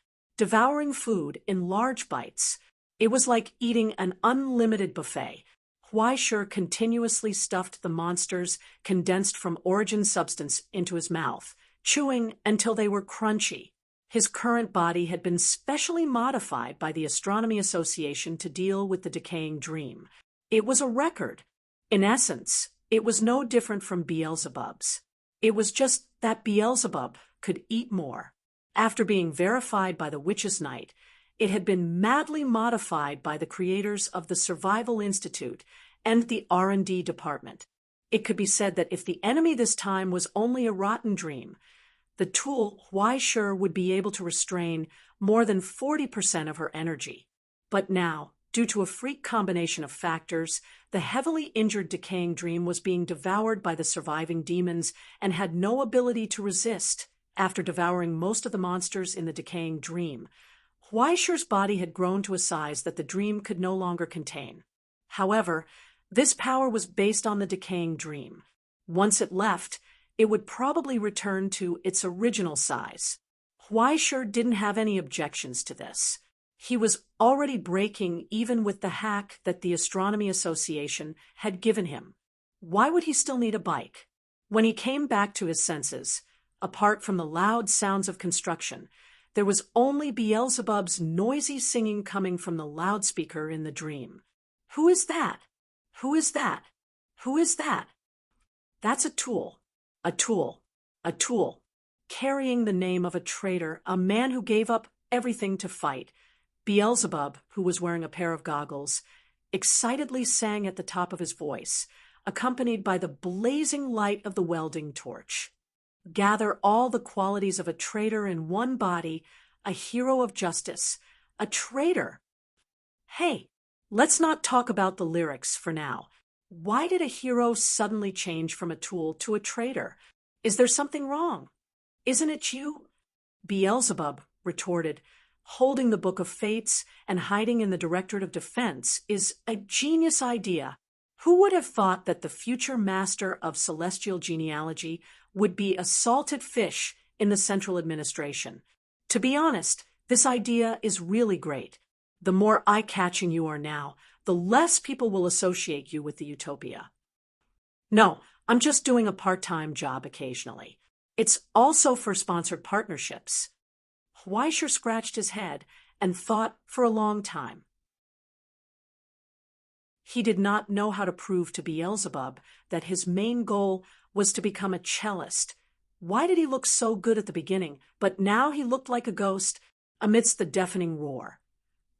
A: in large bites. It was like eating an unlimited buffet. Huaishur continuously stuffed the monsters condensed from origin substance into his mouth, chewing until they were crunchy. His current body had been specially modified by the Astronomy Association to deal with the decaying dream. It was a record. In essence, it was no different from Beelzebub's. It was just that Beelzebub could eat more. After being verified by the Witch's Night, it had been madly modified by the creators of the Survival Institute and the R&D department. It could be said that if the enemy this time was only a rotten dream, the tool Huaishur would be able to restrain more than 40% of her energy. But now, due to a freak combination of factors, the heavily injured decaying dream was being devoured by the surviving demons and had no ability to resist. After devouring most of the monsters in the decaying dream, Huaishur's body had grown to a size that the dream could no longer contain. However, this power was based on the decaying dream. Once it left, it would probably return to its original size. Huaishur didn't have any objections to this. He was already breaking even with the hack that the Astronomy Association had given him. Why would he still need a bike? When he came back to his senses, apart from the loud sounds of construction, there was only Beelzebub's noisy singing coming from the loudspeaker in the dream. Who is that? Who is that? Who is that? That's a tool, carrying the name of a traitor, a man who gave up everything to fight. Beelzebub, who was wearing a pair of goggles, excitedly sang at the top of his voice, accompanied by the blazing light of the welding torch. Gather all the qualities of a traitor in one body, a hero of justice, a traitor. Hey, let's not talk about the lyrics for now. Why did a hero suddenly change from a tool to a traitor? Is there something wrong? Isn't it you? Beelzebub retorted, holding the Book of Fates and hiding in the Directorate of Defense is a genius idea. Who would have thought that the future master of celestial genealogy would be a salted fish in the central administration? To be honest, this idea is really great. The more eye-catching you are now, the less people will associate you with the utopia. No, I'm just doing a part-time job occasionally. It's also for sponsored partnerships. Huaishur scratched his head and thought for a long time. He did not know how to prove to Beelzebub that his main goal was to become a cellist. Why did he look so good at the beginning, but now he looked like a ghost amidst the deafening roar?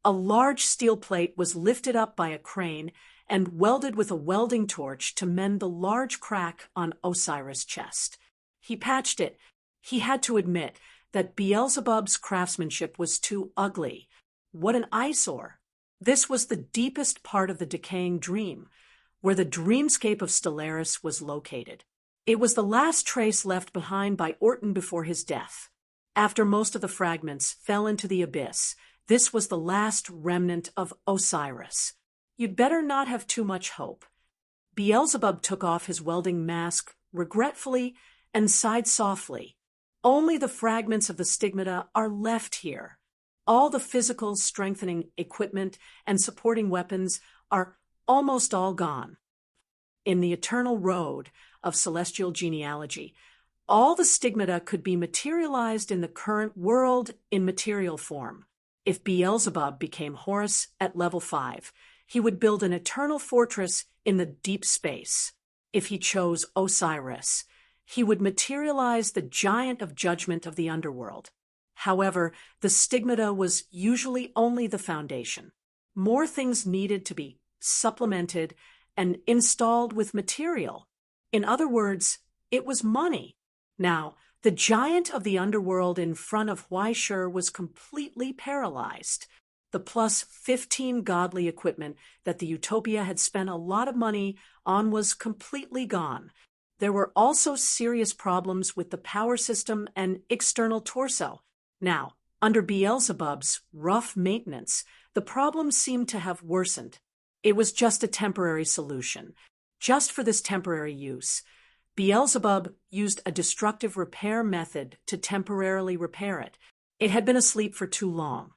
A: A large steel plate was lifted up by a crane and welded with a welding torch to mend the large crack on Osiris' chest. He patched it. He had to admit that Beelzebub's craftsmanship was too ugly. What an eyesore! This was the deepest part of the decaying dream, where the dreamscape of Stellaris was located. It was the last trace left behind by Orton before his death. After most of the fragments fell into the abyss, this was the last remnant of Osiris. You'd better not have too much hope. Beelzebub took off his welding mask regretfully and sighed softly. Only the fragments of the stigmata are left here. All the physical strengthening equipment and supporting weapons are almost all gone. In the eternal road of celestial genealogy, all the stigmata could be materialized in the current world in material form. If Beelzebub became Horus at level 5, he would build an eternal fortress in the deep space. If he chose Osiris, he would materialize the giant of judgment of the underworld. However, the stigmata was usually only the foundation. More things needed to be supplemented and installed with material. In other words, it was money. Now, the giant of the underworld in front of Huaishur was completely paralyzed. The plus 15 godly equipment that the Utopia had spent a lot of money on was completely gone. There were also serious problems with the power system and external torso. Now, under Beelzebub's rough maintenance, the problem seemed to have worsened. It was just a temporary solution. Just for this temporary use, Beelzebub used a destructive repair method to temporarily repair it. It had been asleep for too long.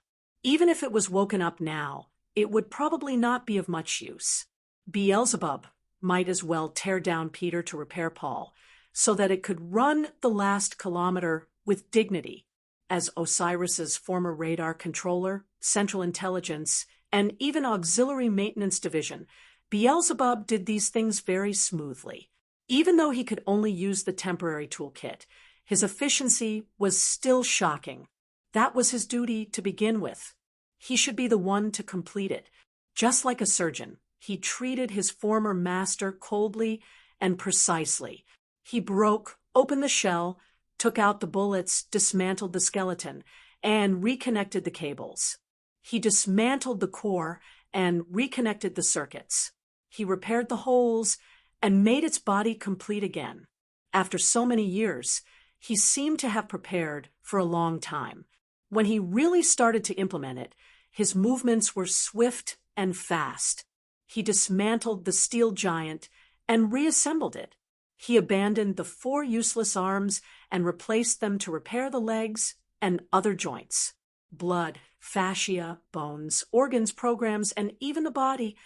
A: Even if it was woken up now, it would probably not be of much use. Beelzebub might as well tear down Peter to repair Paul, so that it could run the last kilometer with dignity. As Osiris's former radar controller, central intelligence, and even auxiliary maintenance division, Beelzebub did these things very smoothly. Even though he could only use the temporary toolkit, his efficiency was still shocking. That was his duty to begin with. He should be the one to complete it. Just like a surgeon, he treated his former master coldly and precisely. He broke open the shell, took out the bullets, dismantled the skeleton, and reconnected the cables. He dismantled the core and reconnected the circuits. He repaired the holes and made its body complete again. After so many years, he seemed to have prepared for a long time. When he really started to implement it, his movements were swift and fast. He dismantled the steel giant and reassembled it. He abandoned the 4 useless arms and replaced them to repair the legs and other joints. Blood, fascia, bones, organs, programs, and even the body.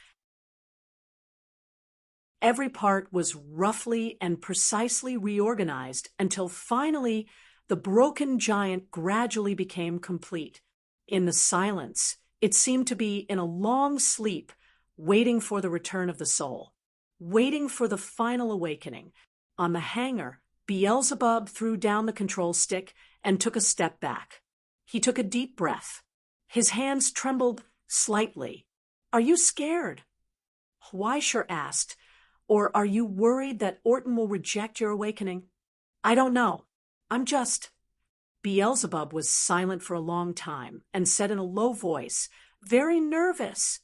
A: Every part was roughly and precisely reorganized until finally the broken giant gradually became complete. In the silence, it seemed to be in a long sleep, waiting for the return of the soul, waiting for the final awakening. On the hangar, Beelzebub threw down the control stick and took a step back. He took a deep breath. His hands trembled slightly. "Are you scared?" Huaishur asked. "Or are you worried that Orton will reject your awakening?" "I don't know. I'm just—" Beelzebub was silent for a long time and said in a low voice, "Very nervous."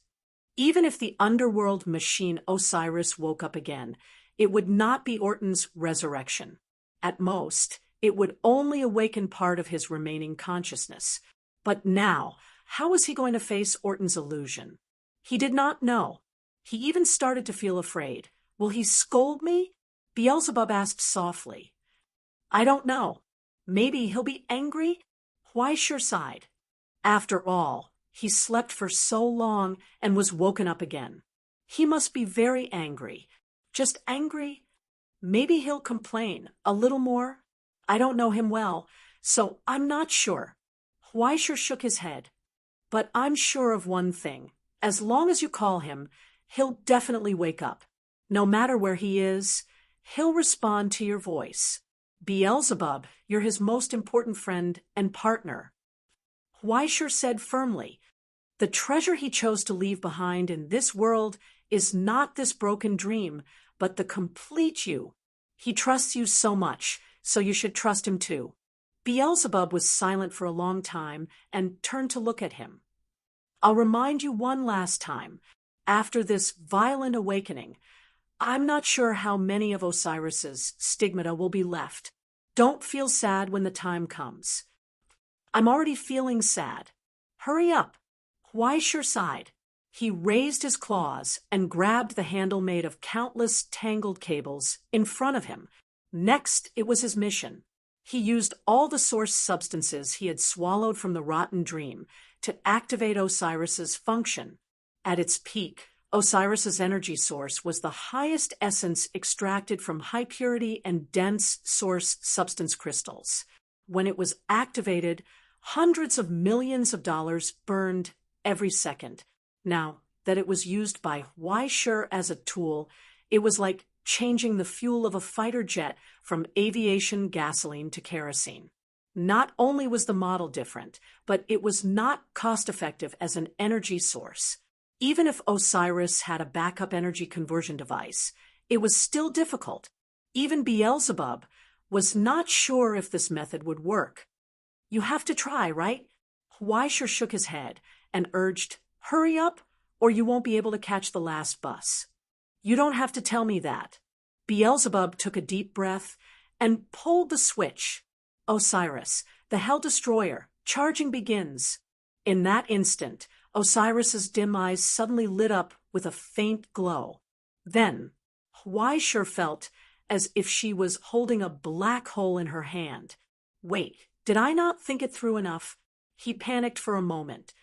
A: Even if the underworld machine Osiris woke up again, it would not be Orton's resurrection. At most, it would only awaken part of his remaining consciousness. But now, how was he going to face Orton's illusion? He did not know. He even started to feel afraid. "Will he scold me?" Beelzebub asked softly. "I don't know. Maybe he'll be angry?" Huaishur sighed. After all, he slept for so long and was woken up again. He must be very angry. Just angry? Maybe he'll complain a little more. I don't know him well, so I'm not sure. Huaishur shook his head. "But I'm sure of one thing. As long as you call him, he'll definitely wake up. No matter where he is, he'll respond to your voice. Beelzebub, you're his most important friend and partner." Huaishur said firmly, "The treasure he chose to leave behind in this world is not this broken dream, but the complete you. He trusts you so much, so you should trust him too." Beelzebub was silent for a long time and turned to look at him. "I'll remind you one last time. After this violent awakening, I'm not sure how many of Osiris's stigmata will be left. Don't feel sad when the time comes." "I'm already feeling sad." "Hurry up." Huaishur sighed. He raised his claws and grabbed the handle made of countless tangled cables in front of him. Next, it was his mission. He used all the source substances he had swallowed from the rotten dream to activate Osiris's function. At its peak, Osiris's energy source was the highest essence extracted from high purity and dense source substance crystals. When it was activated, hundreds of millions of dollars burned every second. Now that it was used by Huaishur as a tool, it was like changing the fuel of a fighter jet from aviation gasoline to kerosene. Not only was the model different, but it was not cost-effective as an energy source. Even if Osiris had a backup energy conversion device, it was still difficult. Even Beelzebub was not sure if this method would work. "You have to try, right?" Weisher shook his head and urged, "Hurry up, or you won't be able to catch the last bus." "You don't have to tell me that." Beelzebub took a deep breath and pulled the switch. "Osiris, the Hell Destroyer, charging begins." In that instant, Osiris's dim eyes suddenly lit up with a faint glow. Then, Weisher felt as if she was holding a black hole in her hand. "Wait, did I not think it through enough?" He panicked for a moment.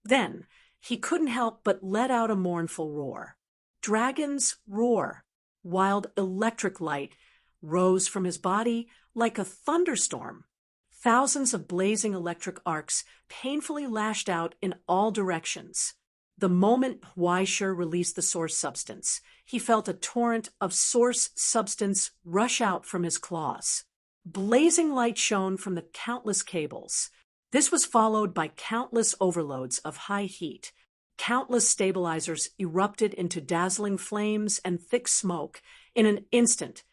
A: Then, he couldn't help but let out a mournful roar. Dragons roar. Wild electric light rose from his body like a thunderstorm. Thousands of blazing electric arcs painfully lashed out in all directions. The moment Weisher released the source substance, he felt a torrent of source substance rush out from his claws. Blazing light shone from the countless cables. This was followed by countless overloads of high heat. Countless stabilizers erupted into dazzling flames and thick smoke in an instant,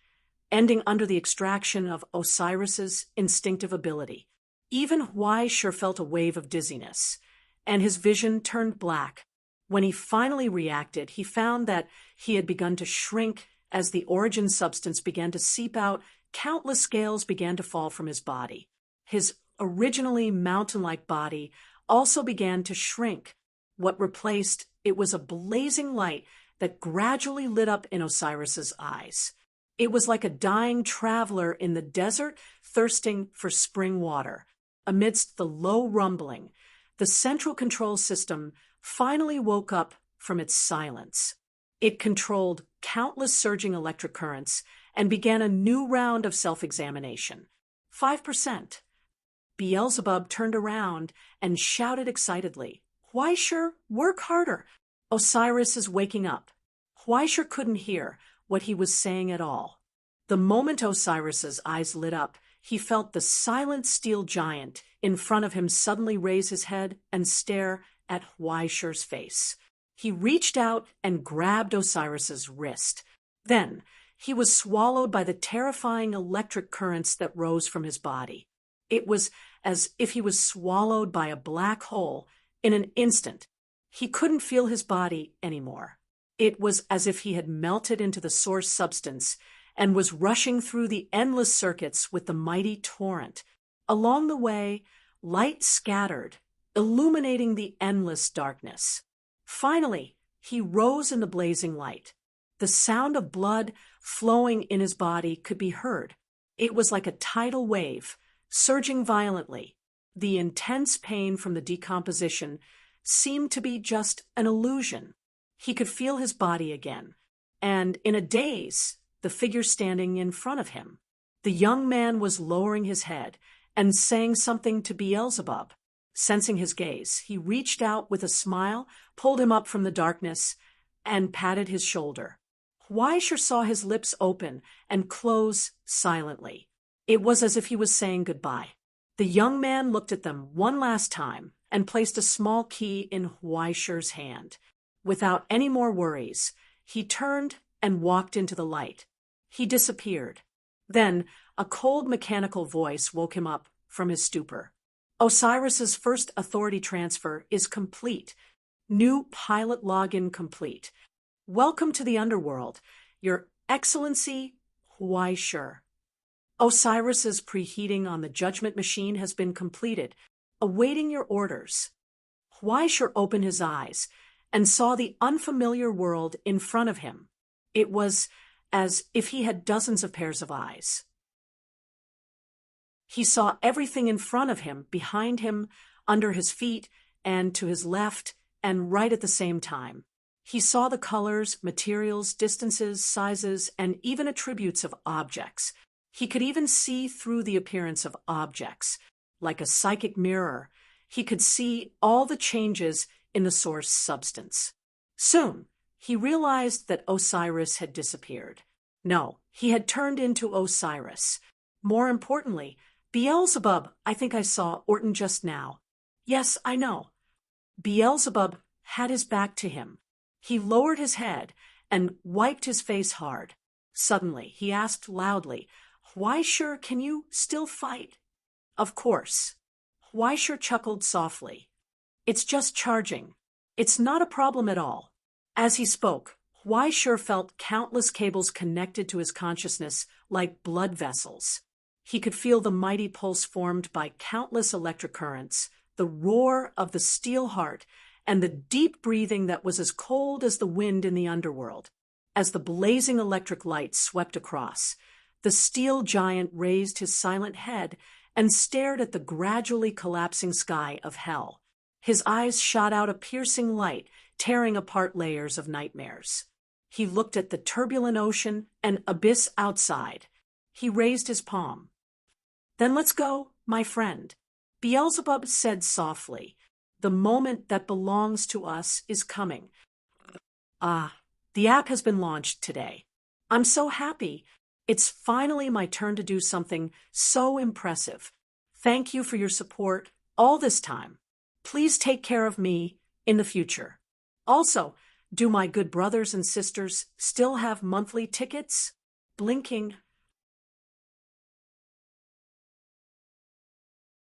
A: ending under the extraction of Osiris's instinctive ability. Even Weisher felt a wave of dizziness, and his vision turned black. When he finally reacted, he found that he had begun to shrink as the origin substance began to seep out. Countless scales began to fall from his body. His originally mountain-like body also began to shrink. What replaced it was a blazing light that gradually lit up in Osiris's eyes. It was like a dying traveler in the desert thirsting for spring water. Amidst the low rumbling, the central control system finally woke up from its silence. It controlled countless surging electric currents and began a new round of self-examination. 5%. Beelzebub turned around and shouted excitedly, "Weisher, work harder! Osiris is waking up." Weisher couldn't hear what he was saying at all. The moment Osiris's eyes lit up, he felt the silent steel giant in front of him suddenly raise his head and stare at Weisher's face. He reached out and grabbed Osiris's wrist. Then, he was swallowed by the terrifying electric currents that rose from his body. It was as if he was swallowed by a black hole in an instant. He couldn't feel his body anymore. It was as if he had melted into the source substance and was rushing through the endless circuits with the mighty torrent. Along the way, light scattered, illuminating the endless darkness. Finally, he rose in the blazing light. The sound of blood flowing in his body could be heard. It was like a tidal wave, surging violently. The intense pain from the decomposition seemed to be just an illusion. He could feel his body again, and in a daze, the figure standing in front of him. The young man was lowering his head and saying something to Beelzebub. Sensing his gaze, he reached out with a smile, pulled him up from the darkness, and patted his shoulder. Weisher saw his lips open and close silently. It was as if he was saying goodbye. The young man looked at them one last time and placed a small key in Weisher's hand. Without any more worries, he turned and walked into the light. He disappeared. Then a cold mechanical voice woke him up from his stupor. "Osiris's first authority transfer is complete. New pilot login complete. Welcome to the underworld, Your Excellency Weisher. Osiris's preheating on the judgment machine has been completed, awaiting your orders." Weisher opened his eyes and saw the unfamiliar world in front of him. It was as if he had dozens of pairs of eyes. He saw everything in front of him, behind him, under his feet, and to his left, and right at the same time. He saw the colors, materials, distances, sizes, and even attributes of objects. He could even see through the appearance of objects. Like a psychic mirror, he could see all the changes in the source substance. Soon, he realized that Osiris had disappeared. No, he had turned into Osiris. More importantly, "Beelzebub, I think I saw Orton just now." "Yes, I know." Beelzebub had his back to him. He lowered his head and wiped his face hard. Suddenly, he asked loudly, "Why sure can you still fight?" "Of course." Why sure chuckled softly. "It's just charging. It's not a problem at all." As he spoke, Why sure felt countless cables connected to his consciousness like blood vessels. He could feel the mighty pulse formed by countless electric currents, the roar of the steel heart, and the deep breathing that was as cold as the wind in the underworld. As the blazing electric light swept across, the steel giant raised his silent head and stared at the gradually collapsing sky of hell. His eyes shot out a piercing light, tearing apart layers of nightmares. He looked at the turbulent ocean and abyss outside. He raised his palm. "Then let's go, my friend," Beelzebub said softly. "The moment that belongs to us is coming." The app has been launched today. I'm so happy. It's finally my turn to do something so impressive. Thank you for your support all this time. Please take care of me in the future. Also, do my good brothers and sisters still have monthly tickets? Blinking.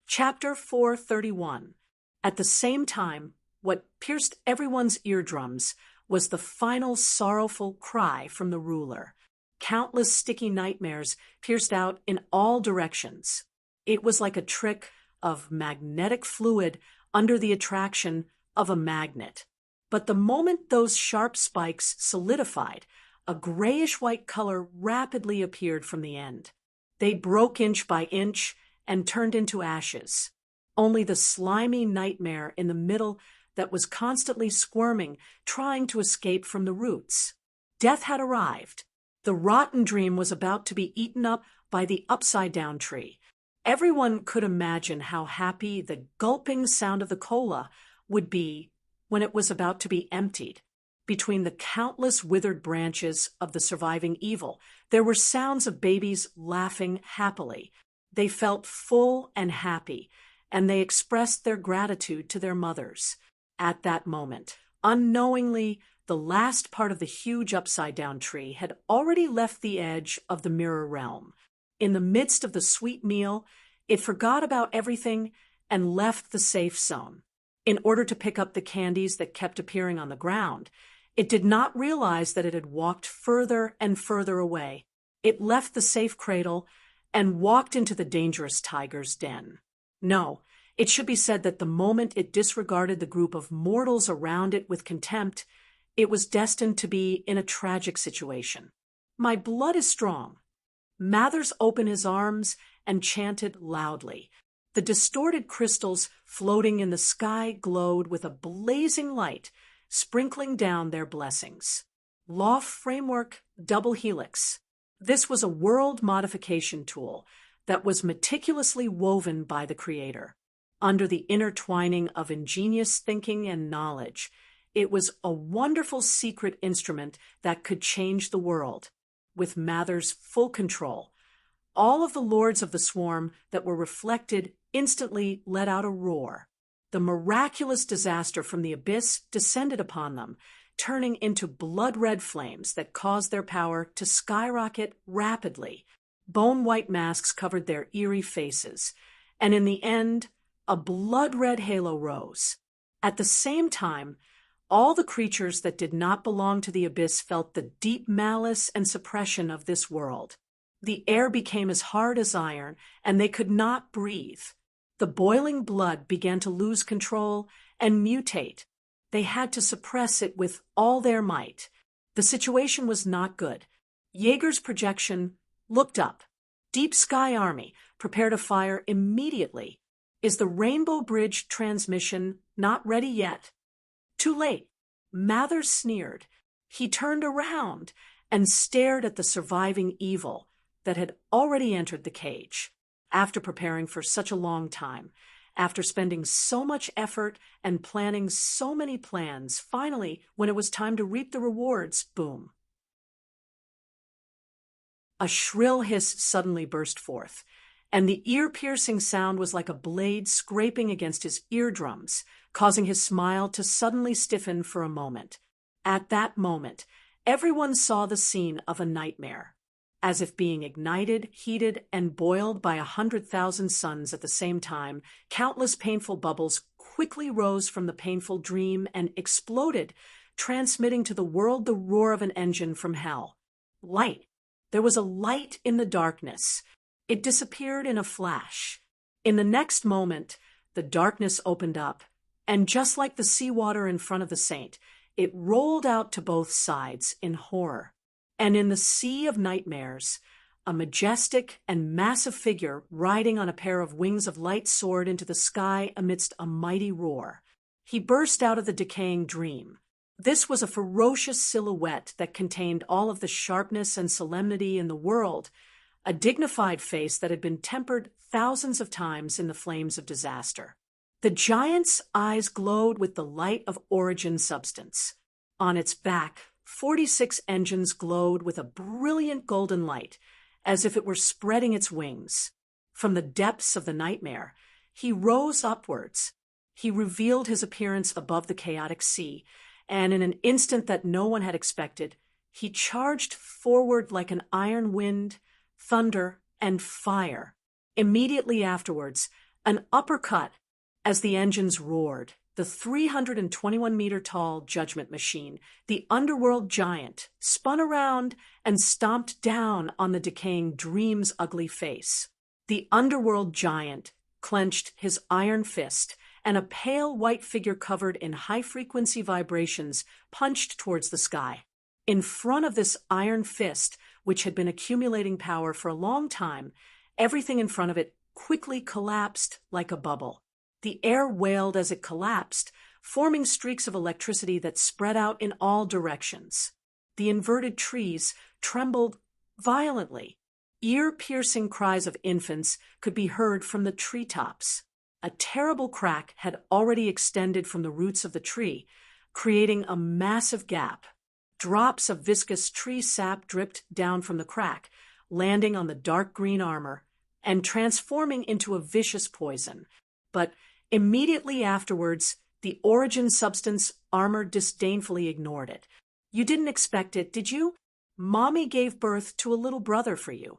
A: Chapter 431. At the same time, what pierced everyone's eardrums was the final sorrowful cry from the ruler. Countless sticky nightmares pierced out in all directions. It was like a trick of magnetic fluid under the attraction of a magnet. But the moment those sharp spikes solidified, a grayish-white color rapidly appeared from the end. They broke inch by inch and turned into ashes. Only the slimy nightmare in the middle that was constantly squirming, trying to escape from the roots. Death had arrived. The rotten dream was about to be eaten up by the upside-down tree. Everyone could imagine how happy the gulping sound of the cola would be when it was about to be emptied. Between the countless withered branches of the surviving evil, there were sounds of babies laughing happily. They felt full and happy, and they expressed their gratitude to their mothers. At that moment, unknowingly, the last part of the huge upside-down tree had already left the edge of the mirror realm. In the midst of the sweet meal, it forgot about everything and left the safe zone. In order to pick up the candies that kept appearing on the ground, it did not realize that it had walked further and further away. It left the safe cradle and walked into the dangerous tiger's den. No, it should be said that the moment it disregarded the group of mortals around it with contempt, it was destined to be in a tragic situation. My blood is strong. Mathers opened his arms and chanted loudly. The distorted crystals floating in the sky glowed with a blazing light, sprinkling down their blessings. Law Framework Double Helix. This was a world modification tool that was meticulously woven by the Creator. Under the intertwining of ingenious thinking and knowledge, it was a wonderful secret instrument that could change the world. With Mather's full control, all of the lords of the swarm that were reflected instantly let out a roar. The miraculous disaster from the abyss descended upon them, turning into blood-red flames that caused their power to skyrocket rapidly. Bone-white masks covered their eerie faces, and in the end, a blood-red halo rose. At the same time, all the creatures that did not belong to the abyss felt the deep malice and suppression of this world. The air became as hard as iron, and they could not breathe. The boiling blood began to lose control and mutate. They had to suppress it with all their might. The situation was not good. Jaeger's projection looked up. Deep Sky Army, prepare to fire immediately. Is the Rainbow Bridge transmission not ready yet? Too late. Mathers sneered. He turned around and stared at the surviving evil that had already entered the cage. After preparing for such a long time, after spending so much effort and planning so many plans, finally, when it was time to reap the rewards, boom. A shrill hiss suddenly burst forth, and the ear-piercing sound was like a blade scraping against his eardrums, causing his smile to suddenly stiffen for a moment. At that moment, Everyone saw the scene of a nightmare, as if being ignited, heated, and boiled by 100,000 suns at the same time. Countless painful bubbles quickly rose from the painful dream and exploded, transmitting to the world the roar of an engine from hell. Light. There was a light in the darkness. It disappeared in a flash. In the next moment, the darkness opened up, and just like the seawater in front of the saint, it rolled out to both sides in horror. And in the sea of nightmares, a majestic and massive figure riding on a pair of wings of light soared into the sky amidst a mighty roar. He burst out of the decaying dream. This was a ferocious silhouette that contained all of the sharpness and solemnity in the world, a dignified face that had been tempered thousands of times in the flames of disaster. The giant's eyes glowed with the light of origin substance. On its back, 46 engines glowed with a brilliant golden light, as if it were spreading its wings. From the depths of the nightmare, he rose upwards. He revealed his appearance above the chaotic sea, and in an instant that no one had expected, he charged forward like an iron wind, thunder, and fire. Immediately afterwards, an uppercut as the engines roared. The 321-meter-tall Judgment Machine, the underworld giant, spun around and stomped down on the decaying Dream's ugly face. The underworld giant clenched his iron fist, and a pale white figure covered in high-frequency vibrations punched towards the sky. In front of this iron fist, which had been accumulating power for a long time, everything in front of it quickly collapsed like a bubble. The air wailed as it collapsed, forming streaks of electricity that spread out in all directions. The inverted trees trembled violently. Ear-piercing cries of infants could be heard from the treetops. A terrible crack had already extended from the roots of the tree, creating a massive gap. Drops of viscous tree sap dripped down from the crack, landing on the dark green armor and transforming into a vicious poison. But immediately afterwards, the origin substance armor disdainfully ignored it. You didn't expect it, did you? Mommy gave birth to a little brother for you.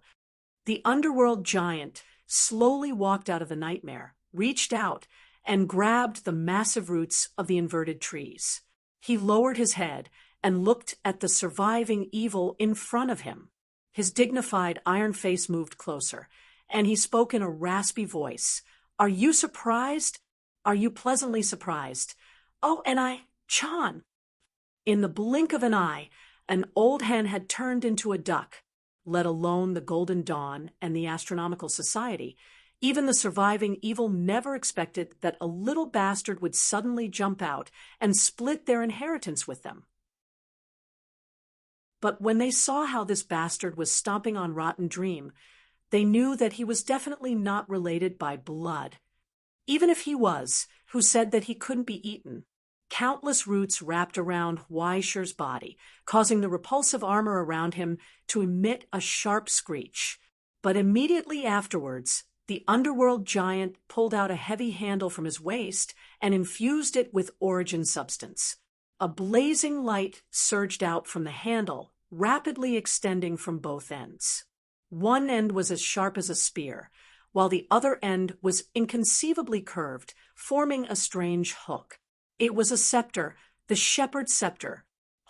A: The underworld giant slowly walked out of the nightmare, reached out, and grabbed the massive roots of the inverted trees. He lowered his head and looked at the surviving evil in front of him. His dignified iron face moved closer, and he spoke in a raspy voice. Are you surprised? Are you pleasantly surprised? Oh, and Chan. In the blink of an eye, an old hen had turned into a duck, let alone the Golden Dawn and the Astronomical Society. Even the surviving evil never expected that a little bastard would suddenly jump out and split their inheritance with them. But when they saw how this bastard was stomping on Rotten Dream, they knew that he was definitely not related by blood. Even if he was, who said that he couldn't be eaten, countless roots wrapped around Weischer's body, causing the repulsive armor around him to emit a sharp screech. But immediately afterwards, the underworld giant pulled out a heavy handle from his waist and infused it with origin substance. A blazing light surged out from the handle, rapidly extending from both ends. One end was as sharp as a spear, while the other end was inconceivably curved, forming a strange hook. It was a scepter, the shepherd's scepter.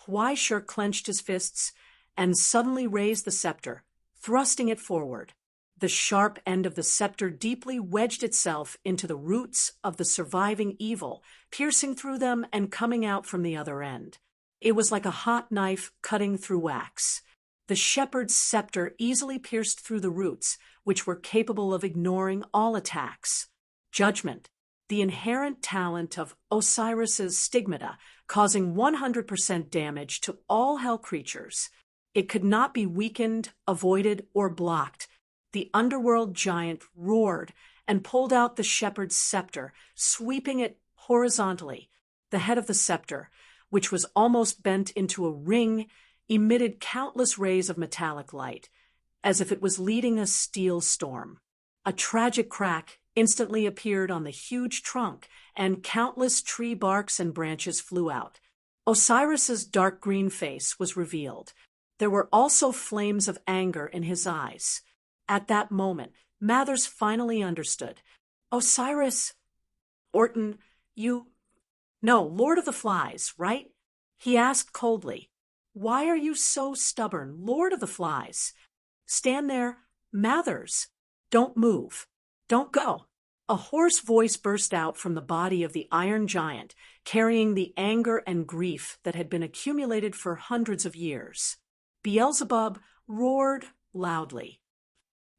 A: Weischer clenched his fists and suddenly raised the scepter, thrusting it forward. The sharp end of the scepter deeply wedged itself into the roots of the surviving evil, piercing through them and coming out from the other end. It was like a hot knife cutting through wax. The shepherd's scepter easily pierced through the roots, which were capable of ignoring all attacks. Judgment, the inherent talent of Osiris's stigmata, causing 100% damage to all hell creatures. It could not be weakened, avoided, or blocked. The underworld giant roared and pulled out the shepherd's scepter, sweeping it horizontally. The head of the scepter, which was almost bent into a ring, emitted countless rays of metallic light, as if it was leading a steel storm. A tragic crack instantly appeared on the huge trunk, and countless tree barks and branches flew out. Osiris's dark green face was revealed. There were also flames of anger in his eyes. At that moment, Mathers finally understood. Osiris, Orton, you... No, Lord of the Flies, right? He asked coldly. Why are you so stubborn, Lord of the Flies? Stand there, Mathers. Don't move. Don't go. A hoarse voice burst out from the body of the Iron Giant, carrying the anger and grief that had been accumulated for hundreds of years. Beelzebub roared loudly.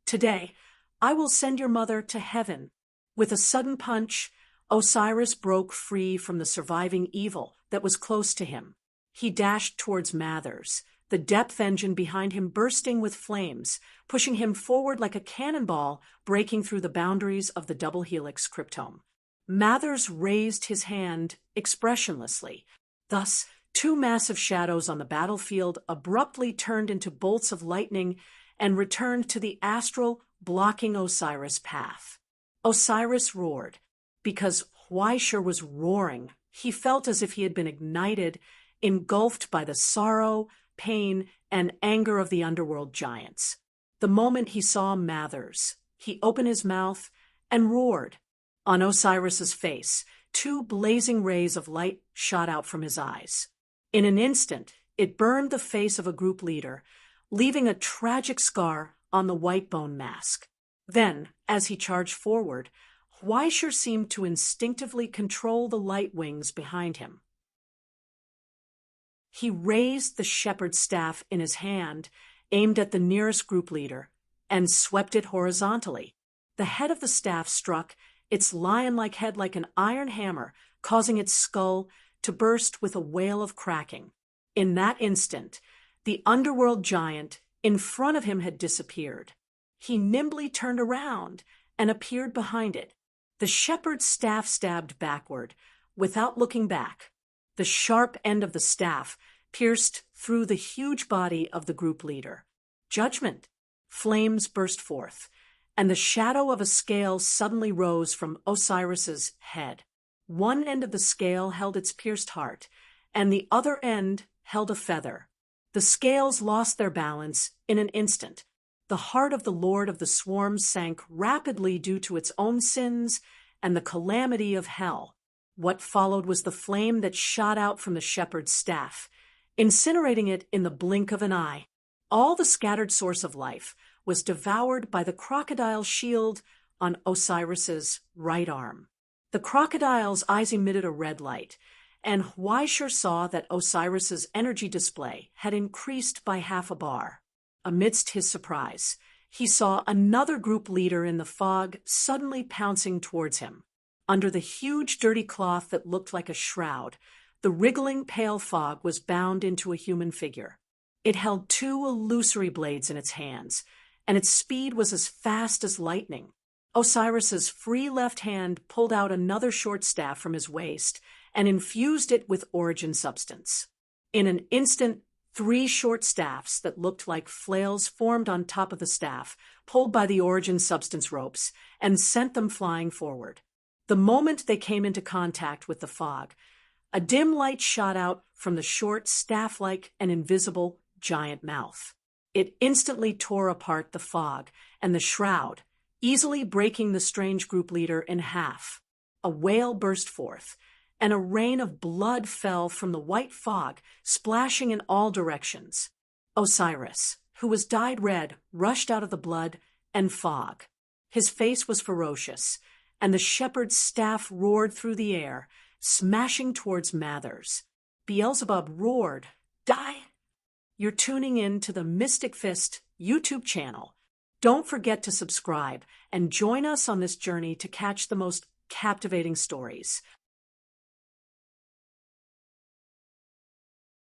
A: Today, I will send your mother to heaven. With a sudden punch, Osiris broke free from the surviving evil that was close to him. He dashed towards Mathers, the depth engine behind him bursting with flames, pushing him forward like a cannonball breaking through the boundaries of the double helix cryptome. Mathers raised his hand expressionlessly. Thus, two massive shadows on the battlefield abruptly turned into bolts of lightning and returned to the astral, blocking Osiris' path. Osiris roared. Because Huaishur was roaring, he felt as if he had been ignited, engulfed by the sorrow, pain, and anger of the underworld giants. The moment he saw Mathers, he opened his mouth and roared. On Osiris's face, two blazing rays of light shot out from his eyes. In an instant, it burned the face of a group leader, leaving a tragic scar on the white bone mask. Then, as he charged forward, Huaishur seemed to instinctively control the light wings behind him. He raised the shepherd's staff in his hand, aimed at the nearest group leader, and swept it horizontally. The head of the staff struck, its lion-like head like an iron hammer, causing its skull to burst with a wail of cracking. In that instant, the underworld giant in front of him had disappeared. He nimbly turned around and appeared behind it. The shepherd's staff stabbed backward, without looking back. The sharp end of the staff pierced through the huge body of the group leader. Judgment! Flames burst forth, and the shadow of a scale suddenly rose from Osiris's head. One end of the scale held its pierced heart, and the other end held a feather. The scales lost their balance in an instant. The heart of the Lord of the Swarm sank rapidly due to its own sins and the calamity of hell. What followed was the flame that shot out from the shepherd's staff, incinerating it in the blink of an eye. All the scattered source of life was devoured by the crocodile shield on Osiris's right arm. The crocodile's eyes emitted a red light, and Huaishur saw that Osiris's energy display had increased by half a bar. Amidst his surprise, he saw another group leader in the fog suddenly pouncing towards him. Under the huge dirty cloth that looked like a shroud, the wriggling pale fog was bound into a human figure. It held two illusory blades in its hands, and its speed was as fast as lightning. Osiris's free left hand pulled out another short staff from his waist and infused it with origin substance. In an instant, 3 short staffs that looked like flails formed on top of the staff, pulled by the origin substance ropes, and sent them flying forward. The moment they came into contact with the fog, a dim light shot out from the short, staff-like and invisible giant mouth. It instantly tore apart the fog and the shroud, easily breaking the strange group leader in half. A wail burst forth, and a rain of blood fell from the white fog, splashing in all directions. Osiris, who was dyed red, rushed out of the blood and fog. His face was ferocious, and the shepherd's staff roared through the air, smashing towards Mathers. Beelzebub roared, "Die!" You're tuning in to the Mystic Fist YouTube channel. Don't forget to subscribe and join us on this journey to catch the most captivating stories.